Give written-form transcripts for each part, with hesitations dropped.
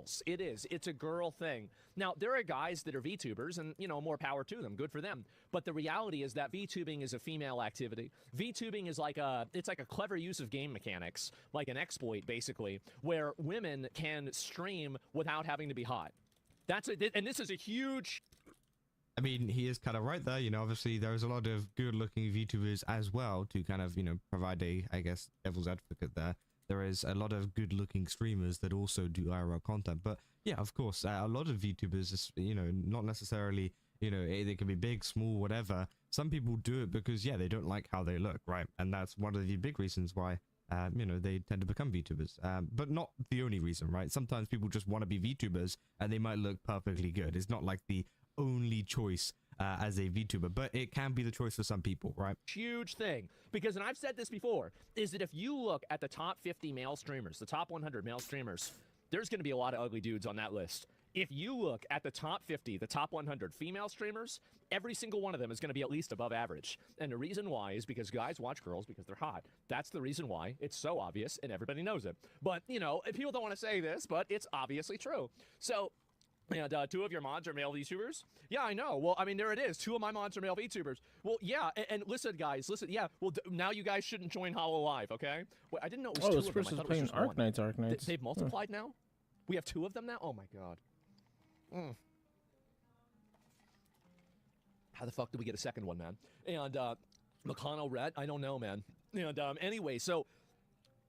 girls. It is. It's a girl thing. Now, there are guys that are VTubers, and, you know, more power to them. Good for them. But the reality is that VTubing is a female activity. VTubing is like it's like a clever use of game mechanics, like an exploit, basically, where women can stream without having to be hot. And this is a huge... I mean, he is kind of right there. You know, obviously there's a lot of good-looking VTubers as well to kind of, you know, provide a, I guess, devil's advocate there. There is a lot of good-looking streamers that also do IRL content. But yeah, of course, a lot of VTubers, you know, not necessarily, you know, they can be big, small, whatever. Some people do it because, yeah, they don't like how they look, right? And that's one of the big reasons why, you know, they tend to become VTubers. But not the only reason, right? Sometimes people just want to be VTubers and they might look perfectly good. It's not like the only choice as a VTuber, but it can be the choice for some people, right? Huge thing, because, and I've said this before, is that if you look at the top 50 male streamers, the top 100 male streamers, there's going to be a lot of ugly dudes on that list. If you look at the top 50, the top 100 female streamers, every single one of them is going to be at least above average. And the reason why is because guys watch girls because they're hot. That's the reason why. It's so obvious and everybody knows it. But, you know, people don't want to say this, but it's obviously true. So, and 2 of your mods are male VTubers? Yeah, I know. Well, I mean, there it is. 2 of my mods are male VTubers. Well, yeah, and listen, guys, listen. Yeah, well, now you guys shouldn't join Hollow Live, okay? Wait, I didn't know it was 2 of them. I thought it was just one. Arknights. They've multiplied now? We have 2 of them now? Oh, my God. How the fuck did we get a second one, man? And McConnell Red? I don't know, man. And anyway, so...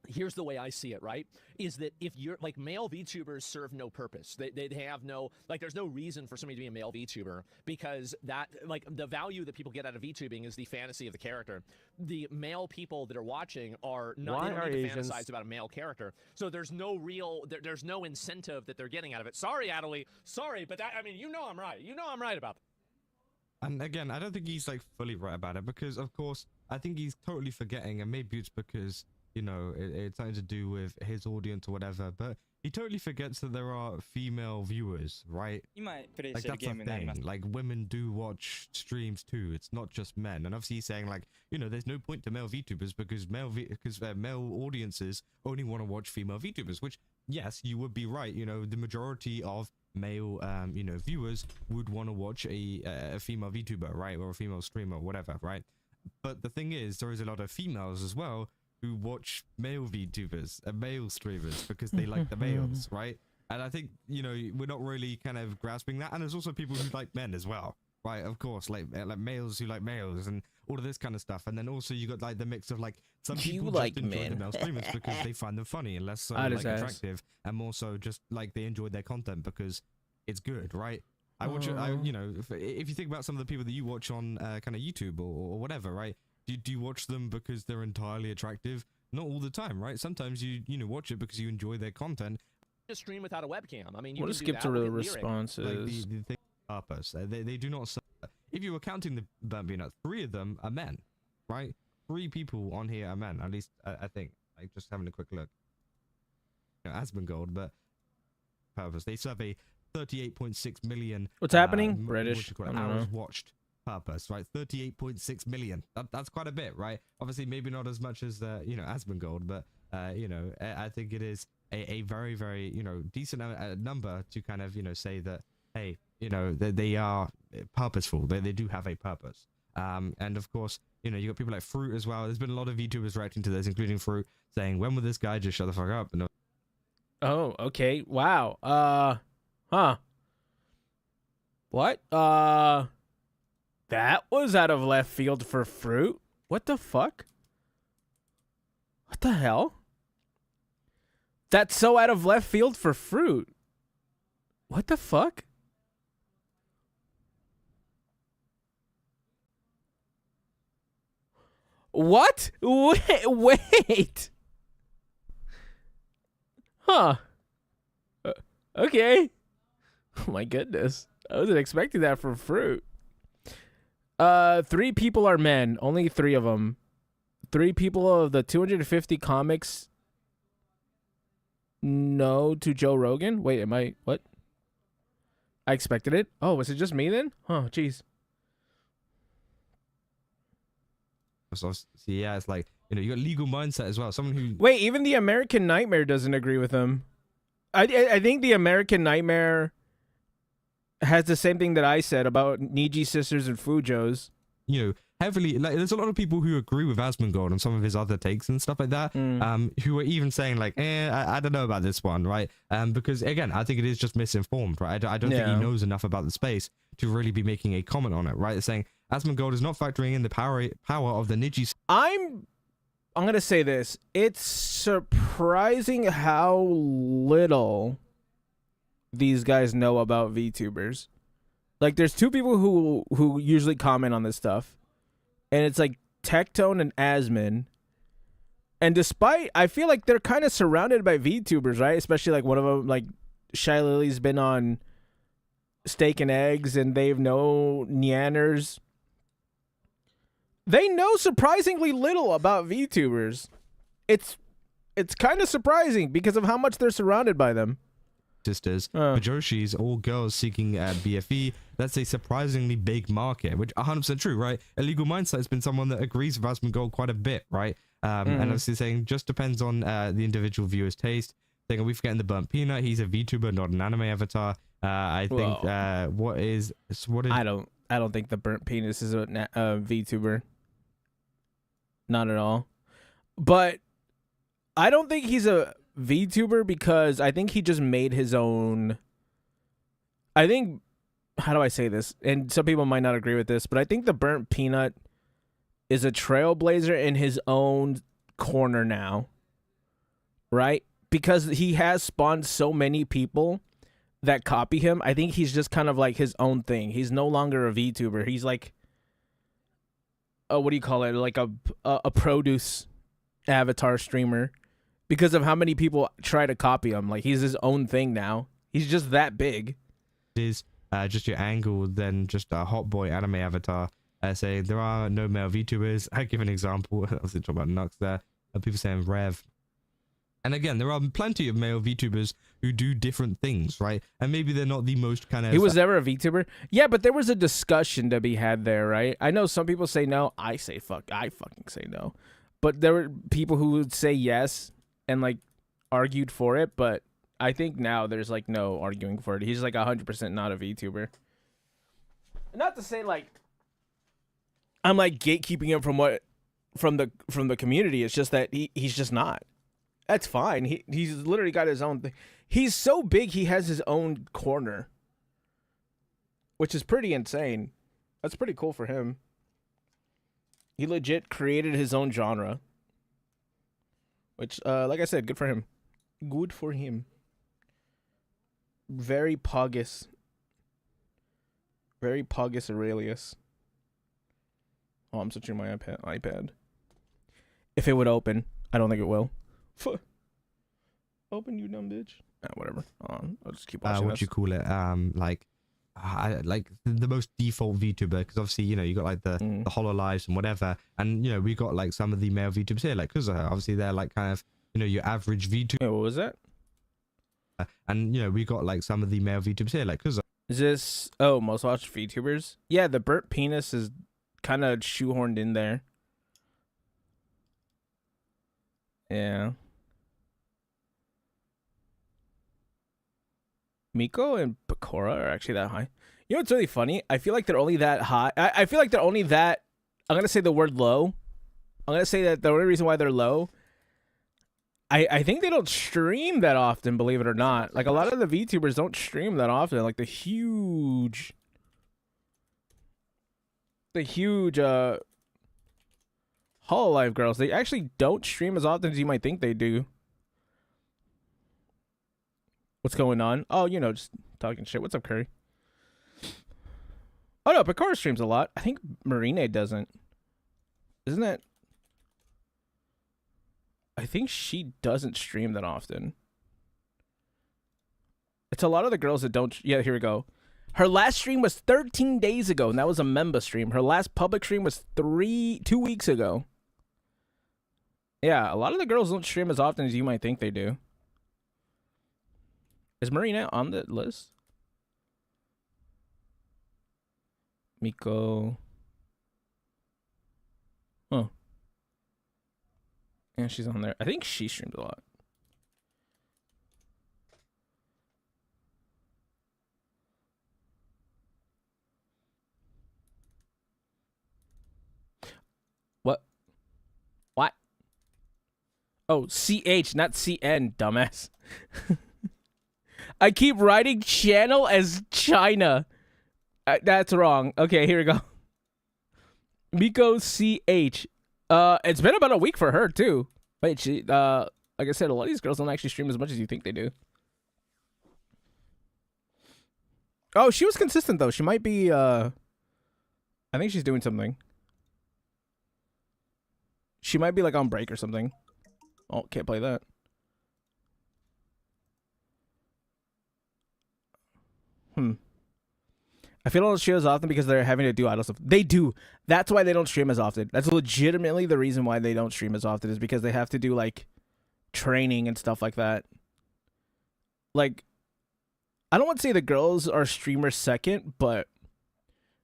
here's the way I see it, right? Is that if you're like male VTubers serve no purpose. They have no, like, there's no reason for somebody to be a male VTuber because that, like, the value that people get out of VTubing is the fantasy of the character. The male people that are watching are not, they don't need to fantasize about a male character. So there's no real, there's no incentive that they're getting out of it. Sorry, Adelie. Sorry, but that, I mean, you know I'm right. You know I'm right about that. And again, I don't think he's like fully right about it because, of course, I think he's totally forgetting, and maybe it's because, you know, it's something to do with his audience or whatever, but he totally forgets that there are female viewers, right? Like, that's a thing. Like, women do watch streams too. It's not just men. And obviously he's saying, like, you know, there's no point to male VTubers because male audiences only want to watch female VTubers, which, yes, you would be right. You know, the majority of male, you know, viewers would want to watch a female VTuber, right? Or a female streamer, whatever, right? But the thing is, there is a lot of females as well who watch male VTubers and male streamers because they like the males, right? And I think, you know, we're not really kind of grasping that. And there's also people who like men as well, right? Of course, like males who like males and all of this kind of stuff. And then also you got like the mix of like some people just enjoy the male streamers because they find them funny and less so like attractive, and more so just like they enjoy their content because it's good, right? I watch it, you know, if you think about some of the people that you watch on kind of YouTube or whatever, right? Do you watch them because they're entirely attractive? Not all the time, right? Sometimes you know, watch it because you enjoy their content. Just stream without a webcam. I mean, you can skip to the responses. Like the thing purpose. They do not. If you were counting the burnt peanut, 3 of them are men, right? 3 people on here are men. At least I think. Like, just having a quick look. You know, Asmongold, but purpose. They serve a 38.6 million. What's happening? British hours watched. Purpose, right? 38.6 million. That's quite a bit, right? Obviously, maybe not as much as you know, Asmongold, but you know, I think it is a very, very, you know, decent number to kind of, you know, say that, hey, you know, they are purposeful. They do have a purpose. And of course, you know, you got people like Fruit as well. There's been a lot of VTubers reacting to this, including Fruit, saying, "When will this guy just shut the fuck up?" And oh, okay, wow. Huh? What? That was out of left field for Fruit. What the fuck? What the hell? That's so out of left field for Fruit. What the fuck? What? Wait. Huh. Okay. Oh my goodness. I wasn't expecting that from Fruit. 3 people are men. Only 3 of them. 3 people of the 250 comics. No to Joe Rogan. Wait, am I what? I expected it. Oh, was it just me then? Oh, jeez. So yeah, it's like, you know, you got Legal Mindset as well. Someone who wait, even the American Nightmare doesn't agree with him. I think the American Nightmare has the same thing that I said about Niji Sisters and Fujo's. You know, heavily, like, there's a lot of people who agree with Asmongold on some of his other takes and stuff like that, who are even saying like, I don't know about this one, right? Because again, I think it is just misinformed, right? I don't think he knows enough about the space to really be making a comment on it, right? It's saying Asmongold is not factoring in the power of the Niji. I'm gonna say this. It's surprising how little these guys know about VTubers. Like, there's two people who usually comment on this stuff, and it's like Tectone and Asmin. And despite, I feel like they're kind of surrounded by VTubers, right? Especially like one of them, like Shy Lily's been on Steak and Eggs, and they've known Neanners. They know surprisingly little about VTubers. It's kind of surprising because of how much they're surrounded by them. Sisters, Majoshis, all girls seeking BFE. That's a surprisingly big market, which 100% true, right? Illegal Mindset has been someone that agrees with Asmongold quite a bit, right? And obviously saying just depends on the individual viewer's taste. Saying, are we forgetting the Burnt Peanut? He's a VTuber, not an anime avatar. I think what is I don't think the Burnt Penis is a VTuber. Not at all. But I don't think he's a VTuber because I think he just made his own. I think, how do I say this? And some people might not agree with this, but I think the Burnt Peanut is a trailblazer in his own corner now, right? Because he has spawned so many people that copy him. I think he's just kind of like his own thing. He's no longer a VTuber. He's like, what do you call it? Like a produce avatar streamer. Because of how many people try to copy him. Like, he's his own thing now. He's just that big. It is just your angle than just a hot boy anime avatar. Saying there are no male VTubers. I give an example. I was talking about Nux there. People saying Rev. And again, there are plenty of male VTubers who do different things, right? And maybe they're not the most kind of... He was ever a VTuber? Yeah, but there was a discussion to be had there, right? I know some people say no. I fucking say no. But there were people who would say yes and like argued for it, but I think now there's like no arguing for it. He's like 100% not a VTuber. Not to say like I'm like gatekeeping him from the community. It's just that he's just not. That's fine. He's literally got his own thing. He's so big he has his own corner, which is pretty insane. That's pretty cool for him. He legit created his own genre. Which, like I said, good for him. Good for him. Very Pogus. Very Pogus Aurelius. Oh, I'm switching my iPad. If it would open. I don't think it will. Open, you dumb bitch. Whatever. I'll just keep watching what this. you call it? Like the most default VTuber, because obviously, you know, you got like the HoloLives and whatever, and you know, we got like some of the male VTubers here, like Kuzuha. Obviously, they're like kind of, you know, your average VTuber. Wait, what was that? And you know, we got like some of the male VTubers here, like Kuzuha. Is this most watched VTubers? Yeah, the Burnt Penis is kind of shoehorned in there. Yeah. Miko and Pecora are actually that high. You know what's really funny? I feel like they're only that high. I feel like they're only that... I'm going to say the word low. I'm going to say that the only reason why they're low... I think they don't stream that often, believe it or not. Like, a lot of the VTubers don't stream that often. Like, the huge Hololive girls, they actually don't stream as often as you might think they do. What's going on? Oh, you know, just talking shit. What's up, Curry? Oh, no, Picard streams a lot. I think Marine doesn't. Isn't that... I think she doesn't stream that often. It's a lot of the girls that don't... Yeah, here we go. Her last stream was 13 days ago, and that was a Memba stream. Her last public stream was 2 weeks ago. Yeah, a lot of the girls don't stream as often as you might think they do. Is Marina on the list? Miko. Oh. Yeah, she's on there. I think she streams a lot. Oh, CH, not CN, dumbass. I keep writing channel as China. That's wrong. Okay, here we go. Miko CH. It's been about a week for her too. Wait, like I said, a lot of these girls don't actually stream as much as you think they do. Oh, she was consistent though. She might be. I think she's doing something. She might be like on break or something. Oh, can't play that. I feel don't stream as often because they're having to do idle stuff. They do. That's why they don't stream as often. That's legitimately the reason why they don't stream as often is because they have to do like training and stuff like that. Like, I don't want to say the girls are streamers second, but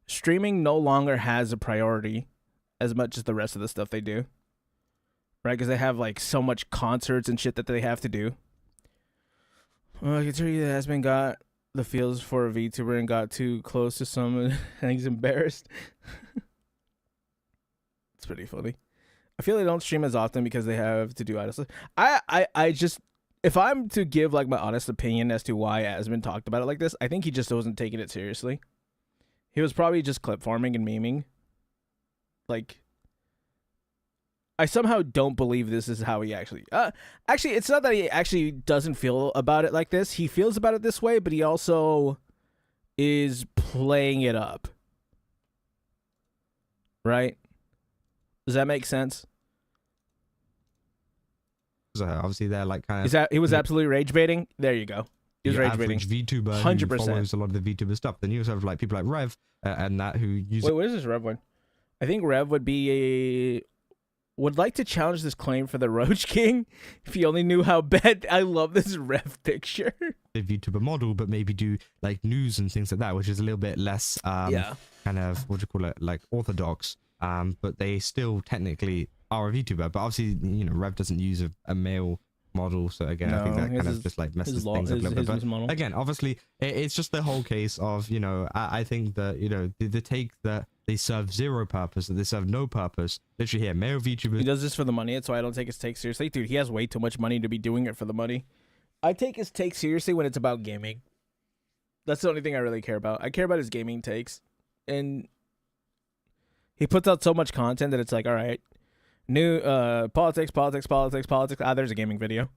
streaming no longer has a priority as much as the rest of the stuff they do. Right? Because they have like so much concerts and shit that they have to do. Well, I can tell you that Aspen got the feels for a VTuber and got too close to someone and he's embarrassed. It's pretty funny. I feel they don't stream as often because they have to do idle stuff. I just, if I'm to give like my honest opinion as to why Aspen talked about it like this, I think he just wasn't taking it seriously. He was probably just clip farming and memeing. Like, I somehow don't believe this is how he actually... actually, it's not that he actually doesn't feel about it like this. He feels about it this way, but he also is playing it up. Right? Does that make sense? So obviously they're like kind of... He was absolutely rage baiting? There you go. He was the rage baiting. average VTuber 100%. who follows a lot of the VTuber stuff. Then you also have like people like Rev and that who use... Wait, what is this Rev one? I think Rev would be a... Would like to challenge this claim for the Roach King. If you only knew how bad I love this Rev picture. The VTuber model, but maybe do like news and things like that, which is a little bit less kind of, what do you call it, like orthodox. But they still technically are a VTuber. But obviously, you know, Rev doesn't use a male model, so again, I think that kind of just like messes things up a little bit. But again, obviously, it's just the whole case of, you know, I think that, you know, the take that they serve zero purpose, that they serve no purpose. Literally here, male VTubers. He does this for the money. That's why I don't take his take seriously. Dude, he has way too much money to be doing it for the money. I take his take seriously when it's about gaming. That's the only thing I really care about. I care about his gaming takes. And he puts out so much content that it's like, all right, new politics. There's a gaming video.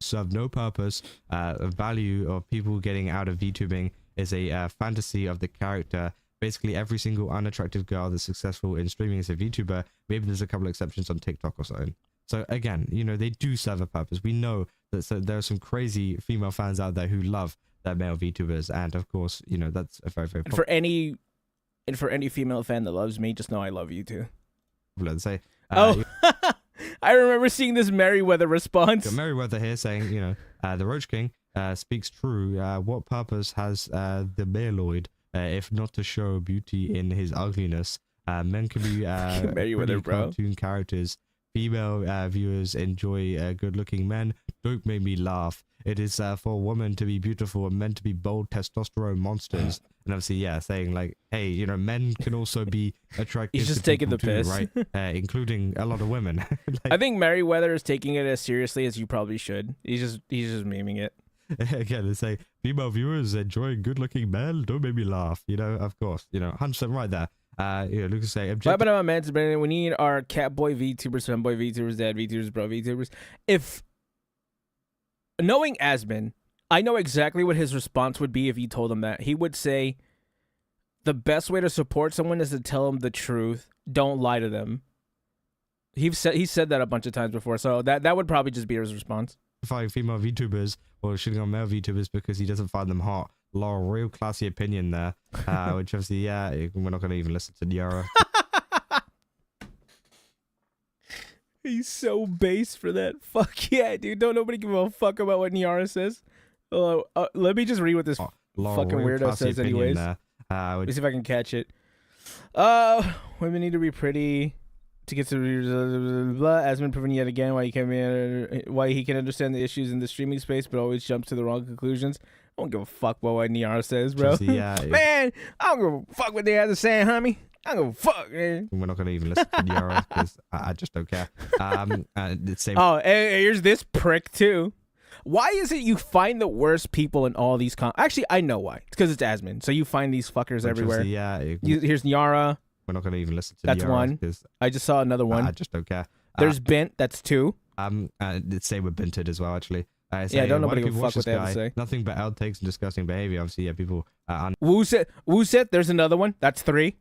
Serve no purpose. Value of people getting out of VTubing is a fantasy of the character. Basically, every single unattractive girl that's successful in streaming is a VTuber. Maybe there's a couple of exceptions on TikTok or something. So again, you know, they do serve a purpose. We know that there are some crazy female fans out there who love their male VTubers, and of course, you know, that's a very, very popular. For any female fan that loves me, just know I love you too. Let's say. I remember seeing this Merryweather response. Merryweather here saying, you know, the Roach King speaks true. What purpose has the maleoid? If not to show beauty in his ugliness. Men can be pretty cartoon characters. Female viewers enjoy good-looking men. Don't make me laugh. It is for women to be beautiful and men to be bold testosterone monsters. And obviously, yeah, saying like, hey, you know, men can also be attractive. He's just taking the piss, right? Including a lot of women. Like, I think Merryweather is taking it as seriously as you probably should. He's just memeing it. Again, they say female viewers enjoy good-looking men. Don't make me laugh. You know, of course. You know, 100% right there. You know, Lucas say, what about my man? We need our catboy VTubers, femboy VTubers, dad VTubers, bro VTubers. If knowing Asmin, I know exactly what his response would be if you told him that. He would say, the best way to support someone is to tell them the truth. Don't lie to them. He said that a bunch of times before, so that would probably just be his response. Female VTubers or shitting on male VTubers because he doesn't find them hot. A real classy opinion there, which obviously, yeah, we're not going to even listen to Niara. He's so base for that. Fuck yeah, dude. Don't nobody give a fuck about what Niara says. Let me just read what this fucking weirdo says anyways. Let me see if I can catch it. Women need to be pretty to get to has been proven yet again why he can understand the issues in the streaming space but always jumps to the wrong conclusions. I don't give a fuck what Niara says, bro. Yeah, man, I don't give a fuck what they have to say, homie. I don't give a fuck, man. We're not gonna even listen to Yara because I just don't care. The same. Oh, and here's this prick too. Why is it you find the worst people in all these Actually, I know why. It's because it's Asmon. So you find these fuckers everywhere. Yeah. Here's Nyara. We're not gonna even listen to That's Yara one. because I just saw another one. I just don't care. There's Bint. That's 2. The same with Binted as well, actually. Yeah, don't nobody give a fuck what they have to say. Nothing but outtakes and disgusting behavior. Obviously, yeah, people are Wooset. There's another one. That's 3.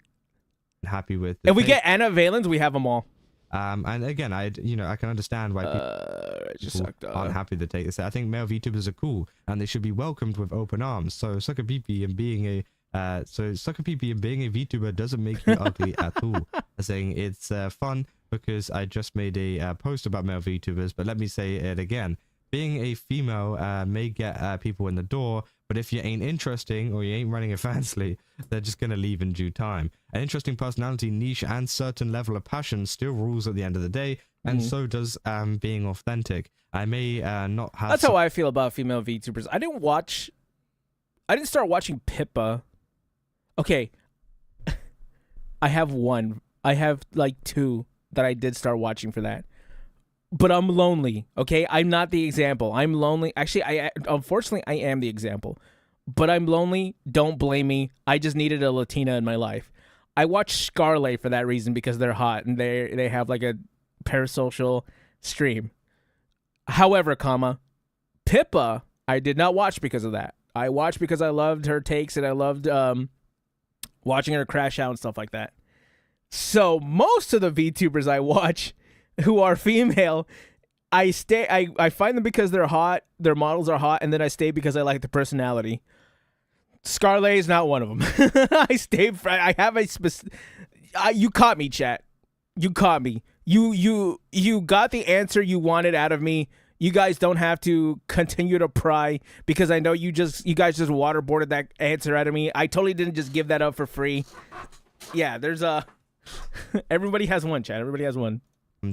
unhappy with. If we get Anna Valens, we have them all. And again, I can understand why people aren't happy to take this. I think male VTubers are cool and they should be welcomed with open arms. So suck a pee and being a VTuber doesn't make you ugly at all. I'm saying it's fun because I just made a post about male VTubers, but let me say it again. Being a female may get people in the door, but if you ain't interesting or you ain't running a fansly, they're just going to leave in due time. An interesting personality, niche, and certain level of passion still rules at the end of the day, and so does being authentic. I may not have... That's how I feel about female VTubers. I didn't start watching Pippa. Okay. I have one. I have like 2 that I did start watching for that. But I'm lonely, okay? I'm not the example. I'm lonely. Actually, unfortunately, I am the example. But I'm lonely. Don't blame me. I just needed a Latina in my life. I watch Scarlet for that reason because they're hot and they have like a parasocial stream. However, Pippa, I did not watch because of that. I watched because I loved her takes and I loved watching her crash out and stuff like that. So most of the VTubers I watch who are female, I find them because they're hot, their models are hot, and then I stay because I like the personality. Scarlet is not one of them. I have a specific... you caught me, chat. You caught me. You got the answer you wanted out of me. You guys don't have to continue to pry because I know you guys just waterboarded that answer out of me. I totally didn't just give that up for free. Yeah, there's everybody has one, chat. Everybody has one.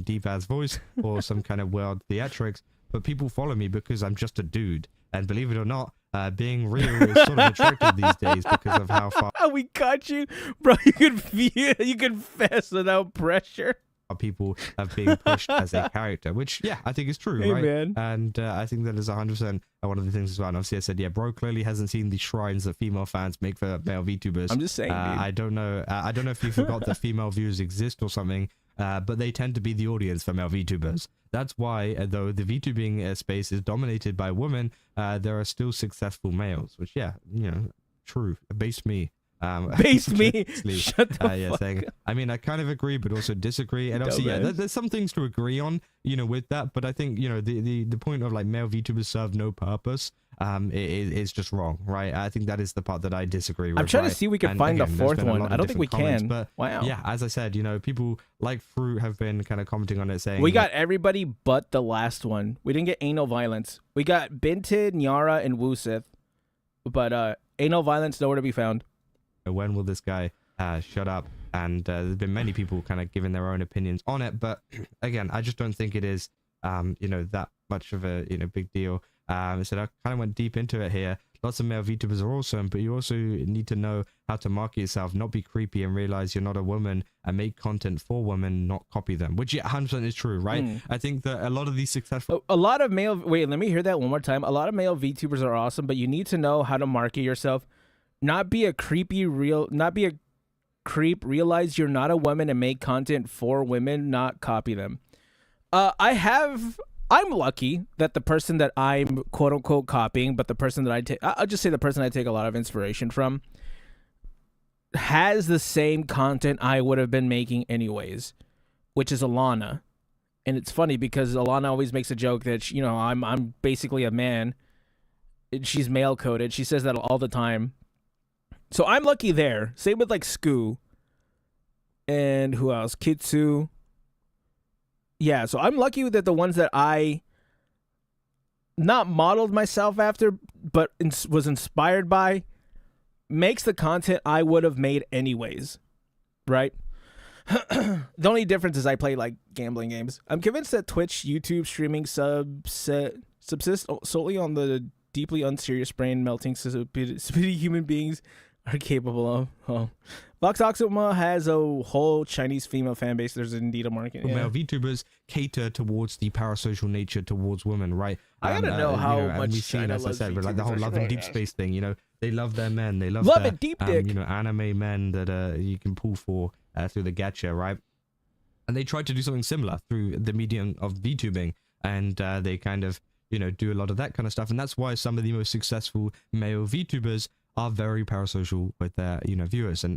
Deep ass voice or some kind of wild theatrics, but people follow me because I'm just a dude. And believe it or not, being real is sort of attractive these days because of how far we caught you, bro. You can fess without pressure. People have been pushed as a character, which I think is true, hey, right? Man. And I think that is 100% one of the things as well. And obviously I said, bro clearly hasn't seen the shrines that female fans make for male VTubers. I'm just saying, dude. I don't know if you forgot that female viewers exist or something, but they tend to be the audience for male VTubers. That's why, though the VTubing space is dominated by women, there are still successful males, which true. Base me. Base me. Shut the fuck saying, up. I mean, I kind of agree, but also disagree. And obviously, there's some things to agree on, with that. But I think, the point of like male VTubers serve no purpose, is just wrong, right? I think that is the part that I disagree with. I'm trying to see if we can find the 4th one. I don't think we can. But wow. Yeah, as I said, people like Fruit have been kind of commenting on it, saying we got everybody but the last one. We didn't get anal violence. We got Binted, Nyara, and Wusith, but anal violence nowhere to be found. When will this guy shut up? And there's been many people kind of giving their own opinions on it, but again, I just don't think it is that much of a big deal. So I kind of went deep into it here. Lots of male VTubers are awesome, but you also need to know how to market yourself, not be creepy and realize you're not a woman and make content for women, not copy them, which 100% is true, right? I think that a lot of these successful... A lot of male... Wait, let me hear that one more time. A lot of male VTubers are awesome, but you need to know how to market yourself. Not be a creep, realize you're not a woman and make content for women, not copy them. I'm lucky that the person that I'm quote unquote copying, but the person that I'll just say the person I take a lot of inspiration from has the same content I would have been making anyways, which is Alana. And it's funny because Alana always makes a joke that, I'm basically a man. She's male coded. She says that all the time. So I'm lucky there. Same with like Skoo. And who else? Kitsu. Yeah, so I'm lucky that the ones that I not modeled myself after, but was inspired by, makes the content I would have made anyways, right? The only difference is I play like gambling games. I'm convinced that Twitch, YouTube streaming subsist solely on the deeply unserious brain melting stupidity human beings are capable of. Oh. Vox Oxima has a whole Chinese female fan base. There's indeed a market. Yeah. Male VTubers cater towards the parasocial nature towards women, right? I gotta know how and much we've seen, China as I loves said, but like the VTubers, whole I love should and deep ask. space thing. You know, they love their men. They love Love their, it, deep dick. you know, anime men that you can pull for through the gacha, right? And they tried to do something similar through the medium of VTubing, and they kind of, you know, do a lot of that kind of stuff. And that's why some of the most successful male VTubers are very parasocial with their, you know, viewers and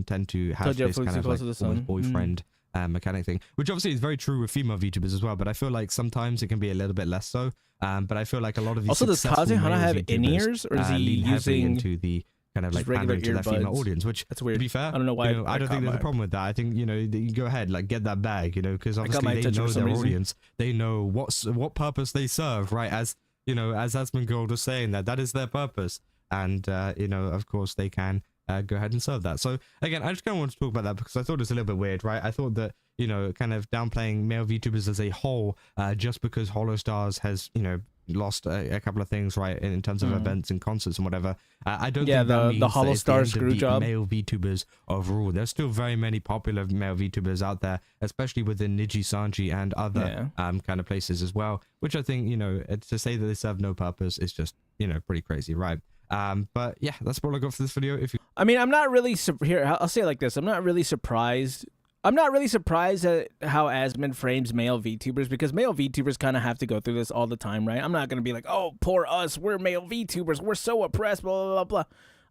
tend to have this kind of like almost boyfriend mechanic thing, which obviously is very true with female VTubers as well. But I feel like sometimes it can be a little bit less so. But I feel like a lot of these also, does successful Kazehana male have VTubers, in-ears, or is he lean heavily using into the kind of like regular pandering to their female earbuds? audience, which That's weird. to be fair, I don't know why. you know, I don't think there's a problem with that. I think, you know, you go ahead, like get that bag, you know, because obviously my they attention know for some their reason. audience, they know what purpose they serve, right? As you know, as Asmongold was saying, that is their purpose, and you know, of course, they can go ahead and serve that. So again, I just kind of want to talk about that because I thought it was a little bit weird, right? I thought that, you know, kind of downplaying male VTubers as a whole, just because Holostars has, you know, lost a couple of things, right, in terms of events and concerts and whatever. I don't think that means the that it's the Holostar end of screw the job. male VTubers overall. There's still very many popular male VTubers out there, especially within Niji Sanji and other kind of places as well, which I think, you know, to say that they serve no purpose is just, you know, pretty crazy, right? But yeah, that's all I got for this video. If you I mean, I'm not really here. I'll say it like this: I'm not really surprised. I'm not really surprised at how Asmon frames male VTubers, because male VTubers kind of have to go through this all the time, right? I'm not gonna be like, oh, poor us, we're male VTubers, we're so oppressed, blah blah blah blah.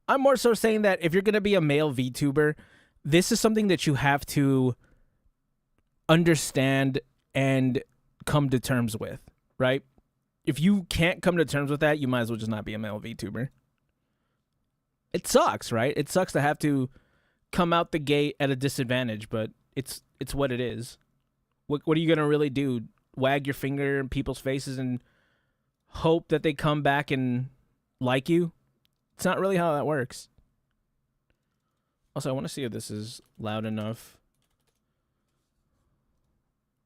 I'm more so saying that if you're gonna be a male VTuber, this is something that you have to understand and come to terms with, right? If you can't come to terms with that, you might as well just not be a male VTuber. It sucks, right? It sucks to have to come out the gate at a disadvantage, but it's what it is. What are you gonna really do? Wag your finger in people's faces and hope that they come back and like you? It's not really how that works. Also, I want to see if this is loud enough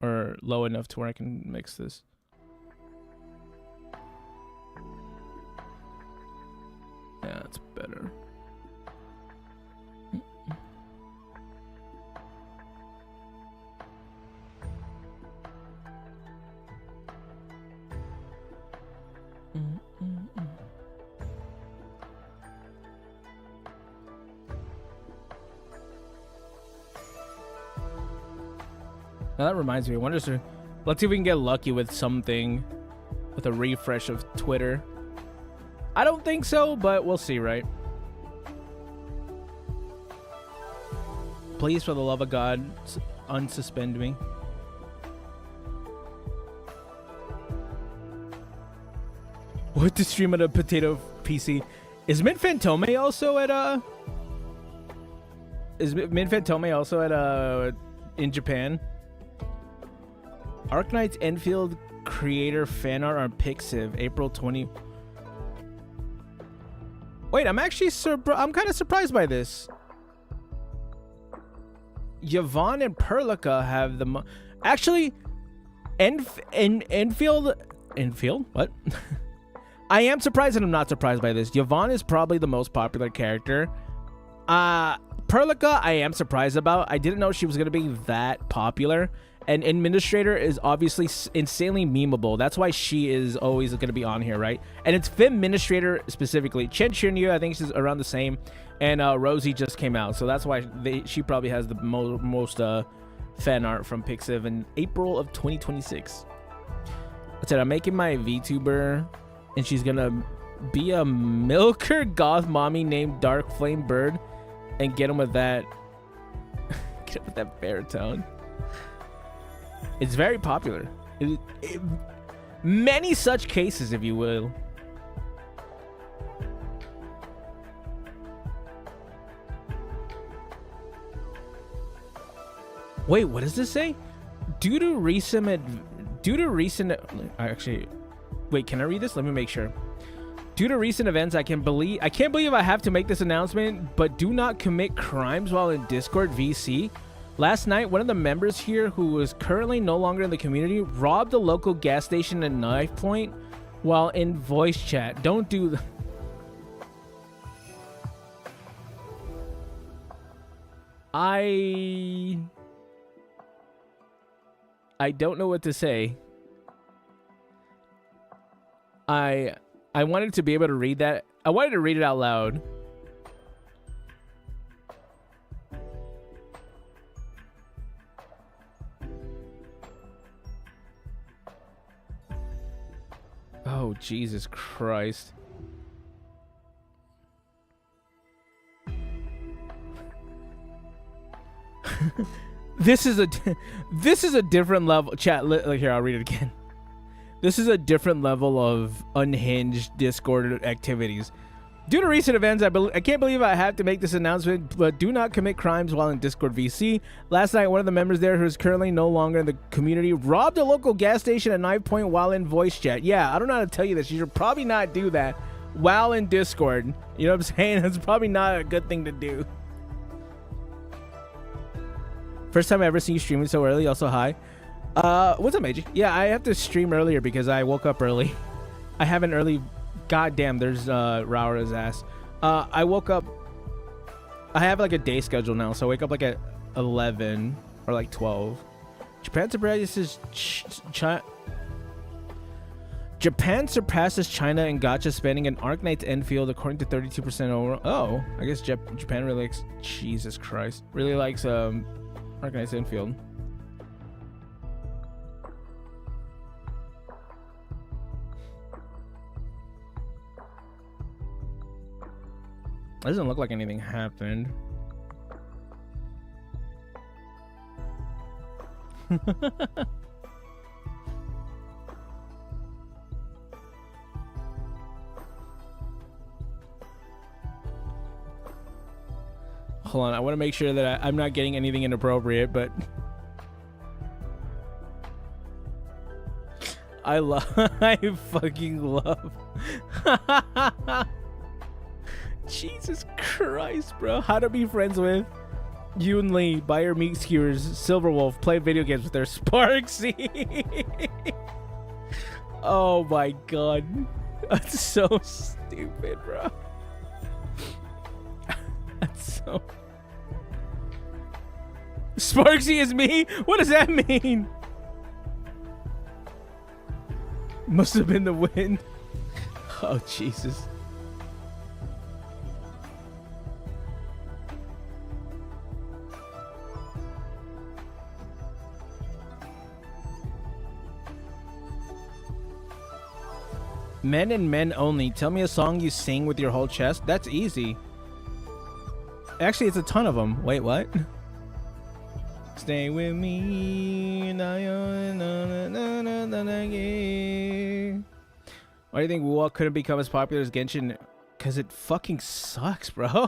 or low enough to where I can mix this. Yeah, it's better. Now that reminds me, I wonder if let's see if we can get lucky with something, with a refresh of Twitter. I don't think so, but we'll see, right? Please, for the love of God, unsuspend me. What to stream at a potato PC? Is Min Fantome also at Is Min Fantome also at in Japan? Arknight's Enfield creator fan art on Pixiv, April 20. Wait, I'm actually I'm kind of surprised by this. Yvonne and Perlica have the actually Enfield. What? I am surprised and I'm not surprised by this. Yvonne is probably the most popular character. Perlica, I am surprised about. I didn't know she was gonna be that popular. And Administrator is obviously insanely memeable. That's why she is always going to be on here, right? And it's Administrator specifically. Chen Chunyu, I think she's around the same. And Rosie just came out. So that's why she probably has the most fan art from Pixiv in April of 2026. I said, I'm making my VTuber, and she's going to be a milker goth mommy named Dark Flame Bird. And get him with that. Get him with that baritone. It's very popular. Many such cases, if you will. Wait, what does this say? Due to recent actually, wait, can I read this? Let me make sure. Due to recent events, I can't believe I have to make this announcement, but do not commit crimes while in Discord VC. Last night, one of the members here, who is currently no longer in the community, robbed a local gas station at knife point while in voice chat. Don't do I don't know what to say. I wanted to be able to read that. I wanted to read it out loud. Oh, Jesus Christ. This is a different level. Chat, like, here, I'll read it again. This is a different level of unhinged Discord activities. Due to recent events, I can't believe I have to make this announcement, but do not commit crimes while in Discord VC. Last night, one of the members there, who is currently no longer in the community, robbed a local gas station at knife point while in voice chat. Yeah, I don't know how to tell you this. You should probably not do that while in Discord. You know what I'm saying? That's probably not a good thing to do. First time I ever seen you streaming so early. Also, hi. What's up, Meiji? Yeah, I have to stream earlier because I woke up early. I have an early... God damn, there's Raura's ass. I woke up... I have like a day schedule now, so I wake up like at 11 or like 12. Japan surpasses China in gacha spending in Arknight's Enfield according to 32% over. Oh, I guess Japan really likes... Jesus Christ. Really likes Arknight's Enfield. Doesn't look like anything happened. Hold on, I want to make sure that I'm not getting anything inappropriate, but I fucking love. Jesus Christ, bro. How to be friends with Yoon Lee, buy her meat skewers, Silverwolf, play video games with her, Sparksy. Oh my god. That's so stupid, bro. That's so... Sparksy is me? What does that mean? Must have been the wind. Oh, Jesus. Men and men only. Tell me a song you sing with your whole chest. That's easy. Actually, it's a ton of them. Wait, what? Stay with me. Why do you think Wall couldn't become as popular as Genshin? Because it fucking sucks, bro.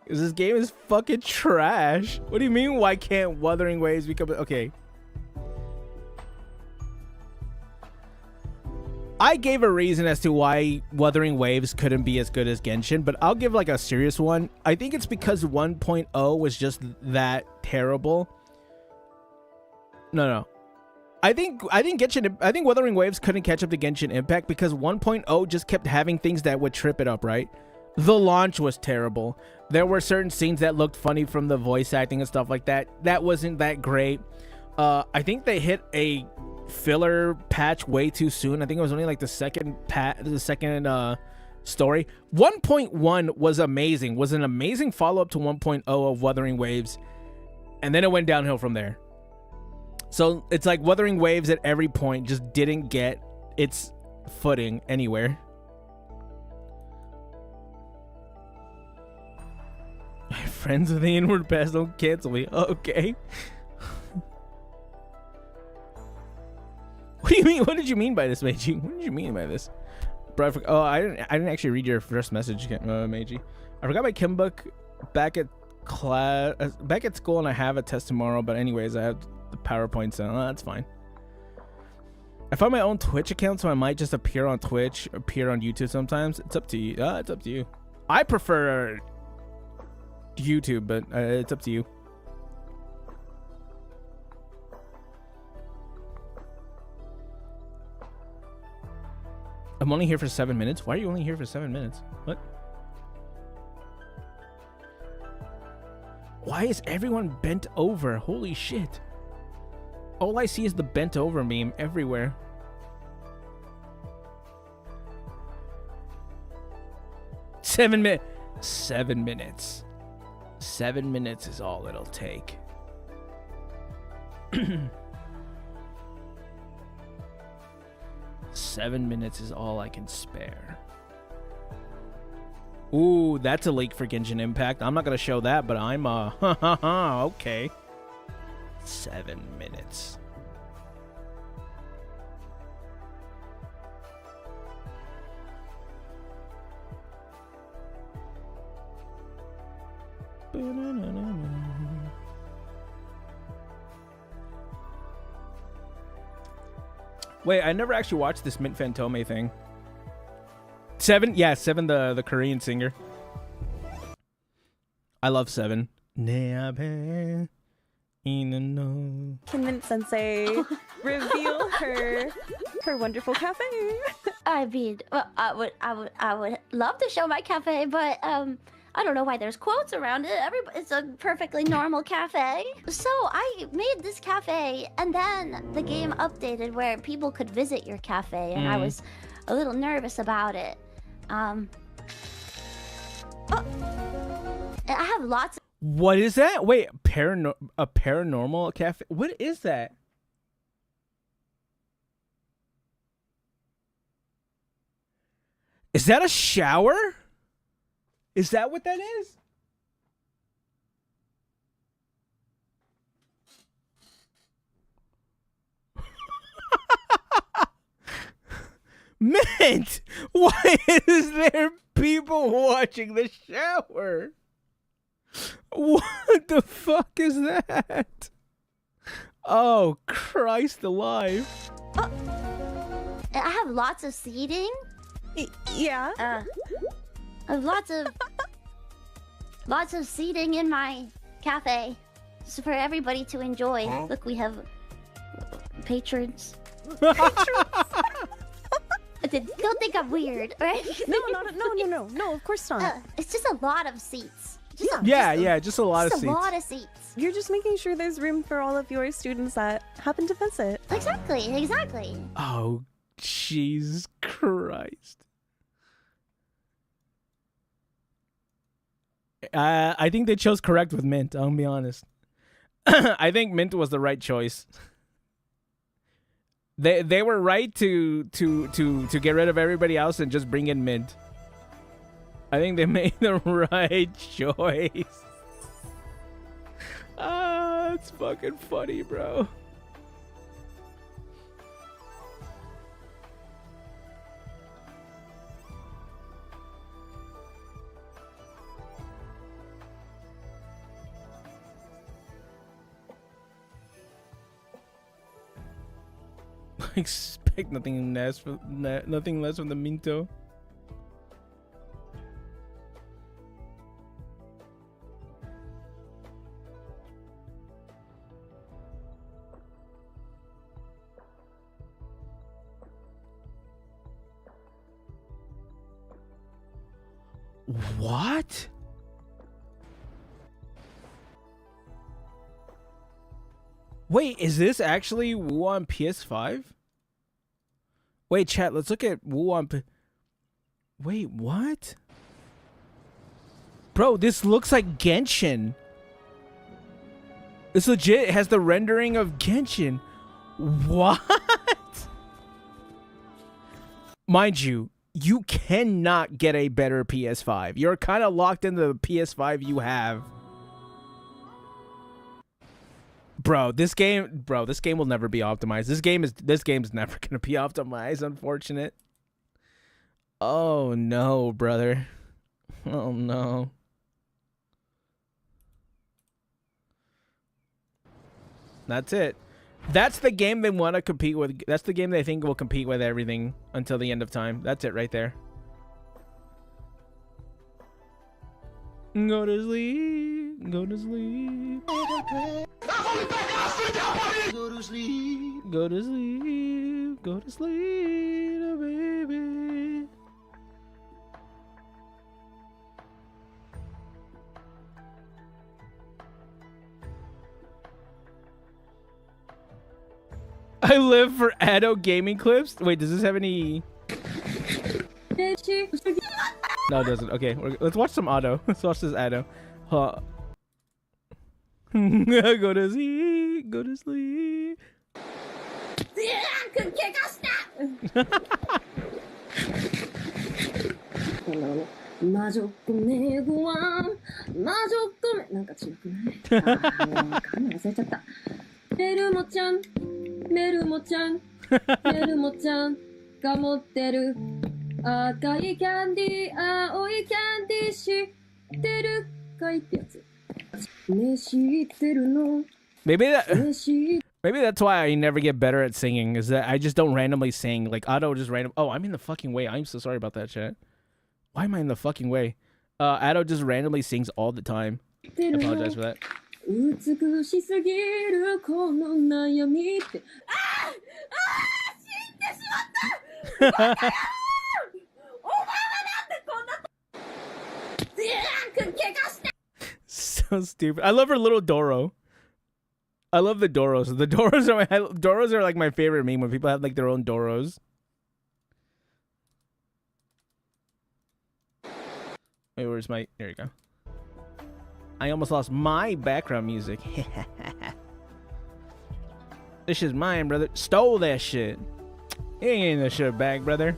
Because this game is fucking trash. What do you mean, why can't Wuthering Waves become... Okay. I gave a reason as to why Wuthering Waves couldn't be as good as Genshin, but I'll give like a serious one. I think it's because 1.0 was just that terrible. No. I think Wuthering Waves couldn't catch up to Genshin Impact because 1.0 just kept having things that would trip it up, right? The launch was terrible. There were certain scenes that looked funny from the voice acting and stuff like that. That wasn't that great. I think they hit a filler patch way too soon. I think it was only like the second story. 1.1 was amazing. Was an amazing follow-up to 1.0 of Wuthering Waves, and then it went downhill from there. So it's like Wuthering Waves at every point just didn't get its footing anywhere. Friends with the inward pass, don't cancel me. Okay. What do you mean? What did you mean by this, Meiji? What did you mean by this? Bro, I didn't actually read your first message, Meiji. I forgot my chem book back at school, and I have a test tomorrow. But anyways, I have the PowerPoint, so that's fine. I found my own Twitch account, so I might just appear on Twitch, appear on YouTube sometimes. It's up to you. It's up to you. I prefer YouTube, but it's up to you. I'm only here for 7 minutes. Why are you only here for 7 minutes? What? Why is everyone bent over? Holy shit. All I see is the bent over meme everywhere. Seven minutes. 7 minutes. 7 minutes is all it'll take. 7 minutes is all I can spare. Ooh, that's a leak for Genshin Impact. I'm not gonna show that, but I'm okay. 7 minutes. Wait, I never actually watched this Mint Fantome thing. Seven? Yeah, Seven, the Korean singer. I love Seven. Can Mint Sensei reveal her wonderful cafe? I mean, well, I would love to show my cafe, but I don't know why there's quotes around it. It's a perfectly normal cafe. So I made this cafe, and then the game updated where people could visit your cafe, and I was a little nervous about it. And I have lots of What is that? Wait, a paranormal cafe? What is that? Is that a shower? Is that what that is? Mint! Why is there people watching the shower? What the fuck is that? Oh, Christ alive. I have lots of seating. Yeah. I have lots of seating in my cafe, so for everybody to enjoy. Huh? Look, we have patrons. Don't think I'm weird, right? No, of course not. It's just a lot of seats. Just a lot of seats. a lot of seats. You're just making sure there's room for all of your students that happen to visit. Exactly. Oh, Jesus Christ. I think they chose correct with Mint, I'll be honest. I think Mint was the right choice. They were right to get rid of everybody else and just bring in Mint. I think they made the right choice. Ah, it's fucking funny, bro. Expect nothing less from the Minto. What? Wait, is this actually Wu on PS5? Wait, chat, let's look at Wu on Wait, what? Bro, this looks like Genshin. It's legit. It has the rendering of Genshin. What? Mind you, you cannot get a better PS5. You're kind of locked into the PS5 you have. Bro, this game will never be optimized. This game's never gonna be optimized, unfortunate. Oh no, brother. Oh no. That's it. That's the game they want to compete with. That's the game they think will compete with everything until the end of time. That's it right there. Go to sleep. Go to sleep. Go to sleep. Go to sleep. Go to sleep, oh baby. I live for Ado gaming clips. Wait, does this have any? No, it doesn't. Okay, let's watch some Ado. Let's watch this Ado. Huh. Go to sleep. Go to sleep. Maybe that's why I never get better at singing, is that I just don't randomly sing. Like, Ado just random. Oh, I'm in the fucking way. I'm so sorry about that, chat. Why am I in the fucking way? Ado just randomly sings all the time. I apologize for that. So stupid. I love her little Doro. I love the Doros. The Doros are like my favorite meme when people have like their own Doros. Wait, where's my? There you go. I almost lost my background music. This shit's mine, brother. Stole that shit. You ain't getting that shit back, brother.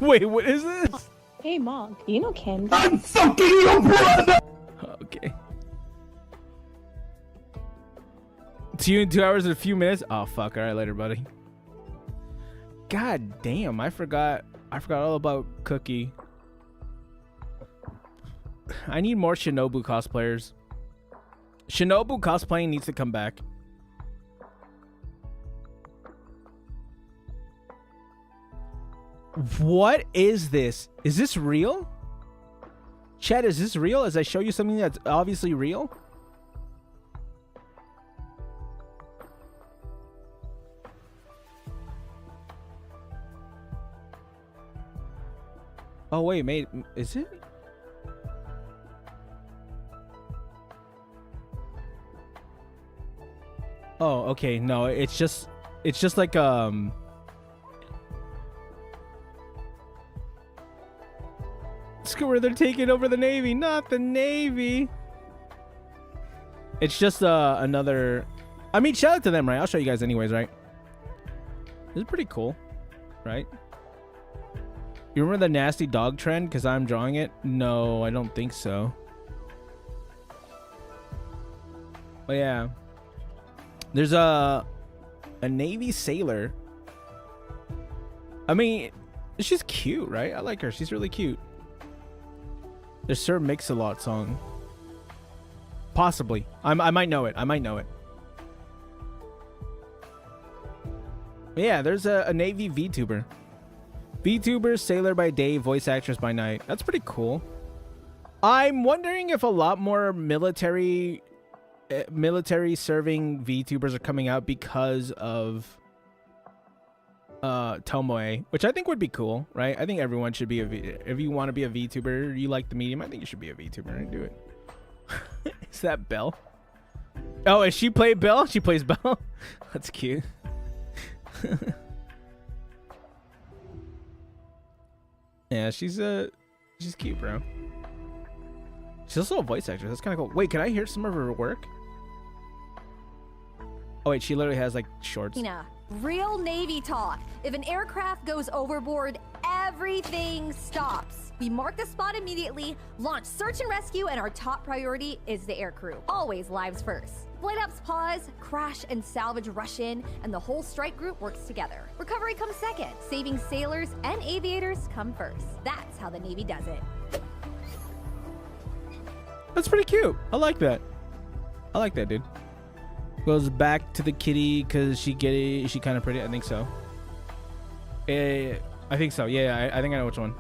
Wait, what is this? Hey, Mog, you know Candy? I'm fucking your brother! Okay. See you in 2 hours and a few minutes. Oh fuck! All right, later, buddy. God damn! I forgot all about Cookie. I need more Shinobu cosplayers. Shinobu cosplaying needs to come back. What is this? Is this real? Chat, is this real? As I show you something that's obviously real? Oh wait, mate, is it? Oh, okay, no, it's just like where they're taking over the Navy, not the Navy. It's just another. I mean, shout out to them, right? I'll show you guys anyways, right? This is pretty cool, right? You remember the nasty dog trend? Because I'm drawing it? No, I don't think so. But yeah. There's a Navy sailor. I mean, she's cute, right? I like her. She's really cute. There's Sir Mix-a-Lot song. Possibly. I might know it. I might know it. But yeah, there's a Navy VTuber. VTuber, sailor by day, voice actress by night. That's pretty cool. I'm wondering if a lot more military serving VTubers are coming out because of Tomoe, which I think would be cool, right? I think everyone should be if you want to be a VTuber, you like the medium, I think you should be a VTuber and do it. Is that Belle? Oh, is she play Belle? She plays Belle. That's cute. Yeah, she's cute, bro. She's also a voice actress. That's kind of cool. Wait, can I hear some of her work? Oh wait, she literally has like shorts. Real Navy talk. If an aircraft goes overboard, everything stops. We mark the spot immediately, launch search and rescue, and our top priority is the aircrew. Always lives first. Flight ops pause, crash and salvage rush in, and the whole strike group works together. Recovery comes second. Saving sailors and aviators come first. That's how the Navy does it. That's pretty cute. I like that. I like that, dude. Goes back to the kitty because she kind of pretty. I think so. I think so. Yeah, I think I know which one.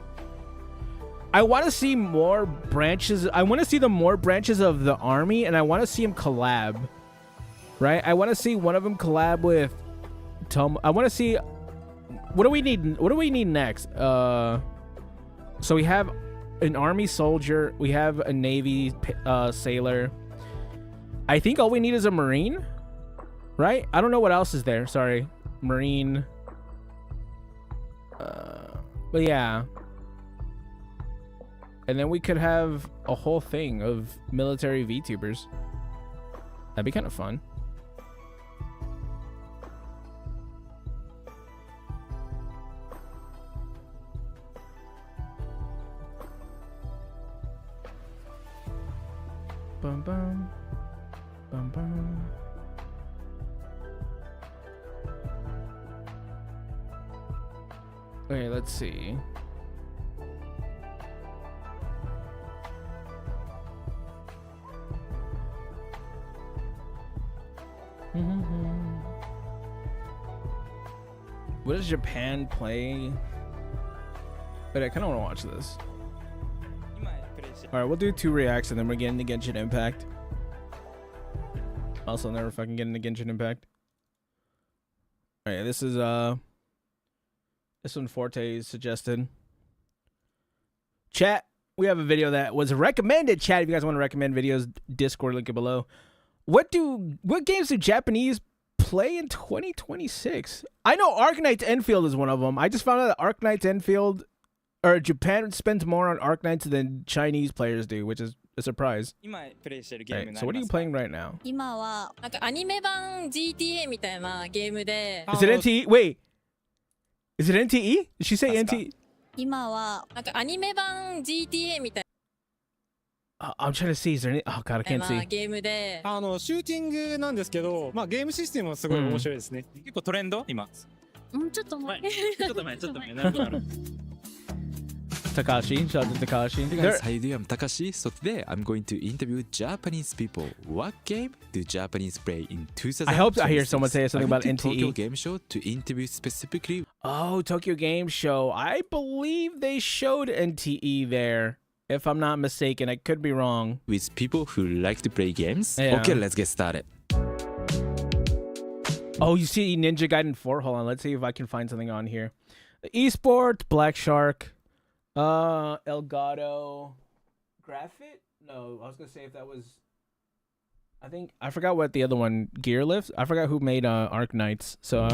I want to see more branches. I want to see the more branches of the army, and I want to see them collab. Right? I want to see one of them collab with Tom. I want to see. What do we need? What do we need next? So we have an army soldier. We have a navy sailor. I think all we need is a marine, right? I don't know what else is there. Sorry, marine. But yeah. And then we could have a whole thing of military VTubers. That'd be kind of fun. Bum bum. Bum bum. Okay, let's see. What does Japan play? But I kind of want to watch this. All right, we'll do 2 reacts and then we're getting the Genshin Impact. Also, never fucking getting the Genshin Impact. All right, this is this one Forte suggested. Chat, we have a video that was recommended. Chat, if you guys want to recommend videos, Discord link below. What games do Japanese play in 2026? I know Arknights Enfield is one of them. I just found out that Arknights Enfield, or Japan spends more on Arknights than Chinese players do, which is a surprise. Right, so what are you playing right now? 今はなんかアニメ版 GTA みたいなゲームで Is it NTE? Wait. Is it NTE? Did she say NTE? 今はなんかアニメ版 GTA みたい I'm trying to see. Is there any? Oh god, I can't な see. ゲームでシューティングなんですけど、まあゲームシステムはすごい面白いですね。結構トレンド今。ちょっと待ってちょっと前。なるほど。Takashi, shout out to Takashi. Hey guys, how you doing? I'm Takashi. So today I'm going to interview Japanese people. What game do Japanese play in 2026? I hope I hear someone say something about I went to Tokyo NTE. Game Show to interview specifically Oh, Tokyo Game Show. I believe they showed NTE there. If I'm not mistaken, I could be wrong. with people who like to play games. Yeah. Okay, let's get started. Oh, you see Ninja Gaiden 4. Hold on, let's see if I can find something on here. Esports, Black Shark, Elgato, Graphit? No, I was gonna say if that was. I forgot what the other one. Gear Lift. I forgot who made Arknights. So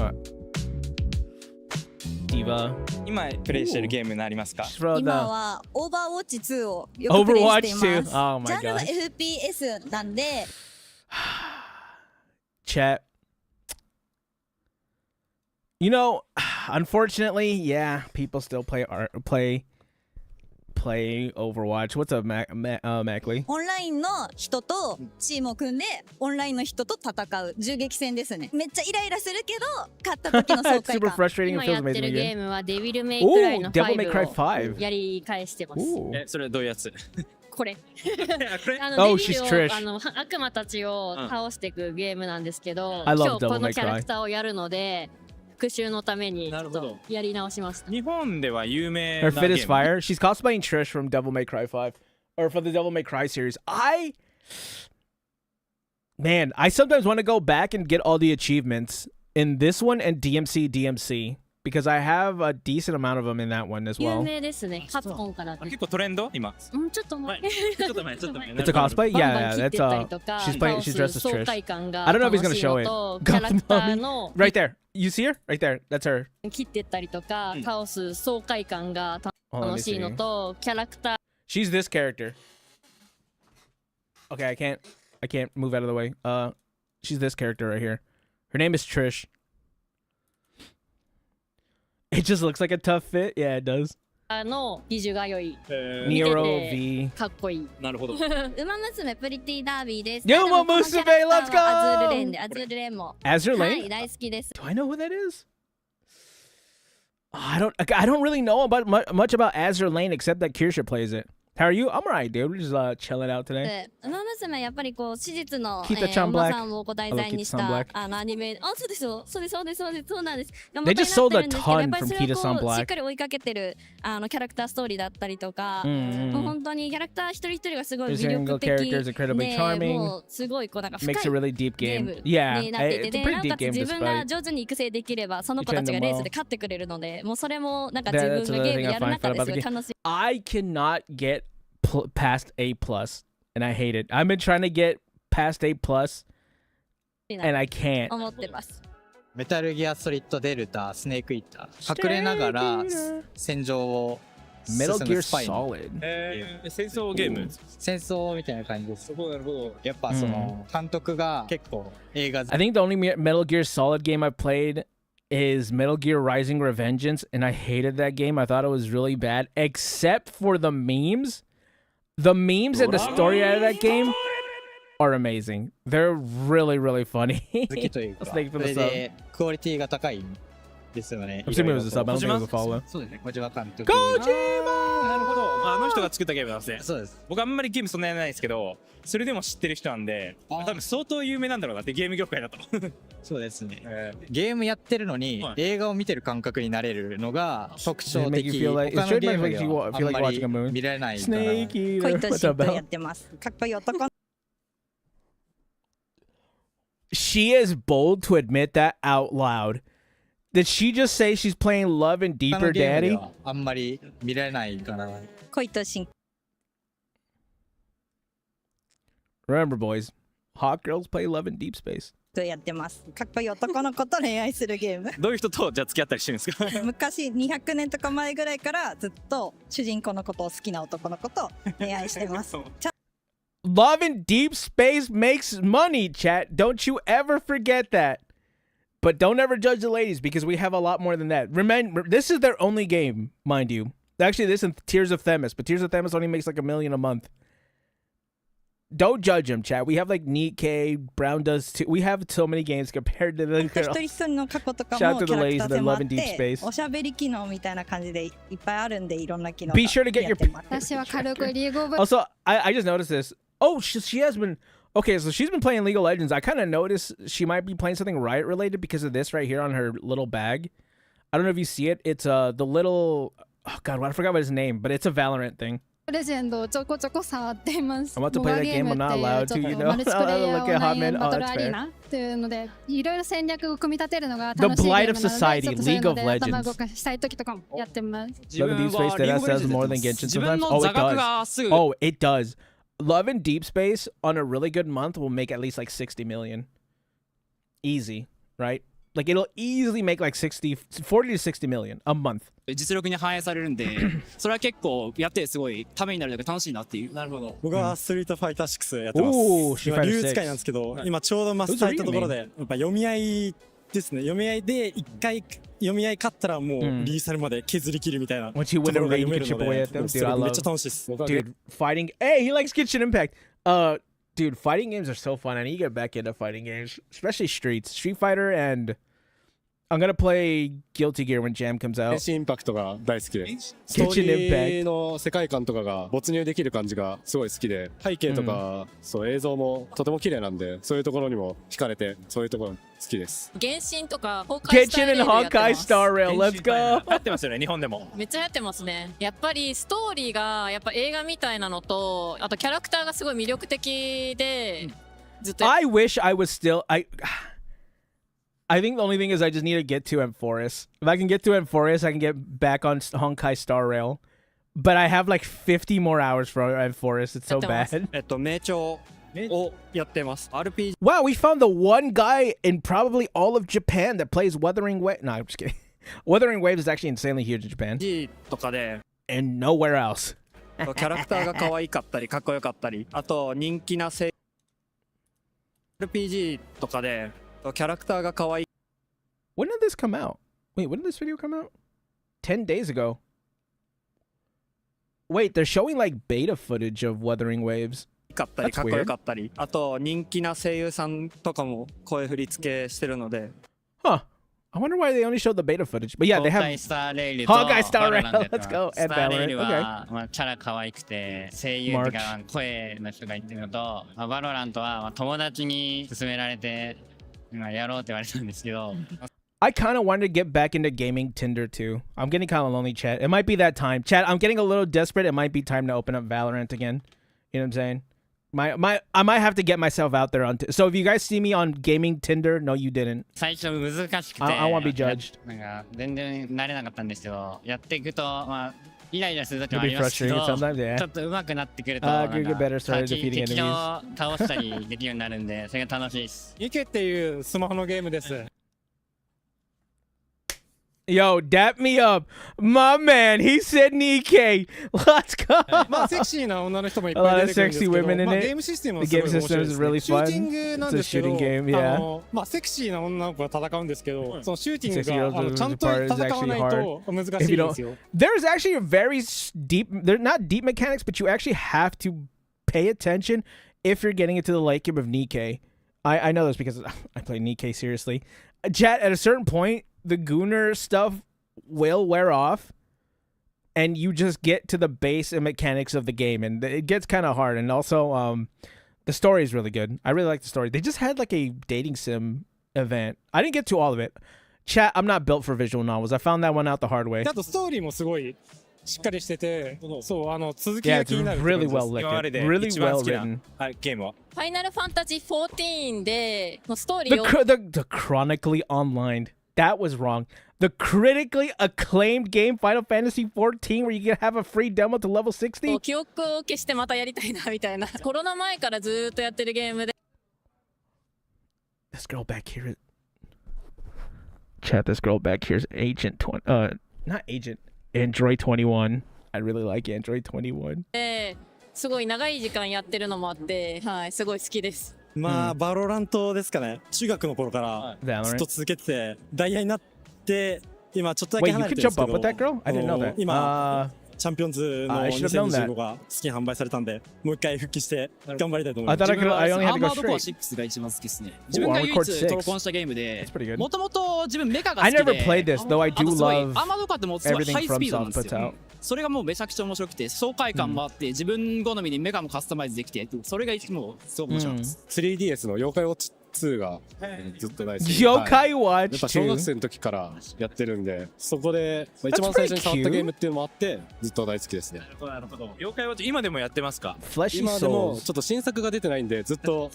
Diva. 今プレイしてるゲームになりますか？ Just for 今 the はオーバーウォッチ2をよくプレイしてい Overwatch 2. ます Oh ジャ my ンルは god. FPS なんで Chat. You know, unfortunately, yeah, people still play Overwatch. What's up, Mackley? オンラインの人とチームを組んでオンラインの人と戦う銃撃戦ですねめっちゃイライラするけど勝った時の爽 It's 快 super 感 frustrating. 今 It や feels ってる amazing ゲ again. ームはデビルメイクライ Ooh, の Devil May Cry 5 5. をやり返してます。 Ooh. それどういうやつ？これ。これ？あ Oh, のデビ she's ル Trish. を悪魔たちを倒していくゲームなんですけど、 I 今 love 日こ Devil の May キャラ Cry. クターをやるので復習のためにちょっなるほどとやり直しました。日本では有名 Her な fit ゲ is ーム。 fire. She's cosplaying Trish from Devil May Cry 5. Or from the Devil May Cry series. Man, I sometimes want to go back and get all the achievements in this one and DMC. Because I have a decent amount of them in that one as 有 well. 名ですね。カプコンからって。結構トレンド今。ちょっと待って。ちょっと前。 It's a cosplay? バン Yeah, バン yeah, 切って that's ったりとか she's playing, she's 倒 dressed す as 爽 Trish. 快感が I don't know if he's 楽 gonna しい show の it. とキャラクターの Right there. You see her? Right there. That's her. 切ってったりとか倒す爽快感が Hold on, let 楽 me しいの see. とキャラクター She's this character. Okay, I can't move out of the way. She's this character right here. Her name is Trish. It just looks like a tough fit. Yeah, it does. の技術が良い。 Nero V. かっこいい。なるほど。ウマ娘プリティダービーです。よウマ娘 let's go！ アズールレーンでアズールレーンも Azure は Lane? い大好きです。 Do I know who that is? I don't really know about much about Azure Lane except that Kirsha plays it. How are you? I'm alright, dude. We're just chilling out today. でウマ娘はやっぱりこう史実の、 Kita Chan おば Black. さんをこう題材にし Hello, Kita Chan た Black. アニメそうですよそうなんです They just sold a やっ ton ぱり from それ Kita を Chan こうしっ Black. かり追いかけてるキャラクターストーリーだったりとか、もう本当にキャラクター一人一人がすごい Every 魅 single 力的 character is incredibly で charming. もうすごいこうなんか深 Makes い a really deep ゲー game. ム Yeah, になっていて it's a で pretty なおか deep つ game 自分が despite. 上手に育成できればその子たちがレースで勝ってくれるのでもうそれもなんか That's 自分が another ゲーム thing I やる find 中 fun です about ご the い game. 楽しい I cannot get past A+, and I hate it. I've been trying to get past A+, and I can't. 思ってます。メタルギアソリッドデルタ、スネークイーター。隠れながら戦場を Metal Gear Solid。戦争ゲーム戦争みたいな感じです。なるほど。やっぱその監督が結構映画。I think the only Metal Gear Solid game I played is Metal Gear Rising Revengeance, and I hated that game. I thought it was really bad, except for the memes. The memes and the story out of that game are amazing. They're really, really funny. 好きというか、それでクオリティが高いですよね。I'm assuming it was a sub. I don't think it was a follow. そうですね。小島監督。なるほど。あの人が作ったゲームなんですね。そうです。僕あんまりゲームそんなやらないですけど、それでも知ってる人なんで、多分相当有名なんだろうなってゲーム業界だと。そうですね。ゲームやってるのに映画を見てる感覚になれるのが特徴的。他のゲームではあんまり見られないから。恋と嫉妬やってます。かっこいい男。She is bold to admit that out loud. Did she just say she's playing Love and Deeper Daddy? あんまり見られないから。恋と嫉妬。 Remember, boys, hot girls play Love in Deep Space. やってます。かっこいい男の子と恋愛するゲーム。どういう人とじゃあ付き合ったりしてるんですか？昔200年とか前ぐらいからずっと主人公のことを好きな男の子と恋愛してます。Love in Deep Space makes money, chat. Don't you ever forget that. But don't ever judge the ladies because we have a lot more than that. Remember, this is their only game, mind you. Actually, this is Tears of Themis, but Tears of Themis only makes like $1 million a month. Don't judge them, chat. We have like Neat K, Brown does too. We have so many games compared to the girls. Shout out to the ladies that love in Deep Space. おしゃべり機能みたいな感じでいっぱいあるんでいろんな機能。 Be sure to get your. Also, I just noticed this. Oh, she has been. Okay, so she's been playing League of Legends. I kind of noticed she might be playing something Riot related because of this right here on her little bag. I don't know if you see it. It's the little. Oh God, I forgot what his name, but it's a Valorant thing. レジェンドちょこちょこ触っています。I'm about to play that game. I'm not allowed to, you know. Look at Hotman. Oh, that's fair. っていうので、いろいろ戦略を組み立てるのが The Blight of Society, League of Legends. 頭動かしたい時とかもやってます。Love in Deep Space that says more than Genshin sometimes. Oh, it does. Oh, it does. Love in Deep Space on a really good month will make at least like 60 million. Easy, right? Like it'll easily make like 40 to 60 million a month. 実力に反映されるんで、それは結構やってすごいためになるというか楽しいなっていう。なるほど。僕はストリートファイター6やってます。今竜使いなんですけど、今ちょうどマスター行ったところで、やっぱ読み合いですね。読み合いで一回読み合い勝ったらもうリーサルまで削り切るみたいな。Once you win a raid, you can chip away at them. Dude, I love. めっちゃ楽しいです。Dude, fighting. Hey, he likes Genshin Impact. Dude, fighting games are so fun. I need to get back into fighting games, especially Street Fighter, and I'm gonna play Guilty Gear when Jam comes out. 変身インパクトが大好きで、ストーリーの世界観とかが没入できる感じがすごい好きで、背景とか、そう映像もとても綺麗なんで、そういうところにも惹かれて、そういうところ好きです。原神とか崩壊スターレールやってます。Genshin and Honkai Star Rail, let's go. やってますよね、日本でも。めっちゃやってますね。やっぱりストーリーがやっぱ映画みたいなのと、あとキャラクターがすごい魅力的で、ずっと。I wish I was still I think the only thing is I just need to get to Amphoris. If I can get to Amphoris, I can get back on Honkai Star Rail. But I have like 50 more hours for Amphoris. It's so bad. 名調をやってます。RPG. Wow, we found the one guy in probably all of Japan that plays Wuthering Waves. No, I'm just kidding. Wuthering Waves is actually insanely huge in Japan. とかで And nowhere else. キャラクターが可愛かったりかっこよかったり、あと人気なRPG とかでキャラクターが可愛い。When did this come out? Wait, when did this video come out? 10 days ago. Wait, they're showing like beta footage of Wuthering Waves. かったりかっこよかったり、あと人気な声優さんとかも声振り付けしてるので。Huh. I wonder why they only showed the beta footage. But yeah, they have Honkai Star Rail. Let's go. And Valorant. Okay. まあキャラ可愛くて声優とか声の人が言ってるのと、バロラントは友達に勧められてやろうって言われたんですけど。I kind of wanted to get back into gaming Tinder too. I'm getting kind of lonely, chat. It might be that time. Chat, I'm getting a little desperate. It might be time to open up Valorant again. You know what I'm saying? I might have to get myself out there on so if you guys see me on gaming Tinder, no you didn't. 最初難しくて I won't be judged. なんか全然慣れなかったんですけど、やっていくとまあイライラする時もあ It'll り be ますけど frustrating sometimes, yeah. ちょっと上手くなってくると Could get better started defeating 敵 enemies. を倒したりできるようになるんでそれが楽しいです。ニケっていうスマホのゲームです。Yo, dap me up. My man, he said Nikkei. Let's go. まあセクシーな女の人もいっ A ぱ lot い of 出てくるんですけ sexy ど、 women in まあ it. ゲームシステムも The すご game い面白 system いで is す really ね。シューティン fun. グなん It's で a すけど、 shooting game, yeah. まあセクシーな女の子が戦うんですけど、そのシューティング Sexy girls がちゃんと part is 戦わ actually ない hard. と難し If い you で don't, すよ。 there's actually a very deep. They're not deep mechanics, but you actually have to pay attention if you're getting into the late game of Nikkei. I know this because I play Nikkei seriously. Chat, at a certain point, the Gooner stuff will wear off, and you just get to the base and mechanics of the game, and it gets kind of hard. And also, the story is really good. I really like the story. They just had like a dating sim event. I didn't get to all of it. Chat, I'm not built for visual novels. I found that one out the hard way. あとストーリーもすごいしっかりしてて、そう続き Yeah, が it's 気になる。 really well written. Really well written. ゲームは。ファイナルファンタジー14でのストーリーを The chronically online. That was wrong. The critically acclaimed game Final Fantasy 14 where you can have a free demo to level 60? 記憶を消してまたやりたいなみたいなコロナ前からずーっとやってるゲームで This girl back here. Chat, this girl back here is Agent 20. Not Agent. Android 21. I really like Android 21. すごい長い時間やってるのもあって、はい、すごい好きです。まあ、バロラントですかね。中学の頃からずっと続けてて、ダイヤになって、今ちょっとだけ離れてるんですけど、 Wait, you could jump up with that girl? I didn't know that. 今、チャンピオンズの I should have known that. 2025が好きに販売されたんで、もう一回復帰して頑張りたいと思います。I thought I only had to go アーマードコア straight. 6が一番好きですね。自分が唯一トロコンしたゲームで、もともと自分メカが好きで、 I never played this, though I do あとすごい love アーマードコアってもうすごいハイ everything スピード FromSoft なんです puts よ。 out. それがもうめちゃくちゃ面白くて、爽快感もあって、自分好みにメカもカスタマイズできて、それがもうすごく面白いです。3DS の妖怪ウォッチ2がずっと大好き。妖怪ウォッチ2。やっぱ小学生の時からやってるんで、そこで一番最初に触ったゲームっていうのもあって、ずっと大好きですね。なるほど。妖怪ウォッチ今でもやってますか？今でもちょっと新作が出てないんで、ずっと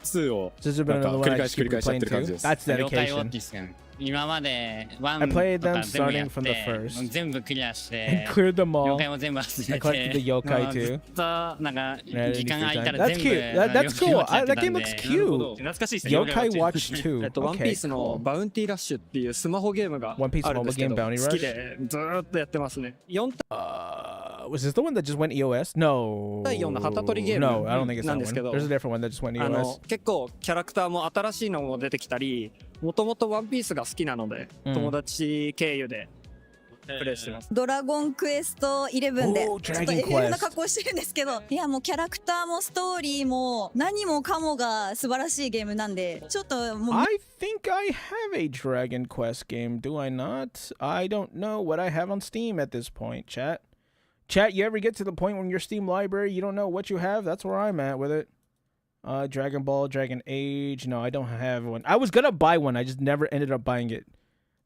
2を繰り返しやってる感じです。妖怪ウォッチですね。今まで1 played と them か全部やっ starting from the て first. 全部クリアして And cleared them all. 妖怪も全部集 I め collected the て yokai ず too. っとなんか時間空いたら That's 全部 cute. That's cool. That game looks cute. 懐かしいですね。Yokai Watch 2. ワンピースのバウンティーラッシュっていうスマホゲームがあるんですけど、好きでずーっとやってますね。Was this the one that just went EOS? No. 第4の旗取りゲー No, I don't think ム it's な that んですけ one. ど、 There's a different one that just went EOS. 結構キャラクターも新しいのも出てきたり、もともとワンピースが好きなので、友達経由でプレイしてます。ドラゴンクエスト11でちょっと FF の格好してるんですけど、いやもうキャラクターもストーリーも何もかもが素晴らしいゲームなんで、ちょっともう I think I have a Dragon Quest game, do I not? I don't know what I have on Steam at this point, chat. Chat, you ever get to the point when your Steam library, you don't know what you have? That's where I'm at with it. Dragon Ball, Dragon Age. No, I don't have one. I was gonna buy one. I just never ended up buying it.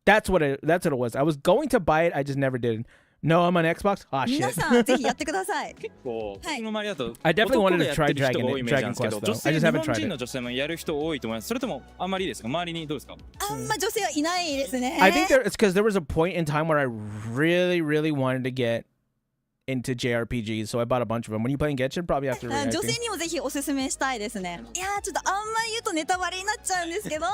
That's what it was. I was going to buy it. I just never did. No, I'm on Xbox. Ah, 皆 shit. さんぜひやってください。結構僕の周りだと I definitely 男 wanted が to や try ってる人が多いイメージなんですけど、 Dragon Quest, 女 though. I 性 just 日 haven't 本 tried 人の it. 女性もやる人多いと思います。それともあんまりですか？周りにどうですか？あんま女性はいないですね。 I think it's because there was a point in time where I really, really wanted to get into JRPGs, so I bought a bunch of them. When you playing Genshin, probably after 女 reacting. 性にもぜひおすすめしたいですね。いやーちょっとあんまり言うとネタバレになっちゃうんですけど、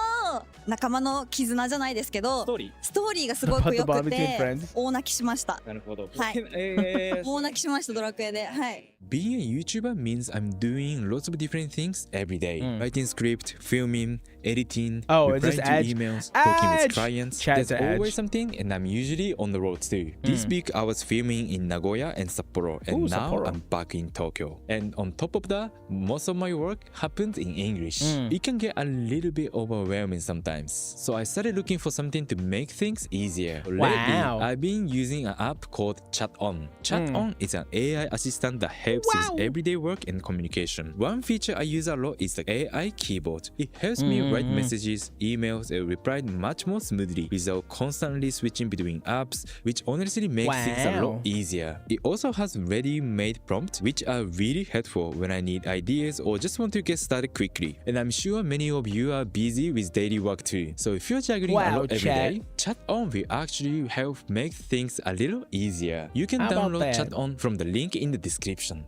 仲間の絆じゃないですけど、ストーリーがすごく良く About the bond between て friends. 大泣きしました。なるほど。はい。大泣きしましたドラクエで。はい。 Being a YouTuber means I'm doing lots of different things every day. Writing script, filming, editing, Oh, is replying this to Edge? emails, talking with Edge! clients. Chat There's to Edge. always something, and I'm usually on the road too. This week I was filming in Nagoya and Sapporo, and Ooh, now Sapporo. I'm back in Tokyo. And on top of that, most of my work happens in English. It can get a little bit overwhelming sometimes. So I started looking for something to make things easier. Lately, Wow. I've been using an app called Chat On. Chat On is an AI assistant that helps with everyday work and communication. One feature I use a lot is the AI keyboard. It helps me write messages, emails, and reply much more smoothly without constantly switching between apps, which honestly makes things a lot easier. It also has ready-made prompts which are really helpful when I need ideas or just want to get started quickly. And I'm sure many of you are busy with daily work too. So if you're juggling a lot every day, Chat On will actually help make things a little easier. You can download Chat On from the link in the description.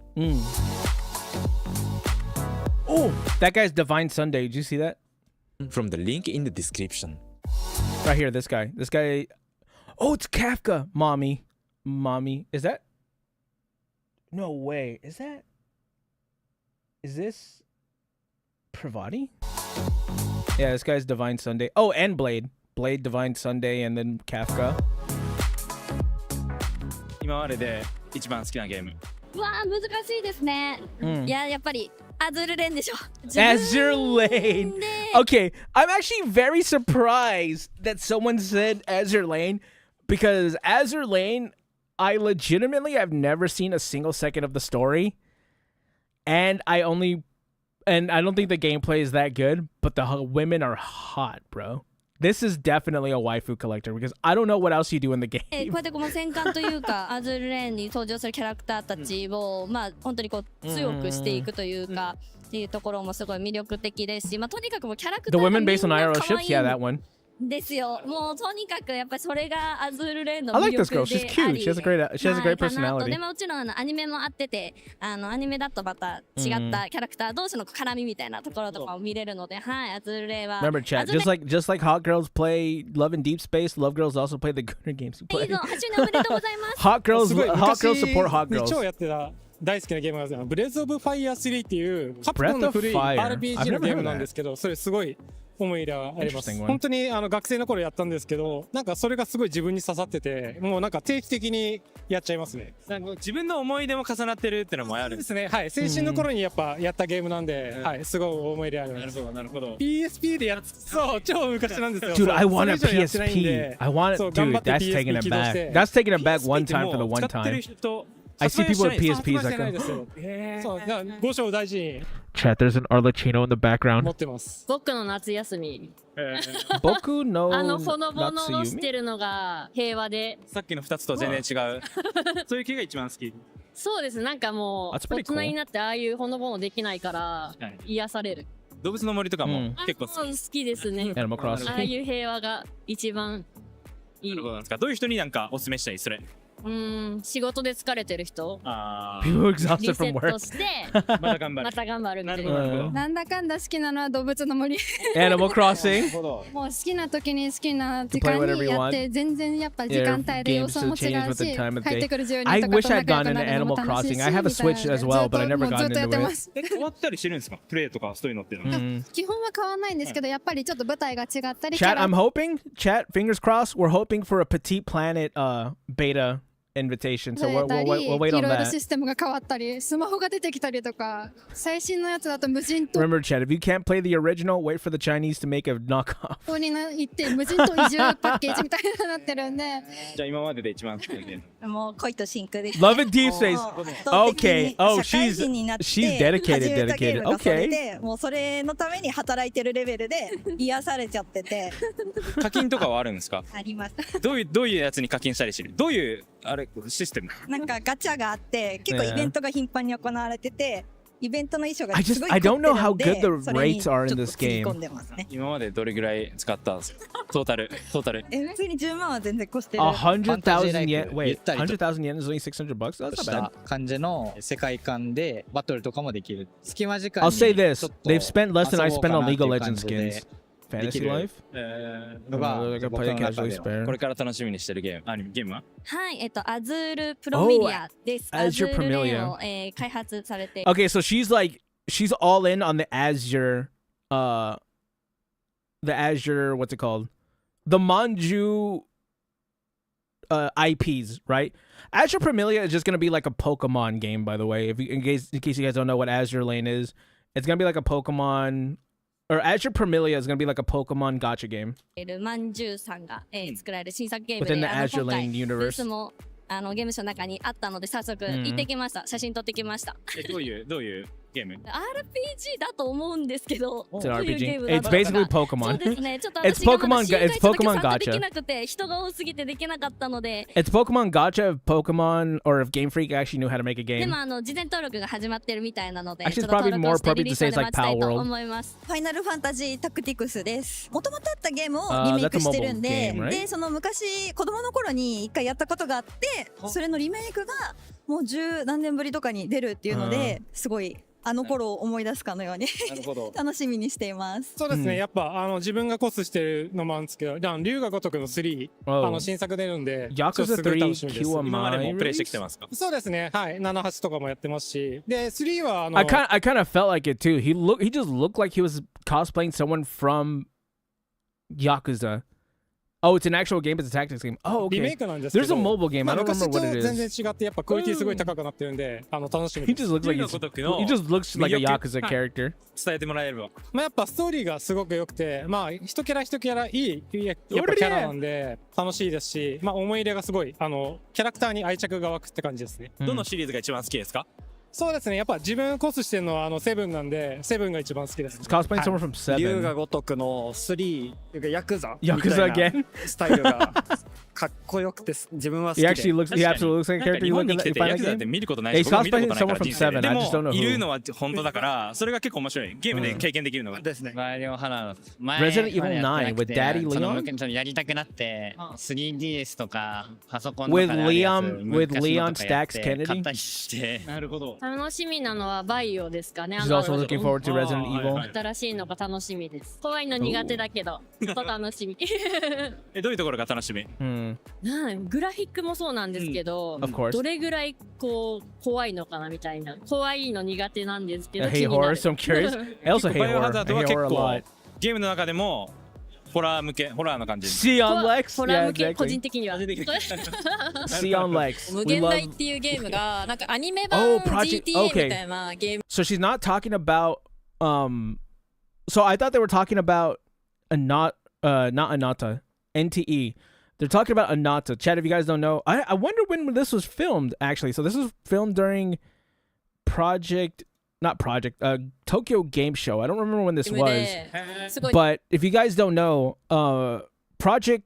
Oh, that guy's Divine Sunday. Did you see that? From the link in the description. Right here, this guy. This guy. Oh, it's Kafka. Mommy. Is that? No way. Is this Pravati? Yeah, this guy's Divine Sunday. Oh, and Blade. Blade, Divine Sunday, and then Kafka. 今までで一番好きなゲーム。うわー難しいですね。いややっぱりアズールレーンでしょ。Azure Lane. Okay, I'm actually very surprised that someone said Azure Lane because Azure Lane, I legitimately have never seen a single second of the story, and I don't think the gameplay is that good, but the women are hot, bro. This is definitely a waifu collector because I don't know what else you do in the game. こうやってこの戦艦というかアズールレーンに登場するキャラクターたちをまあ本当にこう強くしていくというかっていうところもすごい魅力的ですし、まあとにかくもうキャラクター The がみん women な based on 可愛 IRL い ships, yeah, that one. ですよ。もうとにかくやっぱりそれがアズールレーンの I 魅 like this 力 girl. で She's cute. She has a great かなと personality. でもちろんアニメもあっててアニメだとまた違ったキャラクター同士の絡みみたいなところとかを見れるので、はい、アズールレーンは Remember, chat. Just like hot girls play Love in Deep Space, love girls also play the Gunner games. You play. いいぞ、8年おめでとうございます。Hot girls, すごい hot girls support hot 昔 girls. 超やってた大好きなゲームがあるんですよ。ブレズオブファイヤー3っていうカプコンの古い Breath of Fire. RPG のゲームなんですけど、それすごい思い入れがあります。 Interesting one. 本当に学生の頃やったんですけど、なんかそれがすごい自分に刺さってて、もうなんか定期的にやっちゃいますね。なんか自分の思い出も重なってるってのもあるんですね。はい、青春の頃にやっぱやったゲームなんで、はい、すごい思い入れあります。なるほどなるほど。 PSP でやるそう超昔なんですよ。 Dude, I want a それ以上やってないんで PSP. I want そう it, 頑張 dude. って That's PSP taking it 起動し back. て That's taking it back one っても time for the う one 使ってる time. 人 I see people with 発売 PSPs してない like ですよ。そう、だから五章大事に Chat, there's an Arlecchino in the 持 background. ってます。僕の夏休み。Boku no ほのぼののし Natsuyumi? てるのが平和で。さっきの2つと全然違うそういう系が一番好き。そうです。なんかもう That's 大 pretty cool. 人になってああいうほのぼのできないから癒される。動物の森とかも結構好き。好きですね。 Animal Crossing. ああいう平和が一番いい。なるほどなんですか。どういう人になんかおすすめしたいそれ。仕事で疲れてる人。People exhausted リセ from ッ work. トしてまた頑張る。また頑張るみたいなるほどな。なんだかんだ好きなのは動物の森 Animal Crossing. もう好きな時に好きな時 To play 間 whatever に you や want. って全然やっぱ時間帯で Games 様子も to 違 change う with the し time of 帰って day. くる住 I 人とか wish と I'd 仲良 gotten く into なるのも Animal 楽しいし Crossing. I have a みたいな Switch as well, but I never ずっと gotten やって into ま it. す変わったりしてるんですかプレイとかそういうのっていうのは。基本は変わんないんですけどやっぱりちょっと舞台が違ったり Chat, I'm hoping. Chat, fingers crossed. We're hoping for a Petite Planet beta invitation. So 増えたり we'll wait い on ろいろ that. システムが変わったりスマホが出てきたりとか最新のやつだと無人島 Remember, Chat, if you can't play the original, wait for the Chinese to make a knockoff. に行って無人島移住パッケージみたいになってるんでじゃあ今までで一番好きなゲーム。もう恋と真空です。 Love and Deep Space. もう圧倒的に Okay. Oh, 社会人になって she's dedicated, 始めたゲー dedicated. ムがそれ Okay. でもうそれのために働いてるレベルで癒されちゃってて課金とかはあるんですか。あります。どういうやつに課金したりしてる。どういうあれシステム。なんかガチャがあって結構イベントが頻繁に行われててイベントの衣装が I す just ごい I 凝 don't って know る how んで good the それに rates ちょ are っ in と this つぎ game. 込んでますね。今までどれぐらい使ったんですか。トータル。普通に10万は全然越してる。 100,000 yen. ゆっ Wait, たりと 100,000 yen is only $600. That's し not た bad. 感じの世界観でバトルとかもできる。隙間時間 I'll に say ちょ this: っと they've spent less than I 遊ぼう spent か on なって League い of う感 Legends じで skins. で Fantasy きる Life. のが Like I 僕 play の中 casually では spare. これから楽しみにしてるゲームは。はいアズールプロミリアです。 Azure アズールレーン Promilia. を開発されて。 Okay, so she's all in on the Azure, what's it called? The Manju IPs, right? Azure Promilia is just gonna be like a Pokemon game, by the way. In case you guys don't know what Azure Lane is, it's gonna be like a Pokemon, or Azure Promilia is gonna be like a Pokemon gacha game まんじゅうさんが作られる新作ゲームで within the 今 Azure 回 Lane ブー universe. スもゲームショーの中にあったので早速行ってきました。写真撮ってきました。どういうゲーム。 RPG だと思うんですけど。 It's an どういうゲー RPG. ムなの It's か basically そう Pokemon. ですね。ちょっと It's 私が Pokemon. まだ It's 深海ちょっと Pokemon 参加で gacha. きなくて人が多すぎてできなかったので。 It's Pokemon gacha if Pokemon or if Game Freak actually knew how to make a で game. も事前登録が始まってるみたいなので、 Actually, ちょ it's っと probably 登録 more をして appropriate リリ to ース say ま it's で like 待ちたい Power と World. 思います。ファイナルファンタジータクティクスです。もともとあったゲームをリメイクしてるん that's で a mobile game, right? でその昔子供の頃に一回やったことがあってそれのリメイクがもう十何年ぶりとかに出るっていうのですごいあの頃を思い出すかのように楽しみにしています。そうですね、やっぱ自分がコスしてるのもあるんですけど、龍が如くの3、新作出るんで、ちょっとすごい楽しみです。今までもプレイしてきてますか？そうですね、はい、7、8とかもやってますし、で、3はI kind of felt like it too. He just looked like he was cosplaying someone from Yakuza. Oh, it's an actual game. It's a tactics game. Oh, okay. リメイクなんですけど、 There's a mobile game. I don't remember what it 全然 is. 違ってやっぱクオリティすごい高くなってるんで、楽しみです。 He just looks like he just looks like a Yakuza character. 伝えてもらえれば。まあやっぱストーリーがすごく良くて、まあ一キャラ一キャラいいやっぱキャラなんで楽しいですし、まあ思い入れがすごいキャラクターに愛着が湧くって感じですね。どのシリーズが一番好きですか？そうですね、やっぱ自分コスしてるのはセブンなんで、セブンが一番好きです。Cosplaying someone from Seven. 龍が如くの3、ヤクザみたい Yakuza な again? スタイルがかっこよくて自分は好き He で。 actually looks. He absolutely looks like a character. 日 You 本 look に来て at て you ヤ find ク a ザって見ることないし、 game. 僕も見たこと He's ないから cosplaying 人生 someone で。 from で Seven. I just don't know もいる who. のは本当だからそれが結構面白い。ゲームで経験できるのが。ですね。バイオハラーの Resident Evil 9 with Daddy その Leon? 僕ちょっとやりたくなって 3DS とかパソコンと With かであるやつ Leon 昔 with の Leon とかやって Stacks Kennedy? 買ったりしてなるほど。楽しみなのはバイオですかね。 She's also looking forward to Resident Evil. 新しいのが楽しみです。怖いの苦手だけど、ちょっと楽しみ。どういうところが楽しみ？グラフィックもそうなんですけど、どれぐらいこう怖いのかなみたいな。怖いの苦手なんですけど。I hate horror, so I'm curious. I also hate バイオハ horror. ザ I ードは hate 結 horror a 構 lot. ゲームの中でもホラー向け、ホラーの感じ。Sion Lex? ホラー Yeah, 向け、個人 exactly. 的には。 Sion Lex. 無 We 限大 love. っていうゲームがなんかアニメ版 Oh, Project. GTA みた Okay. いなゲーム。 So she's not talking about. So I thought they were talking about not Anata. NTE. They're talking about Anata. Chat, if you guys don't know, I wonder when this was filmed, actually. So this was filmed during Tokyo Game Show. I don't remember when this was. But if you guys don't know, Project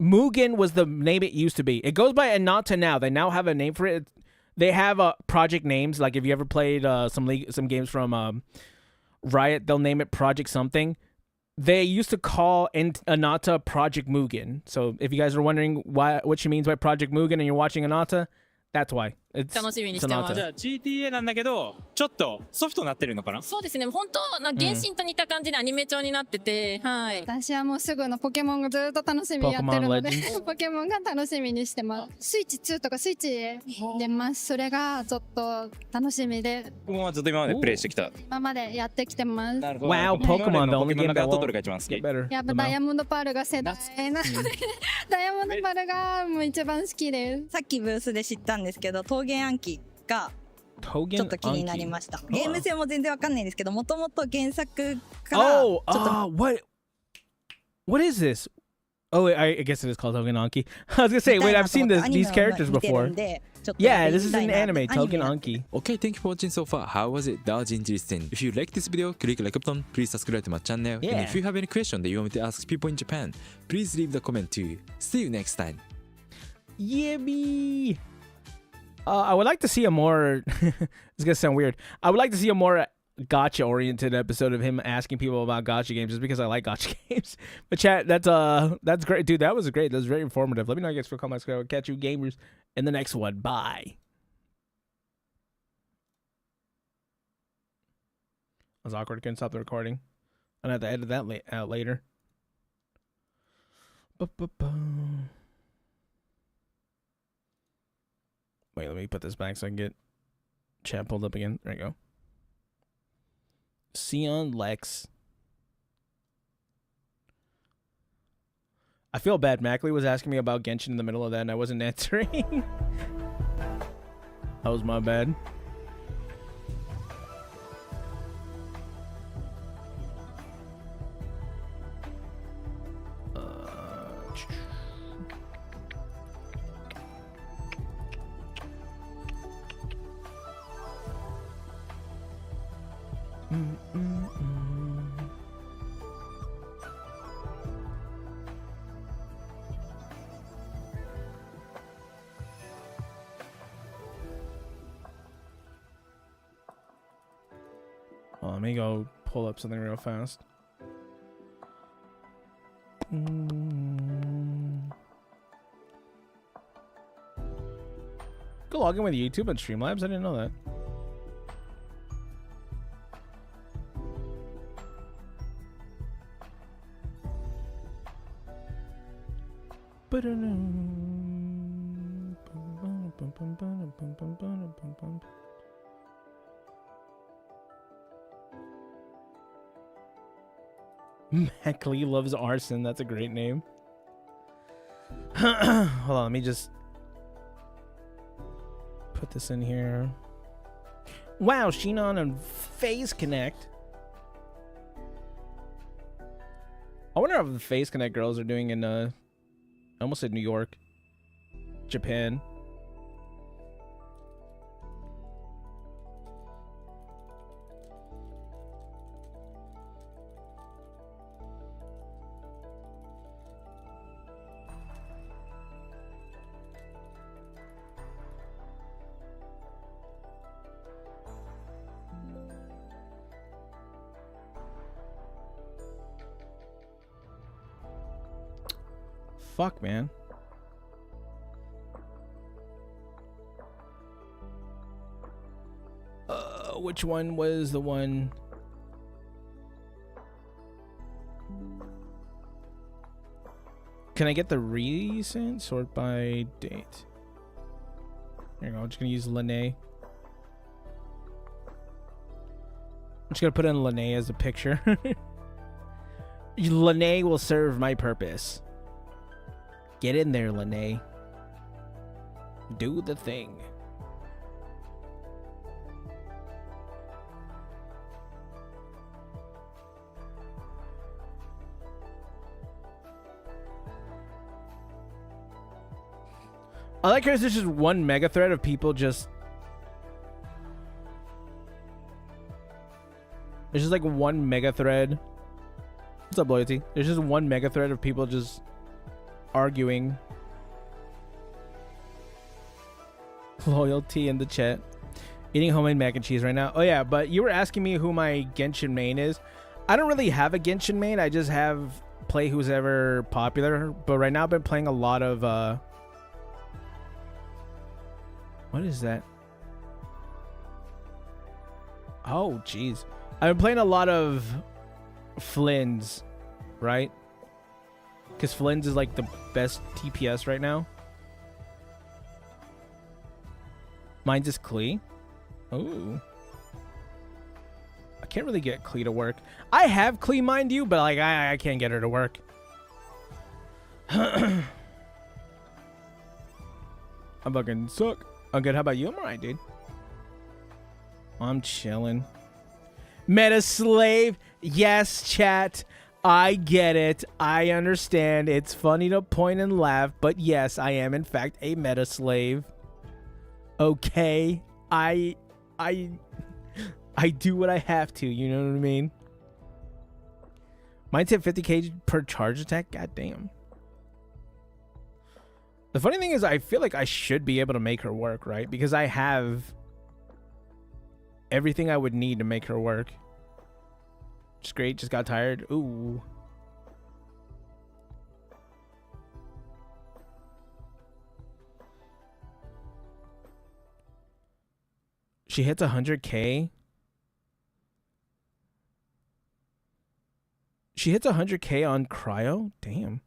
Mugen was the name it used to be. It goes by Anata now. They now have a name for it. They have project names. Like if you ever played some games from Riot, they'll name it Project something. They used to call Anata Project Mugen. So if you guys are wondering what she means by Project Mugen and you're watching Anata, that's why. It's 楽しみにしてます。じゃあ GTA なんだけどちょっとソフトになってるのかな？そうですね。本当原神と似た感じでアニメ調になってて、はい。私はもうすぐのポケモンがずっと楽しみにやってるので、ポケモンが楽しみにしてます。スイッチ2とかスイッチ出ます。それがちょっと楽しみで。僕もずっと今までプレイしてきた。今までやってきてます。Wow, Pokemon, the only game that どれが一番好き？やっぱダイヤモンドパールが世代なので、ダイヤモンドパールがもう一番好きです。さっきブースで知ったんですけど、桃源暗記がちょっと気になりました。ゲーム性も全然わかんないんですけど、もともと原作からちょっと。What is this? Oh, I guess it is called Togen Anki. I was gonna say, wait, I've seen these characters before. Yeah, this is an anime, Togen Anki. Okay, thank you for watching so far. How was it? That was interesting. If you like this video, click like button. Please subscribe to my channel. Yeah. And if you have any question that you want me to ask people in Japan, please leave the comment too. See you next time. Yeah, me. I would like to see a more. It's gonna sound weird. I would like to see a more gacha-oriented episode of him asking people about gacha games, just because I like gacha games. But chat, that's great, dude. That was great. That was very informative. Let me know how you guys feel. Comment, subscribe. Catch you gamers in the next one. Bye. It was awkward. Couldn't stop the recording. I'm gonna have to edit that out later. Wait, let me put this back so I can get chat pulled up again. There you go. Sion Lex. I feel bad. Mackley was asking me about Genshin in the middle of that and I wasn't answering. That was my bad. let me go pull up something real fast. Go log in with YouTube and Streamlabs? I didn't know that. Mackley loves arson. That's a great name. Hold on, let me just put this in here. Wow, Shinon and Phase Connect. I wonder how the Phase Connect girls are doing in I almost said New York, Japan. Fuck, man. Which one was the one? Can I get the recent? Sort by date. There you go. I'm just gonna use Lene. I'm just gonna put in Lene as a picture. Lene will serve my purpose. Get in there, Lene. Do the thing. I like how there's just one mega thread of people just... There's just like one mega thread. What's up, Loyalty? There's just one mega thread of people just arguing. Loyalty in the chat. Eating homemade mac and cheese right now. Oh yeah, but you were asking me who my Genshin main is. I don't really have a Genshin main. I just have play who's ever popular. But right now I've been playing a lot of... What is that? Oh, jeez. I've been playing a lot of Flynn's, right? Because Flynn's is like the best TPS right now. Mine's is Klee. Ooh. I can't really get Klee to work. I have Klee, mind you, but like I can't get her to work. I fucking suck. I'm good. How about you? I'm alright, dude. I'm chilling. Meta slave. Yes, chat. I get it. I understand. It's funny to point and laugh, but yes, I am in fact a meta slave. Okay. I do what I have to, you know what I mean? Mine's hit 50k per charge attack. God damn. The funny thing is I feel like I should be able to make her work, right? Because I have everything I would need to make her work. Just great. Just got tired. Ooh. She hits 100k. She hits 100k on cryo? Damn.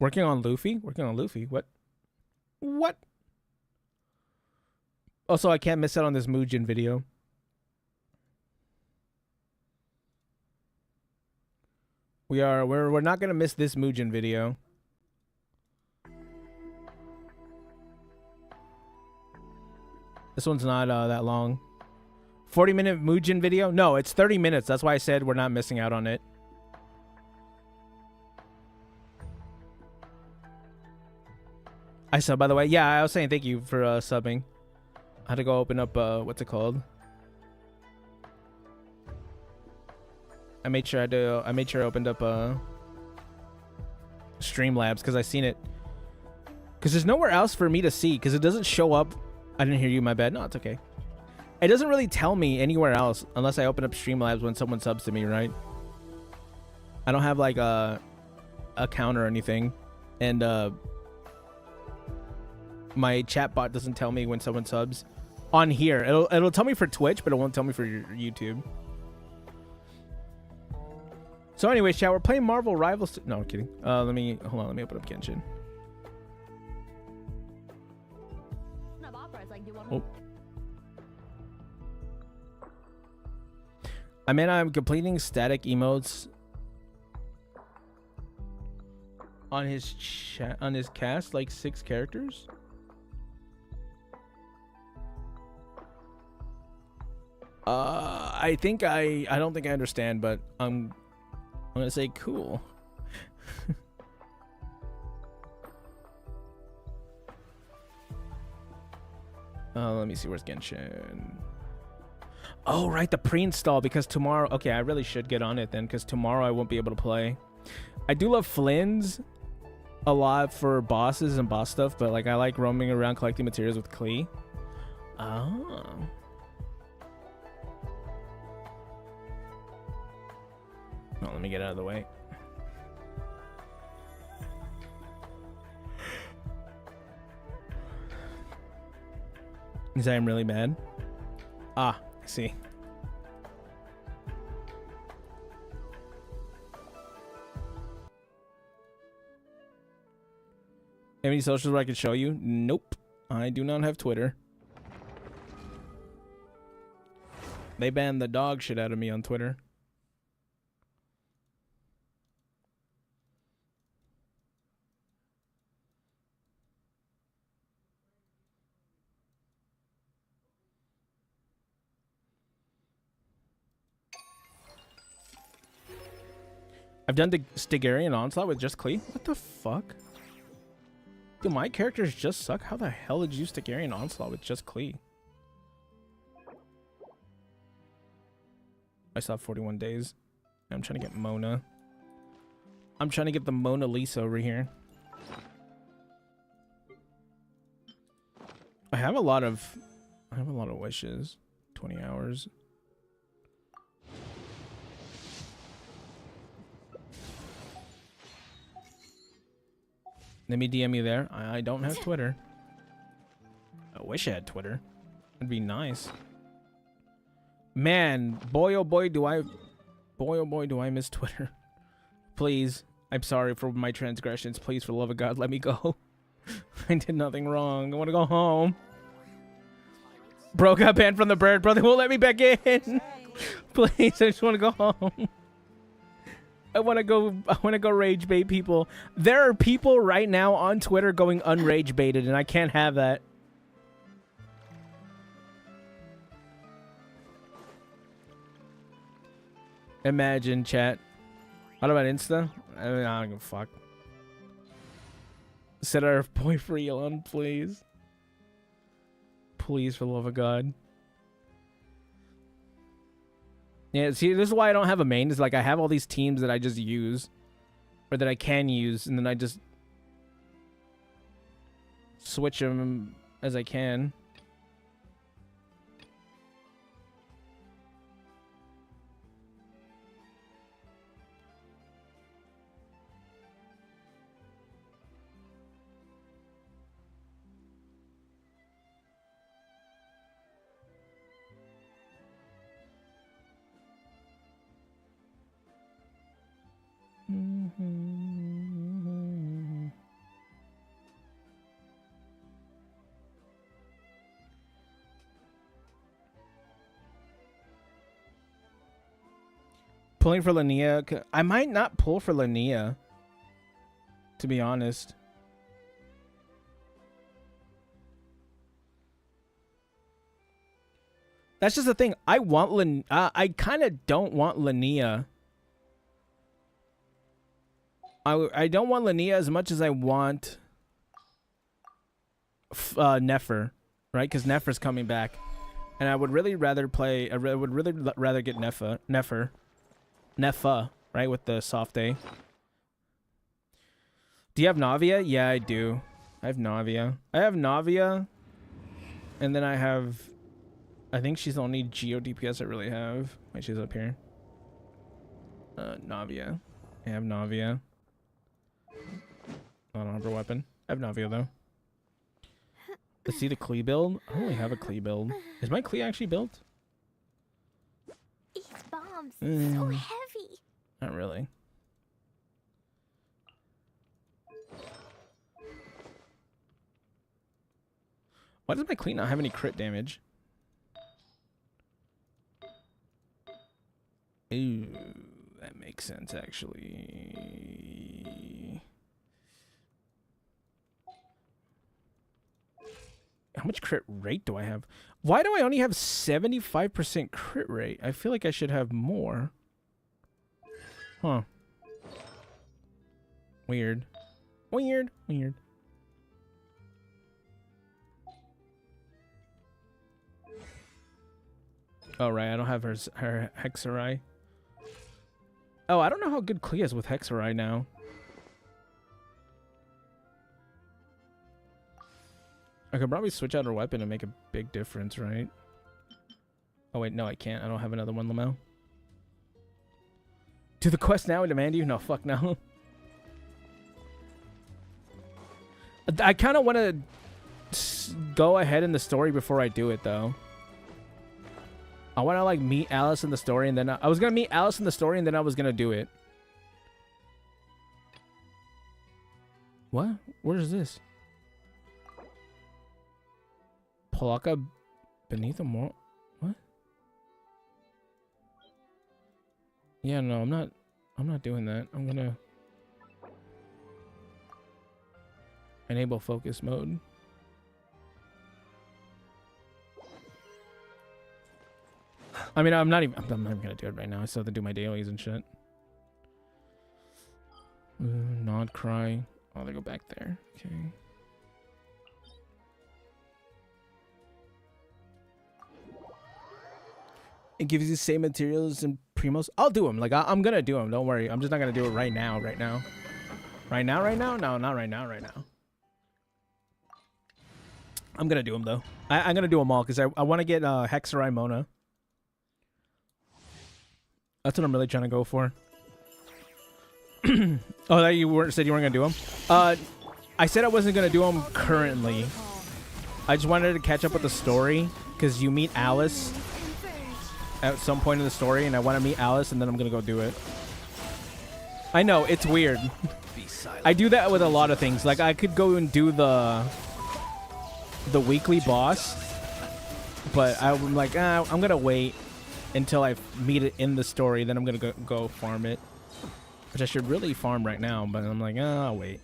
Working on Luffy? Working on Luffy? What? What? Also, I can't miss out on this Muujin video. We're not gonna miss this Muujin video. This one's not that long. 40-minute Muujin video? No, it's 30 minutes. That's why I said we're not missing out on it. I sub, by the way. Yeah, I was saying thank you for subbing. I had to go open up, what's it called? I made sure I opened up Streamlabs because I seen it. Because there's nowhere else for me to see because it doesn't show up. I didn't hear you, my bad. No, it's okay. It doesn't really tell me anywhere else unless I open up Streamlabs when someone subs to me, right? I don't have like a account or anything, and my chat bot doesn't tell me when someone subs on here. It'll tell me for Twitch, but it won't tell me for YouTube. So anyways, chat, we're playing Marvel Rivals. No, I'm kidding. Let me open up Genshin. Oh. I mean, I'm completing static emotes on his cast, like 6 characters. I think I don't think I understand, but I'm gonna say cool. Let me see, where's Genshin? Oh, right, the pre-install, because tomorrow... Okay, I really should get on it then, because tomorrow I won't be able to play. I do love Flynn's a lot for bosses and boss stuff, but like I like roaming around collecting materials with Klee. Oh. Oh, let me get out of the way. Is I'm really mad? Ah, I see. Any socials where I can show you? Nope. I do not have Twitter. They banned the dog shit out of me on Twitter. I've done the Stigarian Onslaught with just Klee. What the fuck? Do my characters just suck? How the hell did you use Stigarian Onslaught with just Klee? I still have 41 days. I'm trying to get Mona. I'm trying to get the Mona Lisa over here. I have a lot of wishes. 20 hours. Let me DM you there. I don't have Twitter. I wish I had Twitter. It'd be nice. Man, boy oh boy do I miss Twitter. Please, I'm sorry for my transgressions. Please, for the love of God, let me go. I did nothing wrong. I want to go home. Bro got banned from the bird, bro. They won't let me back in. Please, I just want to go home. I want to go rage bait people. There are people right now on Twitter going unrage baited, and I can't have that. Imagine, chat. What about Insta? I don't give a fuck. Set our boy free on, please. Please, for the love of God. Yeah, see, this is why I don't have a main. Is like I have all these teams that I just use, or that I can use, and then I just switch them as I can. Pulling for Linnea. I might not pull for Linnea, to be honest. That's just the thing. I kind of don't want Linnea. I don't want Linnea as much as I want Nefer, right? Because Nefer's coming back, and I would really rather play. I would really rather get Nefer, right, with the soft A. Do you have Navia? Yeah, I do. I have Navia. And then I have I think she's the only Geo DPS I really have. Wait, she's up here. Navia. I have Navia. I don't have her weapon. I have Navia though. Let's see the Klee build. I only have a Klee build. Is my Klee actually built? These bombs so heavy. Not really. Why does my Klee not have any crit damage? Ooh, that makes sense actually. How much crit rate do I have? Why do I only have 75% crit rate? I feel like I should have more. Huh. Weird. Weird. Weird. Oh, right. I don't have her Hexarai. Oh, I don't know how good Klee is with Hexarai now. I could probably switch out her weapon and make a big difference, right? Oh, wait. No, I can't. I don't have another one, Lamel. Do the quest now and demand you? No, fuck no. I kind of want to go ahead in the story before I do it, though. I want to, like, meet Alice in the story, and then I was going to meet Alice in the story, and then I was going to do it. What? Where is this? Polaka beneath a more. What? Yeah, no, I'm not doing that. I'm going to enable focus mode. I mean, I'm not even gonna do it right now. I still have to do my dailies and shit. Nod cry. Oh, they go back there. Okay. It gives you the same materials and primos. I'll do them. Like I'm gonna do them. Don't worry. I'm just not gonna do it right now. Right now. Right now. Right now. No, not right now. Right now. I'm gonna do them though. I'm gonna do them all because I want to get Hexarai Mona. That's what I'm really trying to go for. Oh, that you said you weren't gonna do them? I said I wasn't gonna do them currently. I just wanted to catch up with the story because you meet Alice at some point in the story, and I want to meet Alice, and then I'm gonna go do it. I know it's weird. I do that with a lot of things. Like I could go and do the weekly boss, but I'm like, I'm gonna wait until I meet it in the story, then I'm gonna go farm it. Which I should really farm right now, but I'm like, I'll wait.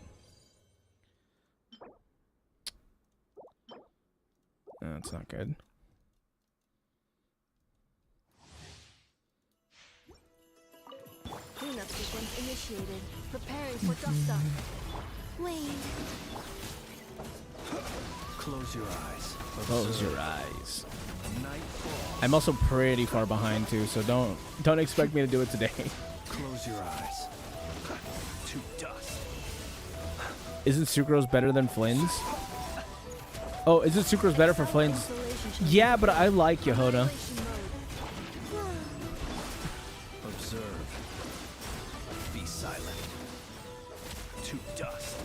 That's not good. Cleanup sequence initiated. Preparing for dust up. Wait. Close your eyes. Close your eyes. I'm also pretty far behind too, so don't expect me to do it today. Close your eyes. To dust. Isn't Sucrose better than Flynn's? Oh, isn't Sucrose better for Flynn's? Yeah, but I like Yehoda. Observe. Be silent. To dust.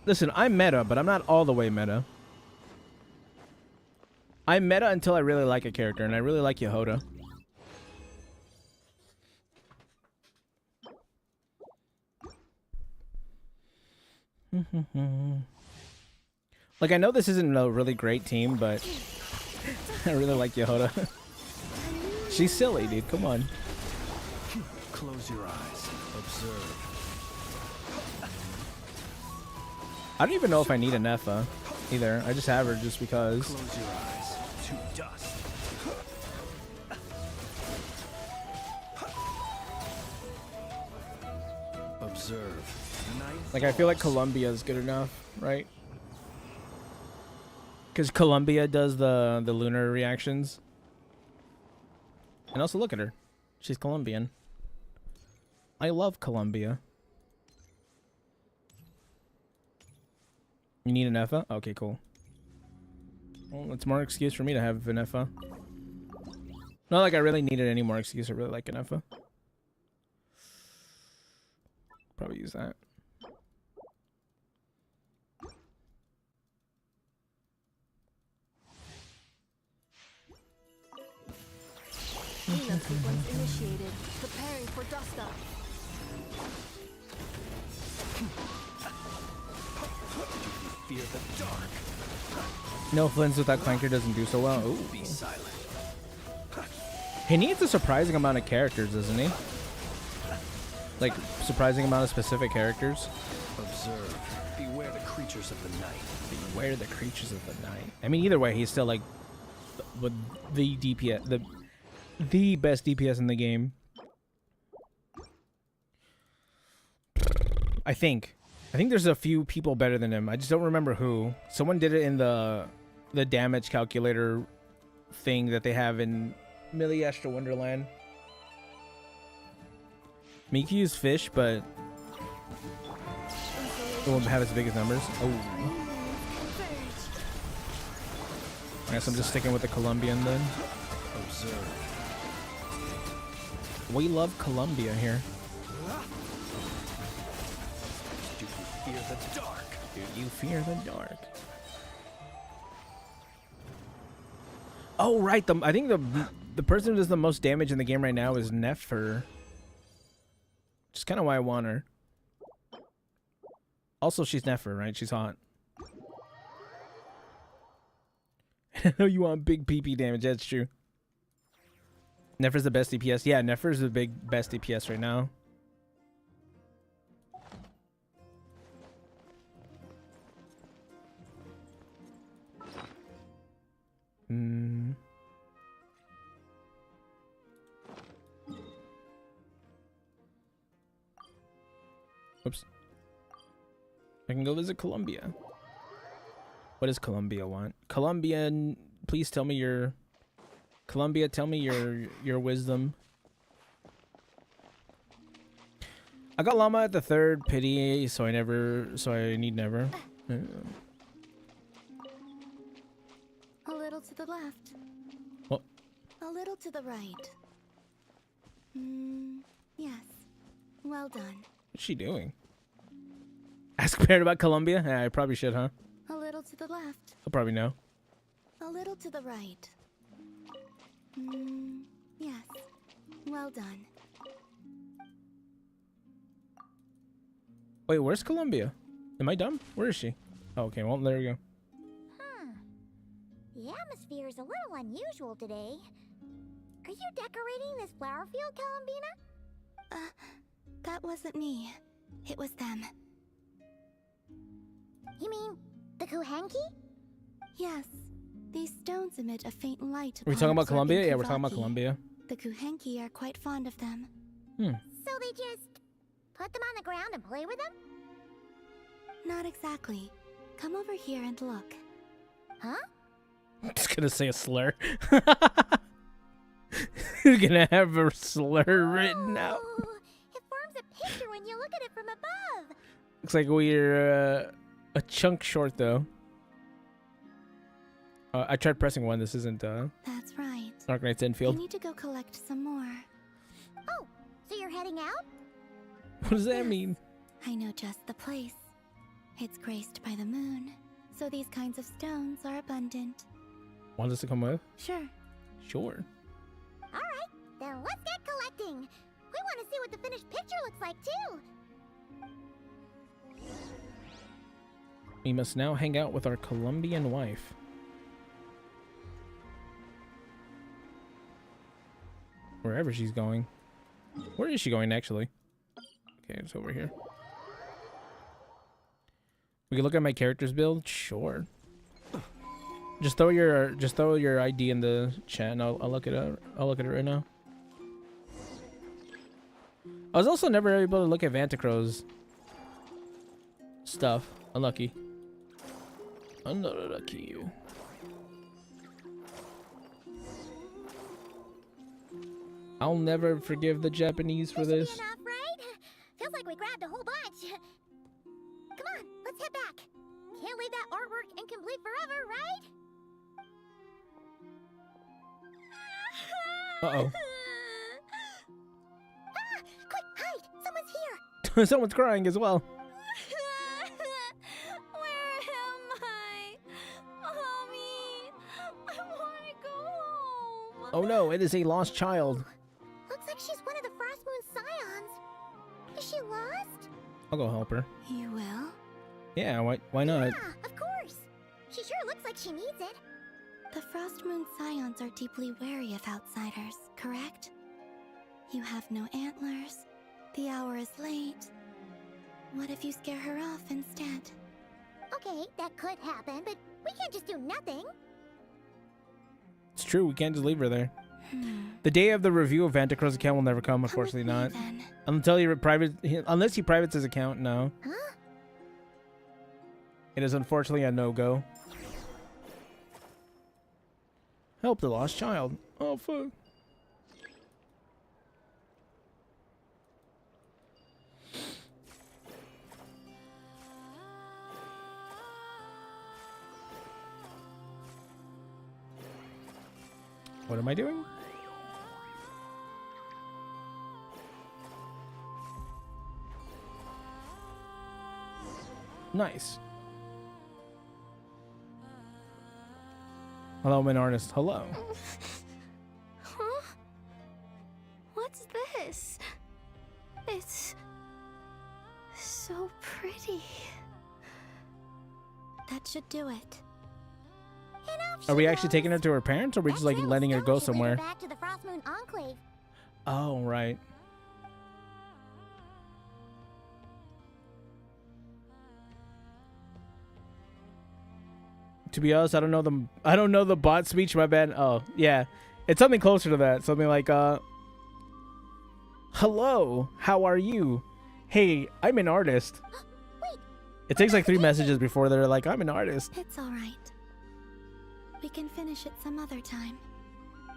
Listen, I'm meta, but I'm not all the way meta. I'm meta until I really like a character, and I really like Yehoda. Like, I know this isn't a really great team, but I really like Yehoda. She's silly, dude. Come on. Close your eyes. Observe. I don't even know if I need a Nepha either. I just have her just because. Close your eyes. To dust. Observe. Like, I feel like Columbia is good enough, right? Because Columbia does the lunar reactions. And also, look at her. She's Colombian. I love Columbia. You need an Nepha? Okay, cool. Well, it's more excuse for me to have Vanessa. Not like I really needed any more excuse. I really like Vanessa. Probably use that. Cleanup sequence initiated. Preparing for dust up. Fear the dark. No Flins with that clanker doesn't do so well. Ooh. Be silent. He needs a surprising amount of characters, doesn't he? Like, surprising amount of specific characters. Observe. Beware the creatures of the night. Beware the creatures of the night. I mean, either way, he's still like the DPS, the best DPS in the game. I think there's a few people better than him. I just don't remember who. Someone did it in the damage calculator thing that they have in Millie Astro Wonderland. Miki's fish, but it won't have as big as numbers. Oh. I guess I'm just sticking with the Colombian then. Observe. We love Colombia here. Do you fear the dark? Do you fear the dark? Oh right, I think the person who does the most damage in the game right now is Nefer. Which is kind of why I want her. Also, she's Nefer, right? She's hot. I know you want big PP damage. That's true. Nefer's the best DPS. Yeah, Nefer's the best DPS right now. Oops. I can go visit Colombia. What does Colombia want? Colombian, please tell me your... Colombia, tell me your wisdom. I got llama at the 3rd pity, so I need never. A little to the left. What? A little to the right. Yes. Well done. What's she doing? Ask Parrot about Colombia? Yeah, I probably should, huh? A little to the left. He'll probably know. A little to the right. Yes. Well done. Wait, where's Colombia? Am I dumb? Where is she? Oh, okay, well, there you go. The atmosphere is a little unusual today. Are you decorating this flower field, Columbina? That wasn't me. It was them. You mean the Kuhenki? Yes. These stones emit a faint light. Are we talking about Colombia? Yeah, we're talking about Colombia. The Kuhenki are quite fond of them. So they just put them on the ground and play with them? Not exactly. Come over here and look. Huh? I'm just gonna say a slur. You're gonna have a slur written out. It forms a picture when you look at it from above. Looks like we're a chunk short though. I tried pressing one. This isn't That's right. Dark Knight's You Infield. need to go collect some more. Oh, so you're heading out? What does that mean? I know just the place. It's graced by the moon, so these kinds of stones are abundant. Want us to come with? Sure. Sure. All right, then let's get collecting. We want to see what the finished picture looks like too. We must now hang out with our Colombian wife. Wherever she's going. Where is she going actually? Okay, it's over here. We can look at my character's build? Sure. Just throw your ID in the chat and I'll look it up. I'll look at it right now. I was also never able to look at Vantacrow's stuff. Unlucky. Unlucky. I'll never forgive the Japanese for this. Enough, right? Feels like we grabbed a whole bunch. Come on, let's head back. Can't leave that artwork incomplete forever, right? Uh-oh. Quick, hide! Someone's here! Someone's crying as well. Where am I? Mommy! I want to go home! Oh no, it is a lost child. Looks like she's one of the Frost Moon Scions. Is she lost? I'll go help her. You will? Yeah, why not? Yeah, of course. She sure looks like she needs it. The Frost Moon Scions are deeply wary of outsiders, correct? You have no antlers. The hour is late. What if you scare her off instead? Okay, that could happen, but we can't just do nothing. It's true, we can't just leave her there. The day of the review of Vanticro's account will never come, unfortunately not. Until unless he privates his account, no. Huh? It is unfortunately a no-go. Help the lost child. Oh, fuck. What am I doing? Nice. Hello, I'm an artist. Hello. Huh? What's this? It's so pretty. That should do it. Are we actually taking her to her parents, or are we just like letting her go somewhere? Back to the Frost Moon Enclave. Oh, right. To be honest, I don't know the bot speech, my bad. Oh, yeah. It's something closer to that. Something like hello, how are you? Hey, I'm an artist. It takes like 3 messages before they're like, I'm an artist. It's all right. We can finish it some other time.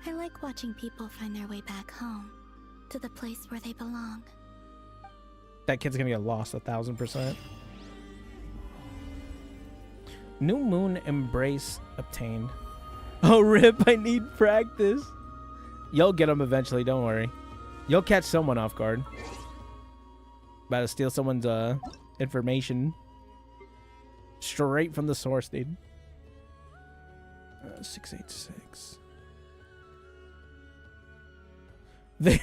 I like watching people find their way back home, to the place where they belong. That kid's gonna get lost 1000%. New moon embrace obtained. Oh, rip, I need practice. You'll get him eventually, don't worry. You'll catch someone off guard. About to steal someone's information. Straight from the source, dude. 686.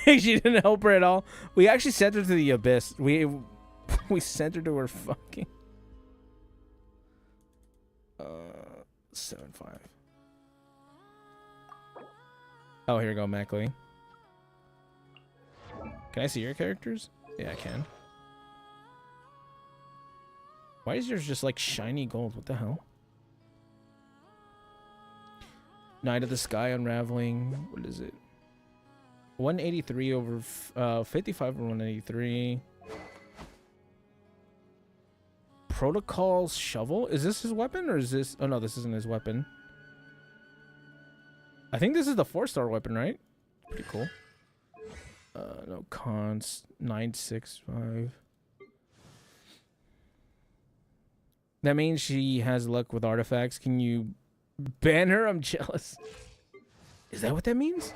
She didn't help her at all. We actually sent her to the abyss. We sent her to her fucking 7-5. Oh, here we go, Mackley. Can I see your characters? Yeah, I can. Why is yours just like shiny gold? What the hell? Night of the Sky unraveling. What is it? 183 over 55 over 183. Protocol's shovel. Is this his weapon or is this? Oh no, this isn't his weapon. I think this is the 4-star weapon, right? Pretty cool. No cons. 965. That means she has luck with artifacts. Can you ban her? I'm jealous. Is that what that means?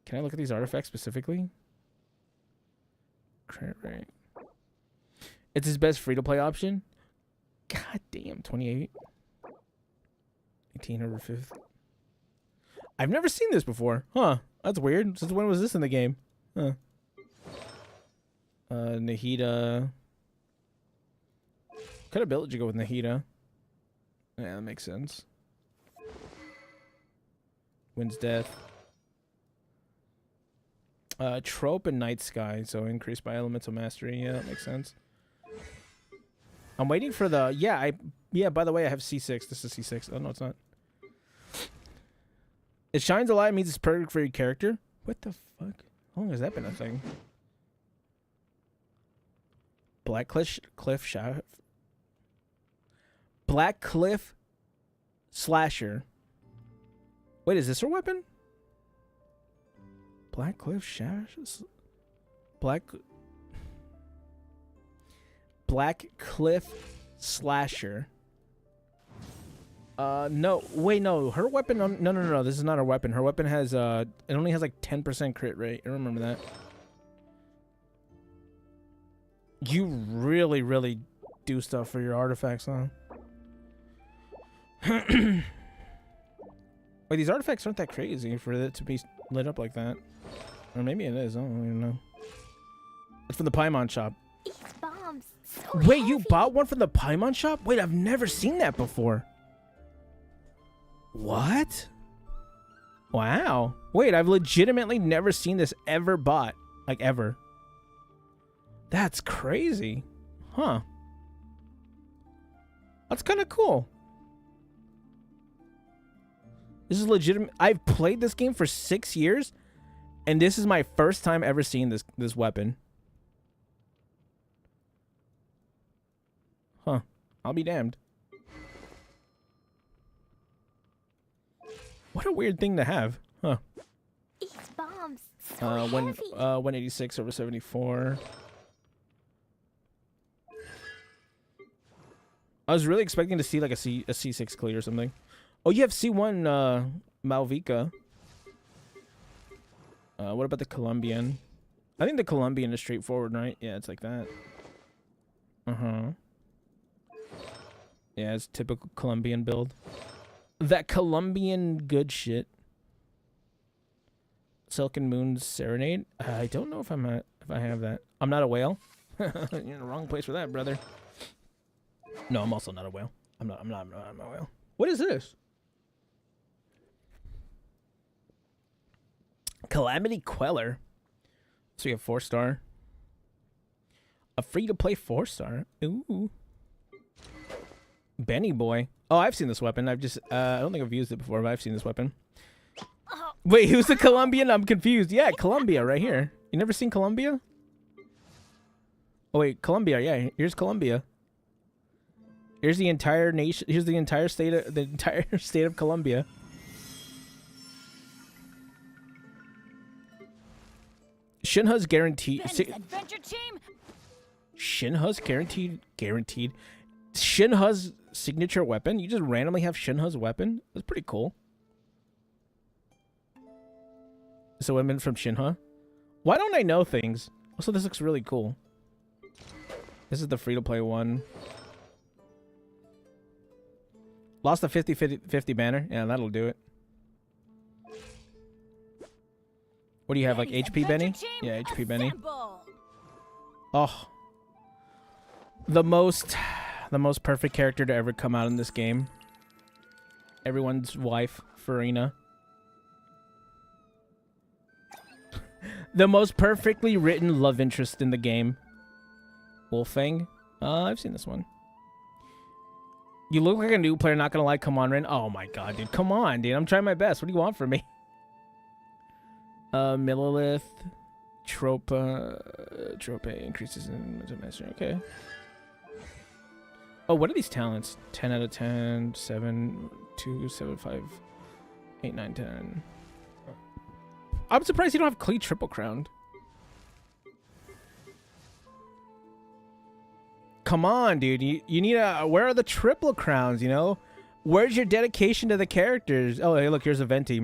Can I look at these artifacts specifically? Credit rate. It's his best free-to-play option. God damn, 28. 18 over 5th. I've never seen this before. Huh. That's weird. Since when was this in the game? Huh. Nahida. What kind of build did you go with Nahida? Yeah, that makes sense. Wins death. Trope and Night Sky, so increased by elemental mastery. Yeah, that makes sense. I'm waiting for the yeah, by the way, I have C6. This is C6. Oh no, it's not. It shines a light means it's perfect for your character. What the fuck? How long has that been a thing? Black Cliff Slasher. Wait, is this her weapon? Black Cliff Slasher. No, wait, no. Her weapon, no. This is not her weapon. Her weapon has, it only has like 10% crit rate. I remember that. You really, really do stuff for your artifacts, huh? Wait, these artifacts aren't that crazy for it to be lit up like that. Or maybe it is. I don't even know. It's from the Paimon shop. These bombs. So Wait, heavy. you bought one from the Paimon shop? Wait, I've never seen that before. What? Wow. Wait, I've legitimately never seen this ever bought. Like, ever. That's crazy. Huh. That's kind of cool. This is legitimate. I've played this game for 6 years, and this is my first time ever seeing this weapon. Huh. I'll be damned. What a weird thing to have. Huh. These bombs. So heavy. 186 over 74. I was really expecting to see like a C6 clear or something. Oh, you have C1 Malvika. What about the Colombian? I think the Colombian is straightforward, right? Yeah, it's like that. Uh-huh. Yeah, it's typical Colombian build. That Colombian good shit. Silken Moon's Serenade. I don't know if I have that. I'm not a whale. You're in the wrong place for that, brother. No, I'm also not a whale. I'm not a whale. What is this? Calamity Queller. So we have 4-star. A free-to-play 4-star. Ooh. Benny Boy. Oh, I've seen this weapon. I don't think I've used it before, but I've seen this weapon. Wait, who's the Colombian? I'm confused. Yeah, Colombia right here. You never seen Colombia? Oh wait, Colombia. Yeah, here's Colombia. Here's the entire nation. Here's the entire state of Colombia. Shinha's guaranteed. Adventure team. Shinha's guaranteed. Shinha's signature weapon. You just randomly have Shinha's weapon. That's pretty cool. It's a weapon from Shinha. Why don't I know things? Also, this looks really cool. This is the free-to-play one. Lost the 50-50 banner. Yeah, that'll do it. What do you have, like HP Benny? Yeah, HP Benny. Oh. The most perfect character to ever come out in this game. Everyone's wife, Farina. The most perfectly written love interest in the game. Wolfang. I've seen this one. You look like a new player, not gonna lie. Come on, Ren. Oh my god, dude. Come on, dude. I'm trying my best. What do you want from me? Millilith. Trope increases in mastery. Okay. Oh, what are these talents? 10 out of 10, 7, 2, 7, 5, 8, 9, 10. I'm surprised you don't have Klee triple crowned. Come on, dude. You need a... Where are the triple crowns, you know? Where's your dedication to the characters? Oh, hey, look, here's a Venti.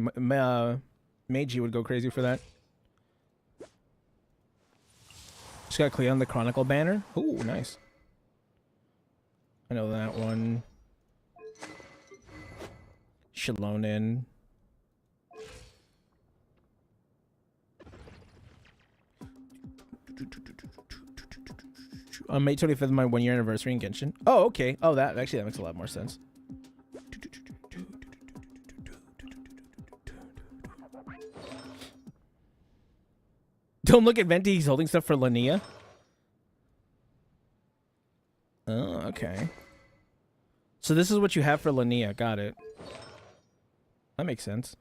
Meiji would go crazy for that. Just got Klee on the Chronicle banner. Ooh, nice. I know that one. Shalonin. On May 25th, my 1-year anniversary in Genshin. Oh, okay. Oh, that makes a lot more sense. Don't look at Venti. He's holding stuff for Linnea. Oh, okay. So this is what you have for Linnea. Got it. That makes sense.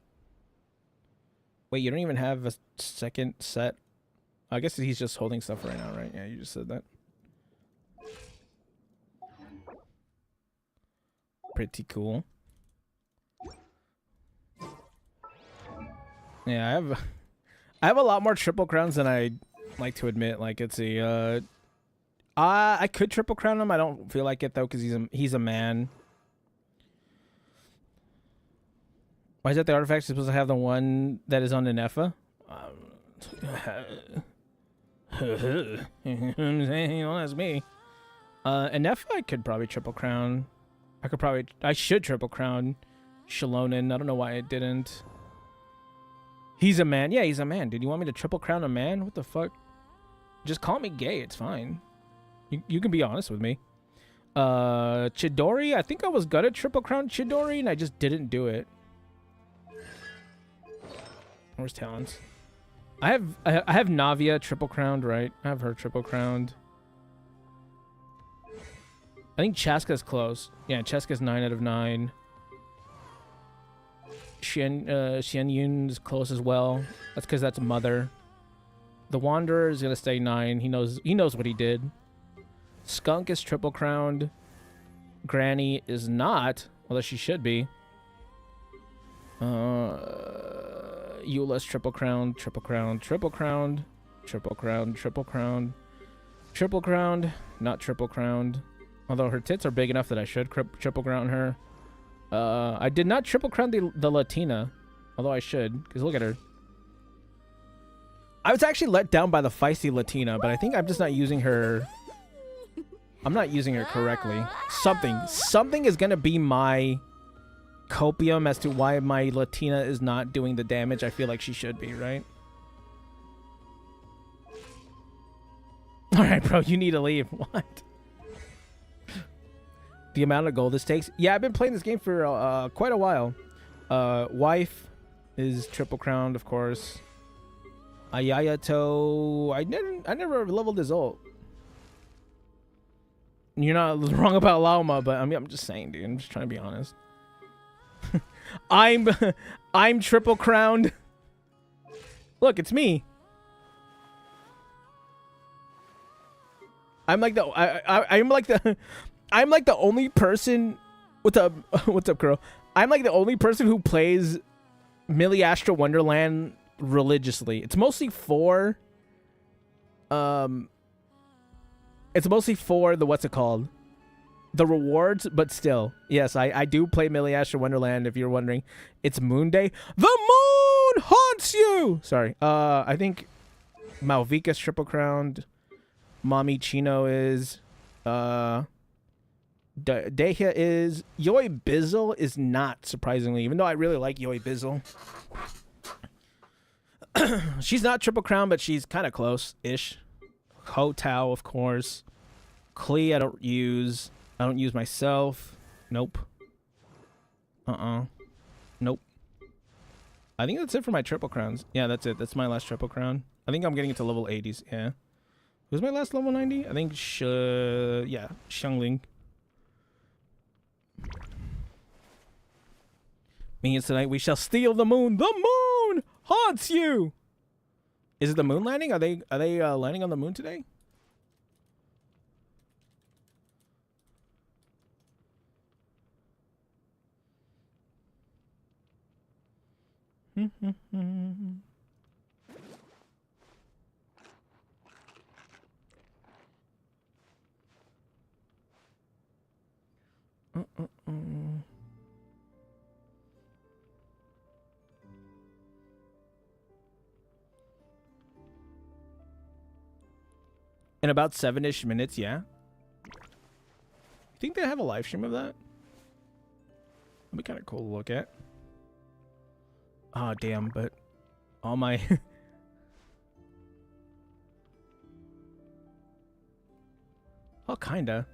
Wait, you don't even have a second set? I guess he's just holding stuff right now, right? Yeah, you just said that. Pretty cool. Yeah, I have a lot more triple crowns than I like to admit. Like, it's a I could triple crown him. I don't feel like it though, because he's a man. Why is that the artifact supposed to have the one that is on the Nefa? That's me. And Nefa I could probably triple crown. I should triple crown Shalonen. I don't know why I didn't. He's a man. Yeah, he's a man. Dude, you want me to triple crown a man? What the fuck? Just call me gay. It's fine. You can be honest with me. Chidori. I think I was gonna triple crown Chidori and I just didn't do it. Where's talents? I have Navia triple crowned, right? I have her triple crowned. I think Chaska's close. Yeah, Chaska's 9 out of 9. Xian Yun's close as well. That's because that's a mother. The Wanderer is gonna stay 9. He knows what he did. Skunk is triple crowned. Granny is not, although she should be. Eula's triple crowned, triple crowned, triple crowned, triple crowned, triple crowned, triple crowned, not triple crowned. Although her tits are big enough that I should triple crown her. I did not triple crown the Latina, although I should, because look at her. I was actually let down by the feisty Latina, but I think I'm just not using her. I'm not using her correctly. Something is gonna be my copium as to why my Latina is not doing the damage I feel like she should be, right? Alright, bro, you need to leave. What? The amount of gold this takes? Yeah, I've been playing this game for quite a while. Wife is triple crowned, of course. Ayayato, I never leveled his ult. You're not wrong about Lauma, but I'm just saying, dude. I'm just trying to be honest. I'm triple crowned. Look, it's me. I'm like the only person. What's up, girl? I'm like the only person who plays Millie Astra Wonderland religiously. It's mostly for the what's it called? The rewards, but still. Yes, I do play Millie Astra Wonderland, if you're wondering. It's Moon Day. The moon haunts you! Sorry. I think Malvika's triple crowned. Mommy Chino is. Dehya is. Yoi Bizzle is not, surprisingly, even though I really like Yoi Bizzle. She's not triple crowned, but she's kind of close-ish. Ho Tao, of course. Klee, I don't use myself. Nope. Nope. I think that's it for my triple crowns. Yeah, that's it. That's my last triple crown. I think I'm getting it to level 80s. Yeah. Who's my last level 90? I think Xiangling. Means tonight we shall steal the moon. The moon haunts you. Is it the moon landing? Are they landing on the moon today? In about 7-ish minutes, yeah. You think they have a live stream of that? That'd be kind of cool to look at. Oh, damn, but all my... Oh, kinda.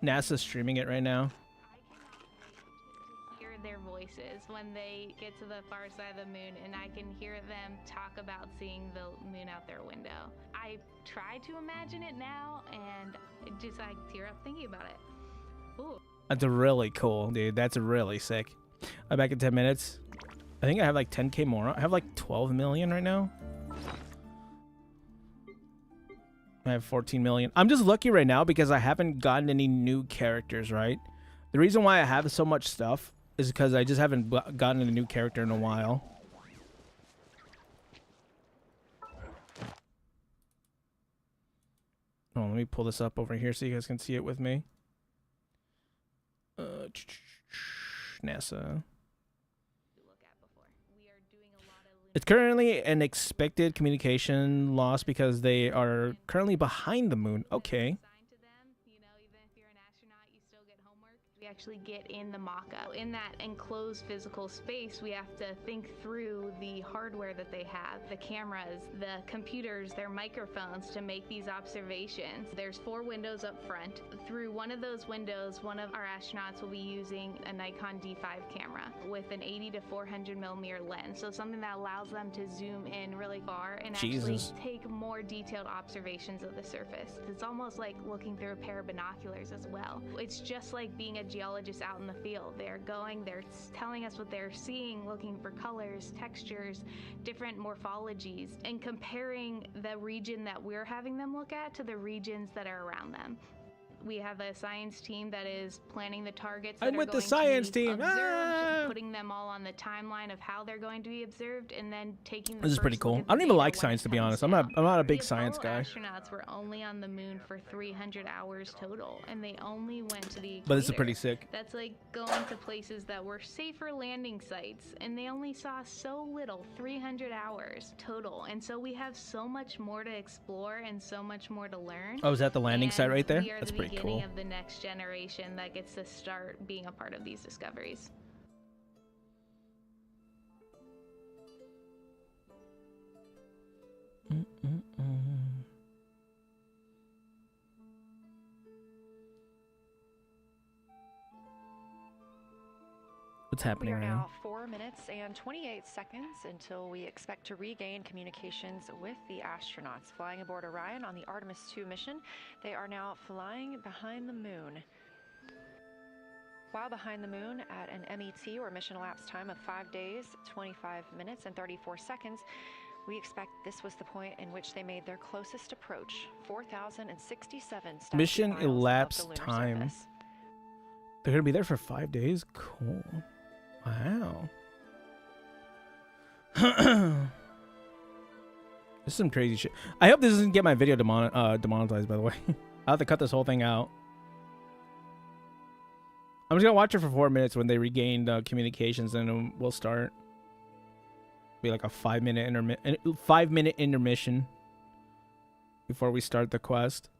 NASA's streaming it right now. Hear their voices when they get to the far side of the moon, and I can hear them talk about seeing the moon out their window. I try to imagine it now, and just like tear up thinking about it. Ooh. That's really cool, dude. That's really sick. I'm back in 10 minutes. I think I have like 10k more. I have like 12 million right now. I have 14 million. I'm just lucky right now because I haven't gotten any new characters, right? The reason why I have so much stuff is because I just haven't gotten a new character in a while. Oh, let me pull this up over here so you guys can see it with me. NASA. It's currently an expected communication loss because they are currently behind the moon. Okay. We actually get in the mock-up. In that enclosed physical space, we have to think through the hardware that they have, the cameras, the computers, their microphones to make these observations. There's 4 windows up front. Through one of those windows, one of our astronauts will be using a Nikon D5 camera with an 80 to 400 millimeter lens. So something that allows them to zoom in really far and actually take more detailed observations of the surface. It's almost like looking through a pair of binoculars as well. It's just like being a geologists out in the field. They're telling us what they're seeing, looking for colors, textures, different morphologies, and comparing the region that we're having them look at to the regions that are around them. We have a science team that is planning the targets that I'm with the science team. Putting them all on the timeline of how they're going to be observed, and then taking This is pretty cool. I don't even like science, to be honest. I'm not a big science guy. Astronauts were only on the moon for 300 hours total, and they only went to the equator. But this is pretty sick. That's like going to places that were safer landing sites, and they only saw so little, 300 hours total. And so we have so much more to explore and so much more to learn. Oh, is that the landing site right there? That's the pretty cool. beginning of the next generation that gets to start being a part of these discoveries. What's happening right now? We are now 4 minutes and 28 seconds until we expect to regain communications with the astronauts flying aboard Orion on the Artemis 2 mission. They are now flying behind the moon. While behind the moon at an MET, or mission elapsed time, of 5 days, 25 minutes, and 34 seconds, we expect this was the point in which they made their closest approach, 4,067 Mission miles elapsed above the lunar time. surface. They're gonna be there for 5 days. Cool. Wow. This is some crazy shit. I hope this doesn't get my video demonetized, by the way. I'll have to cut this whole thing out. I'm just gonna watch it for 4 minutes. When they regain communications, and we'll start. Be like a 5-minute intermission before we start the quest.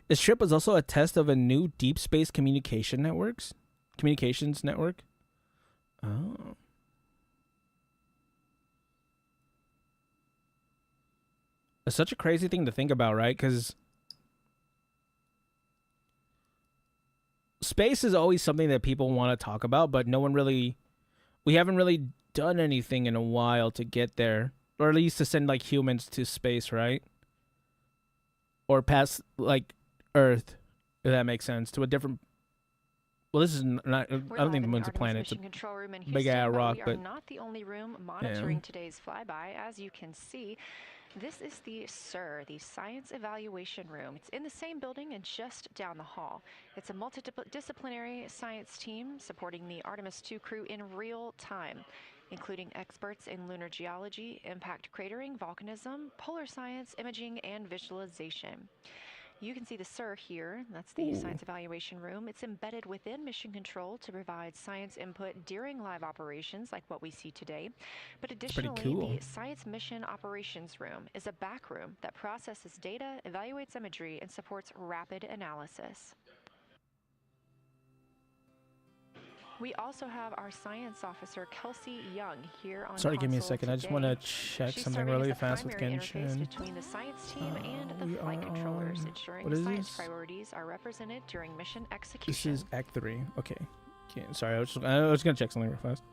This trip was also a test of a new deep space communications network. Oh. It's such a crazy thing to think about, right? Because space is always something that people want to talk about, but we haven't really done anything in a while to get there, or at least to send like humans to space, right? Or past like Earth, if that makes sense, to a different. Well, this is not. I don't think the moon's a planet. It's a big ass rock, we but are not the only room monitoring today's flyby. As you can see, this is the SIR, the Science Evaluation Room. It's in the same building and just down the hall. It's a multidisciplinary science team supporting the Artemis 2 crew in real time, including experts in lunar geology, impact cratering, volcanism, polar science, imaging, and visualization. You can see the SIR here. That's the Science Evaluation Room. It's embedded within Mission Control to provide science input during live operations like what we see today. But additionally, the Science Mission Operations Room is a back room that processes data, evaluates imagery, and supports rapid analysis. We also have our science officer, Kelsey Young, here on sorry, give me a console second. I just want to check She's something serving as really the fast with primary interface Genshin. between the science team and the flight controllers, ensuring what is science this? priorities are represented during mission This execution. is Act 3. Okay. Sorry, I was just gonna check something real fast.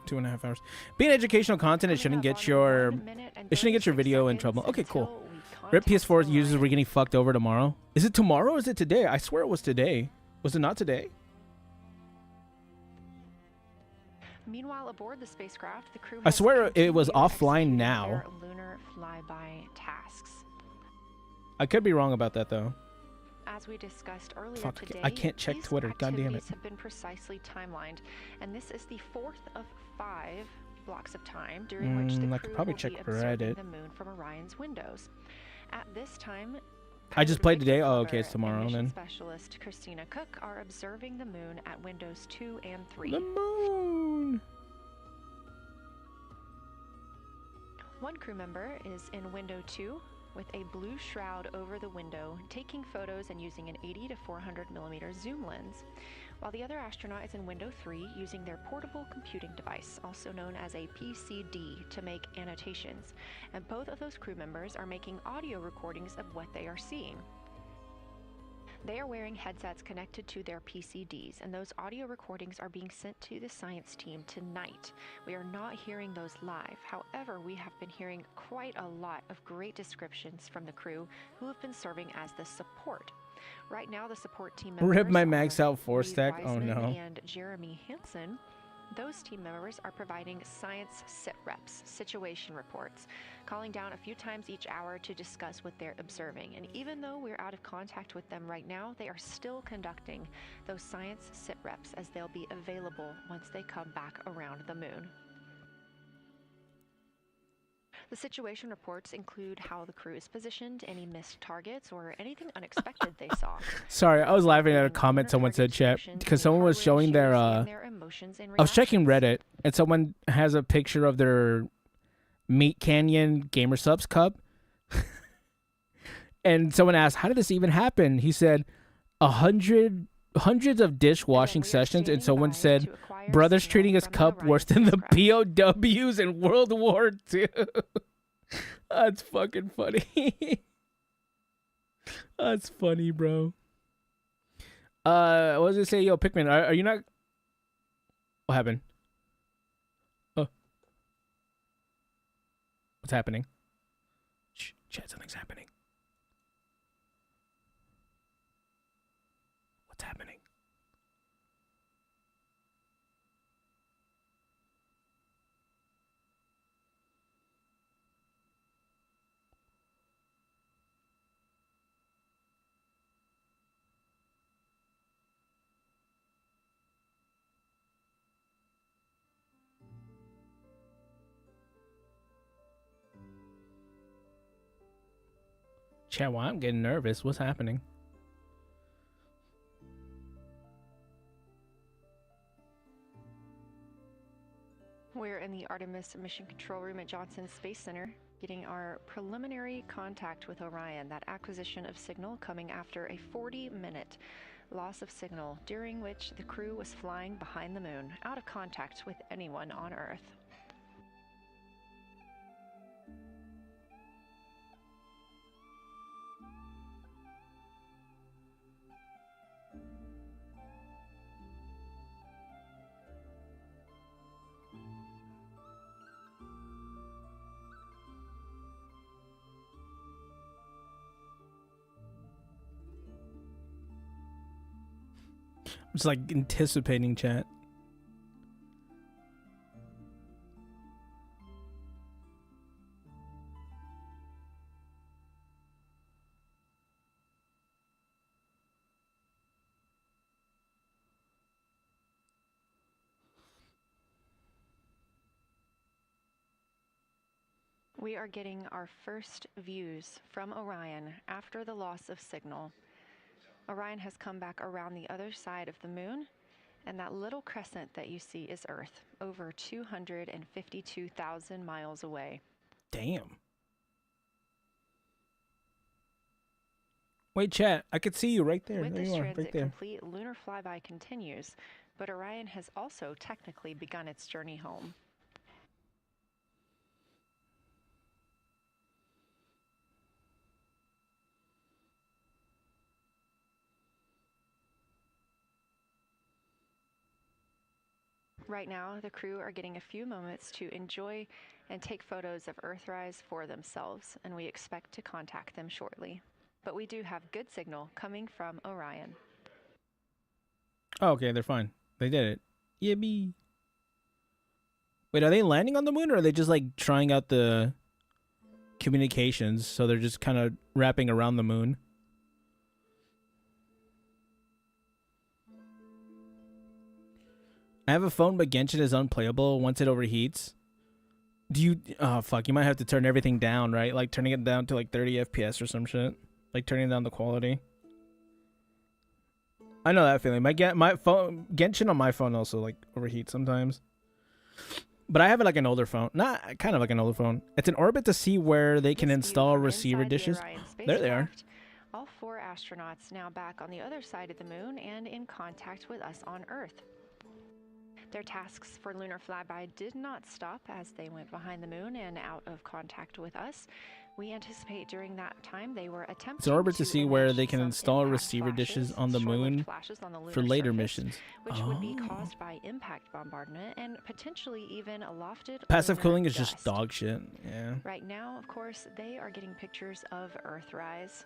Two and a half hours. Being educational content, it shouldn't get your video in trouble. Okay, cool. RIP PS4 users were getting fucked over tomorrow. Is it tomorrow or is it today? I swear it was today. Was it not today? Meanwhile, aboard the spacecraft, the crew I has swear it was continued offline executing now. their lunar flyby tasks. I could be wrong about that though. As we discussed earlier Fuck, today, I can't check these Twitter. God damn it. activities have been precisely timelined, and this is the 4th of 5 blocks of time during which the I crew could probably will check be observing Reddit. the moon from Orion's windows. At this time, I just played today. Oh, Cover okay, it's tomorrow and mission then. specialist Christina Cook are observing the moon at windows 2 and 3. The moon. One crew member is in window 2 with a blue shroud over the window, taking photos and using an 80 to 400 millimeter zoom lens, while the other astronaut is in window 3 using their portable computing device, also known as a PCD, to make annotations. And both of those crew members are making audio recordings of what they are seeing. They are wearing headsets connected to their PCDs, and those audio recordings are being sent to the science team tonight. We are not hearing those live. However, we have been hearing quite a lot of great descriptions from the crew who have been serving as the support. Right now, the support team members Rip my are max out 4 Reed stack. Oh Wiseman no. and Jeremy Hansen. Those team members are providing science sit reps, situation reports, calling down a few times each hour to discuss what they're observing. And even though we're out of contact with them right now, they are still conducting those science sit reps as they'll be available once they come back around the moon. The situation reports include how the crew is positioned, any missed targets, or anything unexpected they saw. Sorry, I was laughing at a comment someone said, chat, because someone was showing their I was checking Reddit, and someone has a picture of their Meat Canyon Gamer Subs cup. And someone asked, how did this even happen? He said, hundreds of dishwashing sessions, and someone said, brothers treating his cup worse than the POWs in World War II. That's fucking funny. That's funny, bro. What was it say? Yo, Pikmin, are you not... What happened? Oh. What's happening? Shh, chat, something's happening. What's happening? Chat, why I'm getting nervous. What's happening? We're in the Artemis Mission Control Room at Johnson Space Center, getting our preliminary contact with Orion, that acquisition of signal coming after a 40-minute loss of signal, during which the crew was flying behind the moon, out of contact with anyone on Earth. I'm just like anticipating, chat. We are getting our first views from Orion after the loss of signal. Orion has come back around the other side of the moon, and that little crescent that you see is Earth, over 252,000 miles away. Damn. Wait, chat. I could see you right there. With There this you are, transit right there. complete, lunar flyby continues, but Orion has also technically begun its journey home. Right now, the crew are getting a few moments to enjoy and take photos of Earthrise for themselves, and we expect to contact them shortly. But we do have good signal coming from Orion. Oh, okay, they're fine. They did it. Yippee. Wait, are they landing on the moon, or are they just like trying out the communications? So they're just kind of wrapping around the moon. I have a phone, but Genshin is unplayable once it overheats. Do you... Oh, fuck. You might have to turn everything down, right? Like, turning it down to, like, 30 FPS or some shit. Like, turning down the quality. I know that feeling. My phone... Genshin on my phone also, like, overheats sometimes. But I have, like, an older phone. Not... Kind of like an older phone. It's in orbit to see where they can install receiver dishes. There they are. All 4 astronauts now back on the other side of the moon and in contact with us on Earth. Their tasks for lunar flyby did not stop as they went behind the moon and out of contact with us. We anticipate during that time they were attempting It's in orbit to see where they can install receiver dishes on the moon for later missions. Which would be caused by impact bombardment and potentially even lofted Passive lunar cooling is dust. just dog shit. Yeah. Right now, of course, they are getting pictures of Earthrise.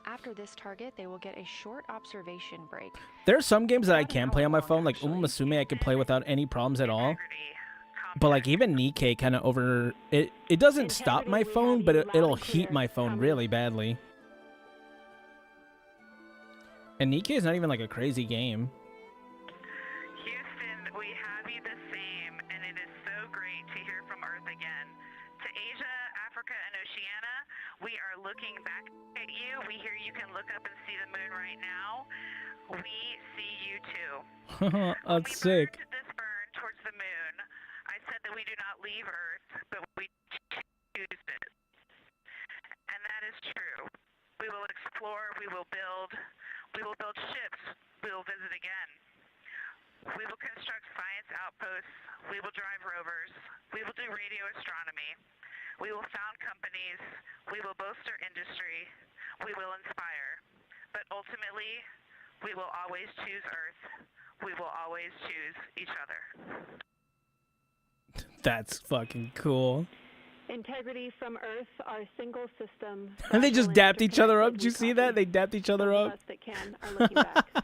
After this target, they will get a short observation break. There are some games that I can play on my phone, like Musume I could play without any problems at all. But like even Nikkei kind of over... It doesn't stop my phone, but it'll heat my phone really badly. And Nikkei is not even like a crazy game. Houston, we have you the same, and it is so great to hear from Earth again. To Asia, Africa, and Oceania, we are looking back at you. We hear you can look up and see the moon right now. We see you too. That's sick. This burn towards the moon, I said that we do not leave Earth, but we choose it. And that is true. We will explore, we will build ships, we will visit again. We will construct science outposts, we will drive rovers, we will do radio astronomy. We will found companies, we will bolster industry, we will inspire. But ultimately, we will always choose Earth. We will always choose each other. That's fucking cool. Integrity from Earth, our single system. And they just dapped each other up. Did you see that? They dapped each other up. That can are looking back.